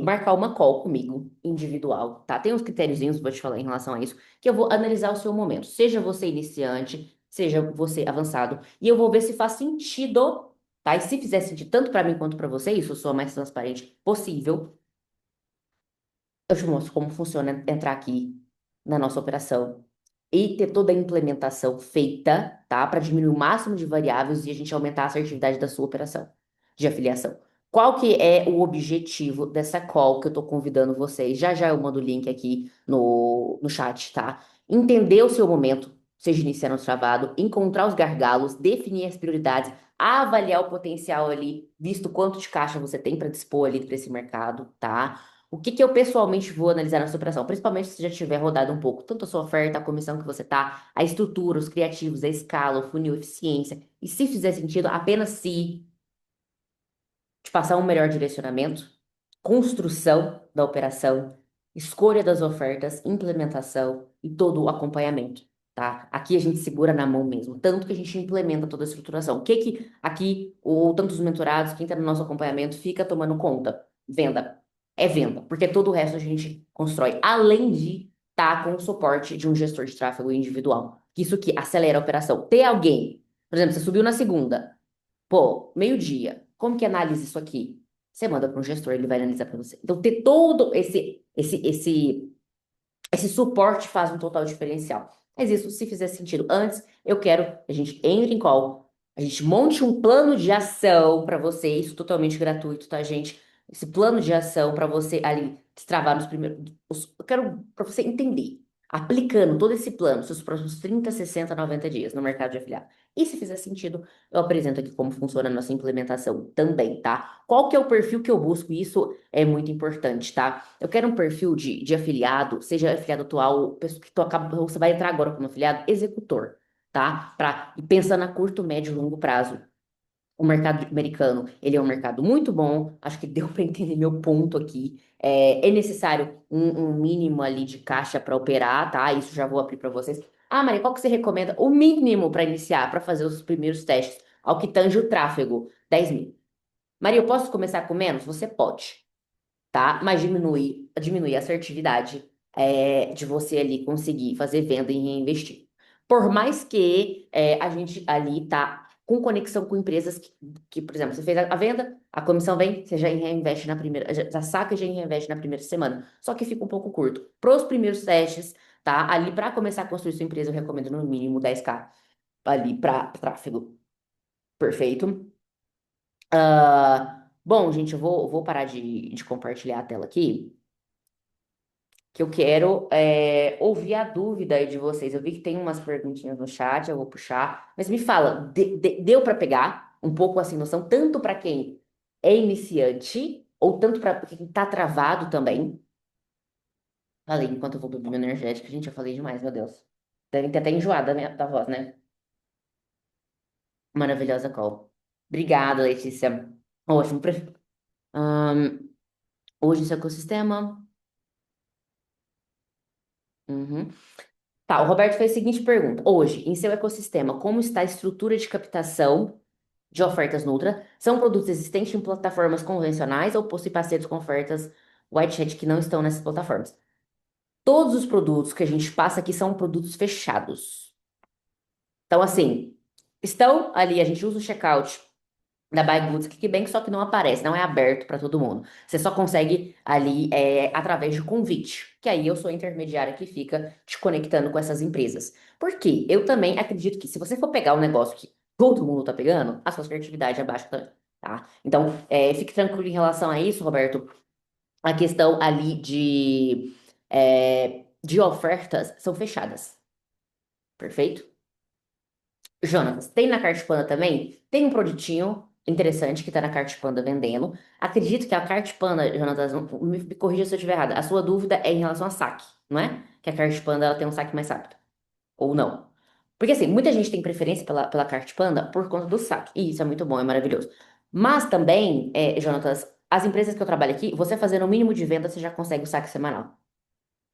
marcar uma call comigo, individual, tá? Tem uns critériozinhos, vou te falar em relação a isso, que eu vou analisar o seu momento. Seja você iniciante, seja você avançado, e eu vou ver se faz sentido, tá? E se fizer sentido tanto para mim quanto para você, isso eu sou a mais transparente possível, eu te mostro como funciona entrar aqui na nossa operação e ter toda a implementação feita, tá? Para diminuir o máximo de variáveis e a gente aumentar a assertividade da sua operação de afiliação. Qual que é o objetivo dessa call que eu tô convidando vocês? Já já eu mando o link aqui no chat, tá? Entender o seu momento, seja iniciando ou travado, encontrar os gargalos, definir as prioridades, avaliar o potencial ali, visto quanto de caixa você tem para dispor ali para esse mercado, tá? O que que eu pessoalmente vou analisar na sua operação? Principalmente se já tiver rodado um pouco, tanto a sua oferta, a comissão que você tá, a estrutura, os criativos, a escala, o funil, a eficiência. E se fizer sentido, apenas se te passar um melhor direcionamento, construção da operação, escolha das ofertas, implementação e todo o acompanhamento. tá? Aqui a gente segura na mão mesmo, tanto que a gente implementa toda a estruturação. O que que aqui, ou tanto os mentorados, quem está no nosso acompanhamento, fica tomando conta? Venda. É venda, porque todo o resto a gente constrói, além de estar com o suporte de um gestor de tráfego individual. Isso que acelera a operação. Ter alguém, por exemplo, você subiu na segunda, pô, meio-dia, como que analisa isso aqui? Você manda para um gestor, ele vai analisar para você. Então, ter todo esse suporte faz um total diferencial. Mas isso, se fizer sentido antes, eu quero que a gente entre em call, a gente monte um plano de ação para você, isso totalmente gratuito, tá, gente? Esse plano de ação para você ali destravar nos primeiros. Eu quero para você entender, aplicando todo esse plano, seus próximos 30, 60, 90 dias no mercado de afiliado. E se fizer sentido, eu apresento aqui como funciona a nossa implementação também, tá? Qual que é o perfil que eu busco? Isso é muito importante, tá? Eu quero um perfil de afiliado, seja afiliado atual, pessoa que você vai entrar agora como afiliado, executor, tá? E pensando a curto, médio e longo prazo. O mercado americano, ele é um mercado muito bom, acho que deu para entender meu ponto aqui. É necessário um mínimo ali de caixa para operar, tá? Isso já vou abrir para vocês. Ah, Maria, qual que você recomenda? O mínimo para iniciar, para fazer os primeiros testes, ao que tange o tráfego, 10 mil. Maria, eu posso começar com menos? Você pode, tá? Mas diminui a assertividade de você ali conseguir fazer venda e reinvestir. Por mais que a gente ali tá com conexão com empresas que, por exemplo, você fez a venda, a comissão vem, você já reinveste na primeira, já saca e já reinveste na primeira semana. Só que fica um pouco curto. Para os primeiros testes, tá? Ali para começar a construir sua empresa, eu recomendo no mínimo 10K ali para tráfego. Perfeito? Bom, gente, eu vou parar de compartilhar a tela aqui, que eu quero ouvir a dúvida aí de vocês. Eu vi que tem umas perguntinhas no chat, eu vou puxar. Mas me fala, deu para pegar um pouco assim noção, tanto para quem é iniciante, ou tanto para quem tá travado também? Falei, enquanto eu vou beber meu energético, gente, eu falei demais, meu Deus. Devem ter até enjoado da voz, né? Maravilhosa call. Obrigada, Letícia. Ótimo. Ahn, hoje, esse ecossistema. Uhum. Tá, o Roberto fez a seguinte pergunta. Hoje, em seu ecossistema, como está a estrutura de captação de ofertas Nutra? São produtos existentes em plataformas convencionais ou possui parceiros com ofertas white hat que não estão nessas plataformas? Todos os produtos que a gente passa aqui são produtos fechados. Então, assim, estão ali, a gente usa o checkout da Buy Goods Clickbank, só que não aparece, não é aberto para todo mundo. Você só consegue ali através de convite, que aí eu sou a intermediária que fica te conectando com essas empresas. Por quê? Eu também acredito que se você for pegar um negócio que todo mundo tá pegando, a sua assertividade é baixa também, tá? Então, fique tranquilo em relação a isso, Roberto. A questão ali de ofertas são fechadas, perfeito? Jonas, tem na Cartpanda também? Tem um produtinho interessante que tá na Cartpanda vendendo. Acredito que a Cartpanda, Jonas, me corrija se eu estiver errada. A sua dúvida é em relação a saque, não é? Que a Cartpanda ela tem um saque mais rápido. Ou não? Porque assim, muita gente tem preferência pela Cartpanda por conta do saque. E isso é muito bom, é maravilhoso. Mas também, Jonatas, as empresas que eu trabalho aqui, você fazendo o mínimo de venda, você já consegue o saque semanal.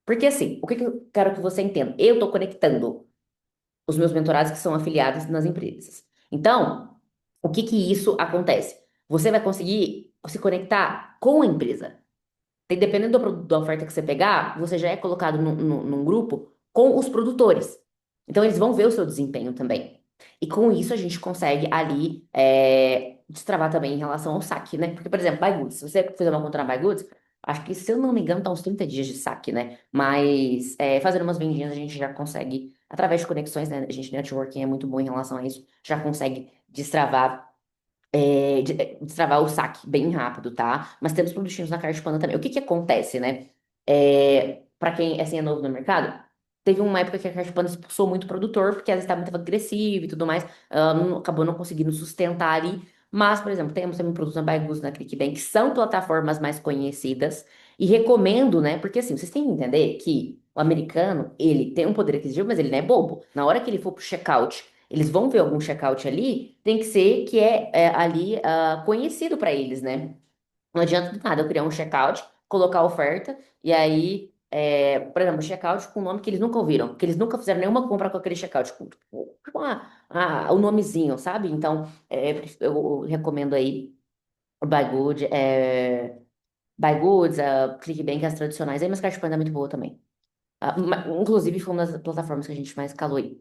Porque assim, o que que eu quero que você entenda? Eu tô conectando os meus mentorados que são afiliados nas empresas. Então, o que que isso acontece? Você vai conseguir se conectar com a empresa. Dependendo da oferta que você pegar, você já é colocado num grupo com os produtores. Então, eles vão ver o seu desempenho também. E com isso, a gente consegue ali destravar também em relação ao saque, né? Porque, por exemplo, Buy Goods, se você fizer uma conta na Buy Goods, acho que, se eu não me engano, tá uns 30 dias de saque, né? Mas fazendo umas vendinhas, a gente já consegue, através de conexões, né? A gente, networking é muito bom em relação a isso, já consegue destravar o saque bem rápido, tá? Mas temos produtinhos na Card Panda também. O que que acontece, né? Para quem assim, é novo no mercado, teve uma época que a Card Panda expulsou muito produtor, porque às vezes estava muito agressivo e tudo mais, acabou não conseguindo sustentar ali. Mas, por exemplo, temos também produtos na Baigus, na ClickBank, que são plataformas mais conhecidas, e recomendo, né? Porque assim, vocês têm que entender que o americano, ele tem um poder aquisitivo, mas ele não é bobo. Na hora que ele for pro checkout, eles vão ver algum checkout ali, tem que ser que ali conhecido para eles, né? Não adianta de nada eu criar um checkout, colocar a oferta e aí por exemplo, checkout com um nome que eles nunca ouviram, que eles nunca fizeram nenhuma compra com aquele checkout, com o nomezinho, sabe? Então, eu recomendo aí o Buy Good, Buy Goods, ClickBank, as tradicionais, aí, mas Cashpoint é muito boa também. Inclusive, foi uma das plataformas que a gente mais calou aí.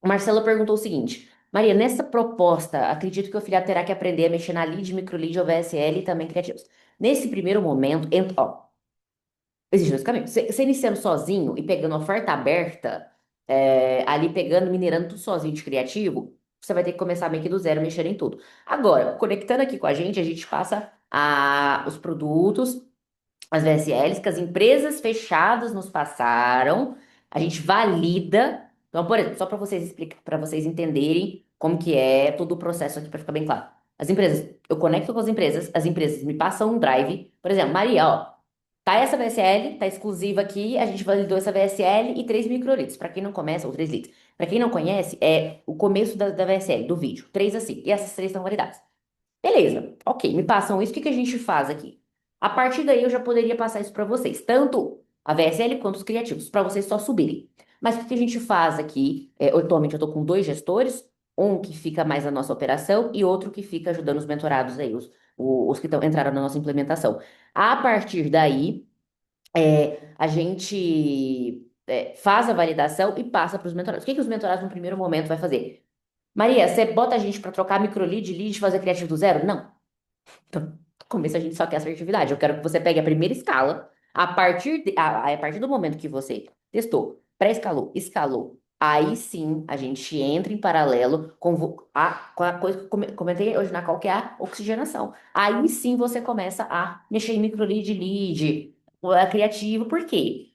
O Marcelo perguntou o seguinte: Maria, nessa proposta, acredito que o afiliado terá que aprender a mexer na lead, microlead, OVSL e também criativos. Nesse primeiro momento, ó, existem dois caminhos. Você iniciando sozinho e pegando oferta aberta, ali pegando, minerando tudo sozinho de criativo, você vai ter que começar meio que do zero, mexer em tudo. Agora, conectando aqui com a gente passa os produtos, as VSLs que as empresas fechadas nos passaram, a gente valida. Então, por exemplo, só para vocês explicar, para vocês entenderem como que é todo o processo aqui para ficar bem claro. As empresas, eu conecto com as empresas me passam um drive, por exemplo, Maria, ó, tá essa VSL, tá exclusiva aqui, a gente validou essa VSL e 3 microlitros. Para quem não começa, ou 3 litros. Para quem não conhece, é o começo da VSL, do vídeo. Três assim. E essas três estão validadas. Beleza, ok, me passam isso, o que que a gente faz aqui? A partir daí eu já poderia passar isso para vocês, tanto a VSL quanto os criativos, para vocês só subirem. Mas o que que a gente faz aqui? Atualmente eu estou com dois gestores, um que fica mais na nossa operação e outro que fica ajudando os mentorados aí, os que entraram na nossa implementação. A partir daí, a gente faz a validação e passa para os mentorados. O que que os mentorados no primeiro momento vai fazer? Maria, você bota a gente para trocar microlead, lead, fazer criativo do zero? Não. Então, no começo a gente só quer assertividade. Eu quero que você pegue a primeira escala, a partir do momento que você testou, pré-escalou, escalou, aí sim a gente entra em paralelo com a coisa que eu comentei hoje na call, que é a oxigenação. Aí sim você começa a mexer em microlead, lead, criativo, por quê?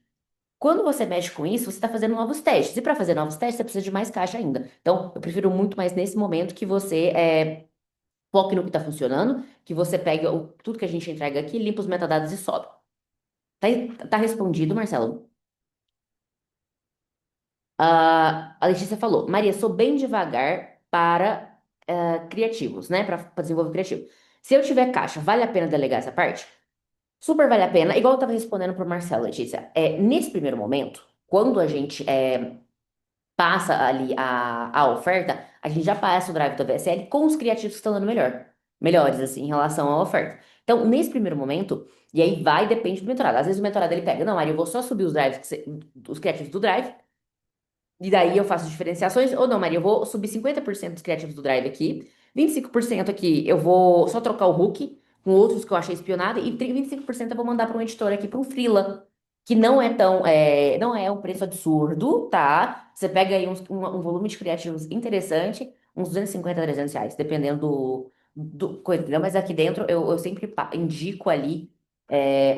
Quando você mexe com isso, você está fazendo novos testes. E para fazer novos testes, você precisa de mais caixa ainda. Então, eu prefiro muito mais nesse momento que você foque no que está funcionando, que você pega tudo que a gente entrega aqui, limpa os metadados e sobe. Tá respondido, Marcelo? A Letícia falou, Maria, sou bem devagar para criativos, né? Para desenvolver criativo. Se eu tiver caixa, vale a pena delegar essa parte? Super vale a pena. Igual eu estava respondendo para o Marcelo, Letícia. Nesse primeiro momento, quando a gente passa ali a oferta, a gente já passa o drive do VSL com os criativos que estão dando melhores, assim, em relação à oferta. Então, nesse primeiro momento, e aí depende do mentorado. Às vezes o mentorado ele pega, não, Maria, eu vou só subir os drives, os criativos do drive, e daí eu faço diferenciações, ou não, Maria, eu vou subir 50% dos criativos do drive aqui, 25% aqui eu vou só trocar o hook com outros que eu achei espionado, e 25% eu vou mandar para um editor aqui, para um freela, que não é um preço absurdo, tá? Você pega aí um volume de criativos interessante, uns 250 a 300 reais, dependendo do coisa, entendeu? Mas aqui dentro eu sempre indico ali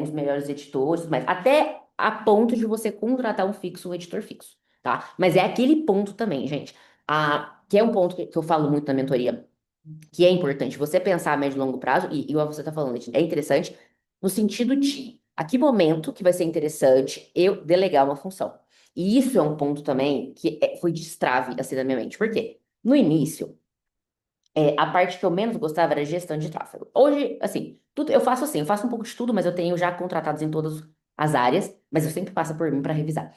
os melhores editores, mas até a ponto de você contratar um editor fixo, tá? Mas é aquele ponto também, gente. Que é um ponto que eu falo muito na mentoria, que é importante você pensar a médio e longo prazo, e igual você está falando, Letícia, é interessante no sentido de a que momento que vai ser interessante eu delegar uma função. E isso é um ponto também que foi destrave assim na minha mente. Por quê? No início, a parte que eu menos gostava era gestão de tráfego. Hoje, assim, tudo eu faço assim, eu faço um pouco de tudo, mas eu tenho já contratados em todas as áreas, mas eu sempre passo por mim para revisar.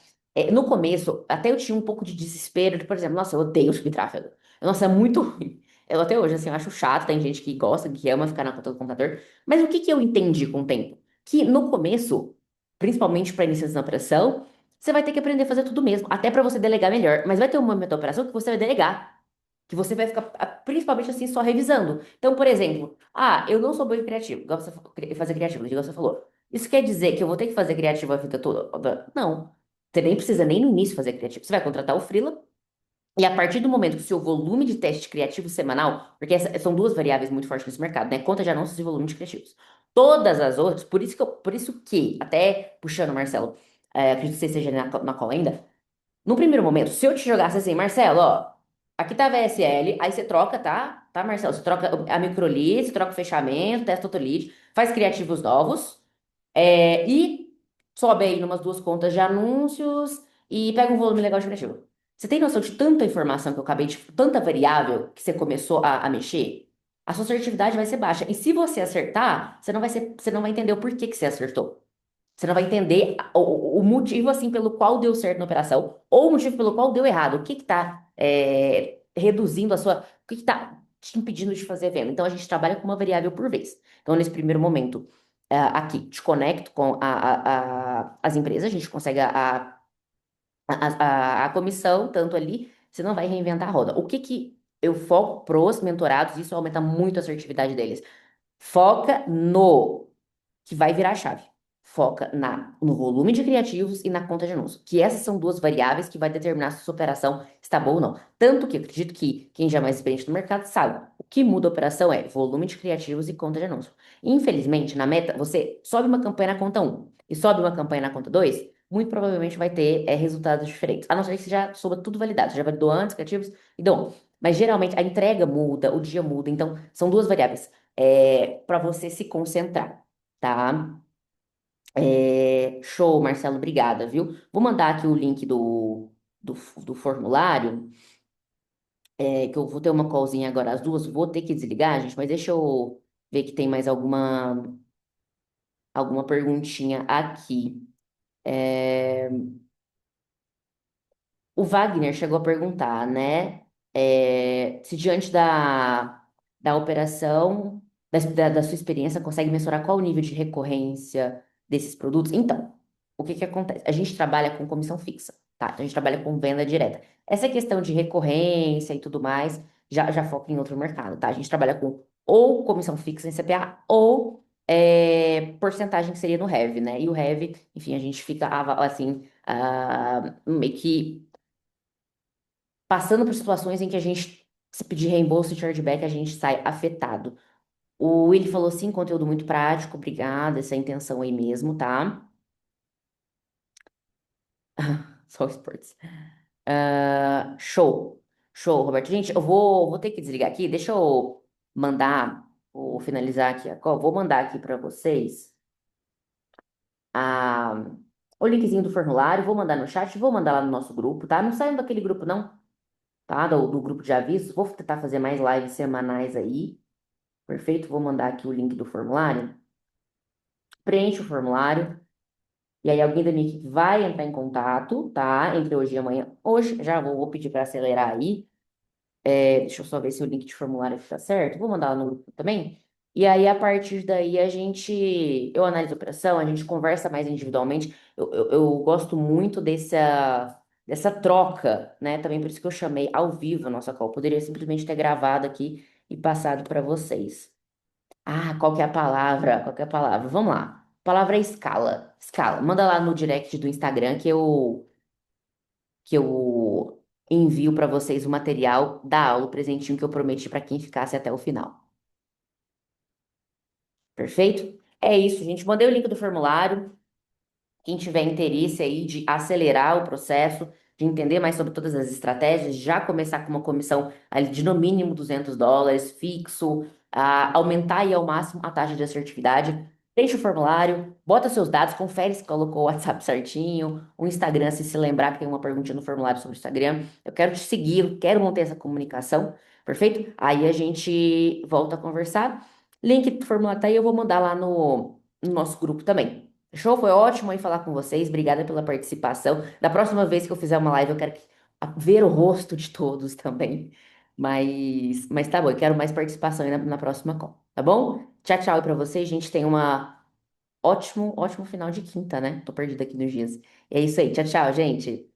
No começo, até eu tinha um pouco de desespero, de, por exemplo, nossa, eu odeio subir tráfego. Nossa, é muito ruim. Eu até hoje, assim, eu acho chato, tem gente que gosta, que ama ficar na conta do computador. Mas o que que eu entendi com o tempo? Que no começo, principalmente para iniciantes na operação, você vai ter que aprender a fazer tudo mesmo, até para você delegar melhor. Mas vai ter um momento da operação que você vai delegar que você vai ficar, principalmente assim, só revisando. Então, por exemplo, eu não sou bom em criativo, igual você fazer criativo, igual você falou. Isso quer dizer que eu vou ter que fazer criativo a vida toda? Não. Você nem precisa nem no início fazer criativo. Você vai contratar o freela e a partir do momento que o seu volume de teste criativo semanal, porque são duas variáveis muito fortes nesse mercado, né? Conta de anúncios e volume de criativos. Todas as outras, por isso que, até puxando, Marcelo, acredito que você esteja na call ainda, no primeiro momento, se eu te jogasse assim, Marcelo, ó, aqui tá a VSL, aí você troca, tá? Tá, Marcelo? Você troca a microlead, você troca o fechamento, testa o autolead, faz criativos novos, e sobe aí numas duas contas de anúncios e pega um volume legal de criativo. Você tem noção de tanta informação que eu acabei de, tanta variável que você começou a mexer? A sua assertividade vai ser baixa. E se você acertar, você não vai entender o porquê que você acertou. Você não vai entender o motivo assim pelo qual deu certo na operação ou o motivo pelo qual deu errado. O que que tá reduzindo a sua, o que que tá te impedindo de fazer venda? Então a gente trabalha com uma variável por vez. Então nesse primeiro momento aqui te conecto com as empresas, a gente consegue a comissão tanto ali, você não vai reinventar a roda. O que que eu foco pros mentorados? Isso aumenta muito a assertividade deles. Foca no que vai virar a chave. Foca no volume de criativos e na conta de anúncio. Que essas são duas variáveis que vai determinar se a sua operação está boa ou não. Tanto que eu acredito que quem já é mais experiente no mercado sabe. O que muda a operação é volume de criativos e conta de anúncio. Infelizmente, na meta, você sobe uma campanha na conta um e sobe uma campanha na conta 2, muito provavelmente vai ter resultados diferentes. A não ser que você já suba tudo validado. Você já validou antes, criativos e dom. Mas geralmente a entrega muda, o dia muda. Então, são duas variáveis para você se concentrar, tá? Show, Marcelo, obrigada, viu? Vou mandar aqui o link do formulário, que eu vou ter uma callzinha agora às 2, vou ter que desligar, gente, mas deixa eu ver que tem mais alguma perguntinha aqui. É, O Wagner chegou a perguntar, né? Se diante da operação, da sua experiência, consegue mensurar qual o nível de recorrência desses produtos? Então, o que que acontece? A gente trabalha com comissão fixa, tá? Então, a gente trabalha com venda direta. Essa questão de recorrência e tudo mais, já foca em outro mercado, tá? A gente trabalha com ou comissão fixa em CPA ou porcentagem que seria no Heavy, né? E o Heavy, enfim, a gente fica assim, meio que passando por situações em que a gente, se pedir reembolso e chargeback, a gente sai afetado. O Willi falou sim, conteúdo muito prático, obrigada, essa é a intenção aí mesmo, tá? Só esportes. Show, show, Roberto. Gente, eu vou ter que desligar aqui, deixa eu mandar, vou finalizar aqui a call, vou mandar aqui para vocês a, o linkzinho do formulário, vou mandar no chat, vou mandar lá no nosso grupo, tá? Não saiam daquele grupo não, tá? Do grupo de avisos, vou tentar fazer mais lives semanais aí. Perfeito? Vou mandar aqui o link do formulário. Preenche o formulário. E aí alguém da minha equipe vai entrar em contato, tá? Entre hoje e amanhã. Hoje, já vou pedir para acelerar aí. Deixa eu só ver se o link de formulário está certo. Vou mandar lá no grupo também. E aí, a partir daí, eu analiso a operação, a gente conversa mais individualmente. Eu gosto muito dessa troca, né? Também por isso que eu chamei ao vivo a nossa call. Poderia simplesmente ter gravado aqui e passado para vocês. Ah, qual que é a palavra? Qual que é a palavra? Vamos lá. A palavra é escala. Escala. Manda lá no direct do Instagram que eu envio para vocês o material da aula, o presentinho que eu prometi para quem ficasse até o final. Perfeito? É isso, gente. Mandei o link do formulário. Quem tiver interesse aí de acelerar o processo, de entender mais sobre todas as estratégias, já começar com uma comissão ali de no mínimo US$ 200 fixo, aumentar aí ao máximo a taxa de assertividade, preenche o formulário, bota seus dados, confere se colocou o WhatsApp certinho, o Instagram, se lembrar que tem uma perguntinha no formulário sobre o Instagram. Eu quero te seguir, eu quero manter essa comunicação, perfeito? Aí a gente volta a conversar. Link do formulário tá aí, eu vou mandar lá no nosso grupo também. Show, foi ótimo aí falar com vocês. Obrigada pela participação. Da próxima vez que eu fizer uma live, eu quero ver o rosto de todos também. Mas tá bom, eu quero mais participação aí na próxima call, tá bom? Tchau, tchau aí pra vocês, gente. Tenha ótimo final de quinta, né? Tô perdida aqui nos dias. E é isso aí. Tchau, tchau, gente.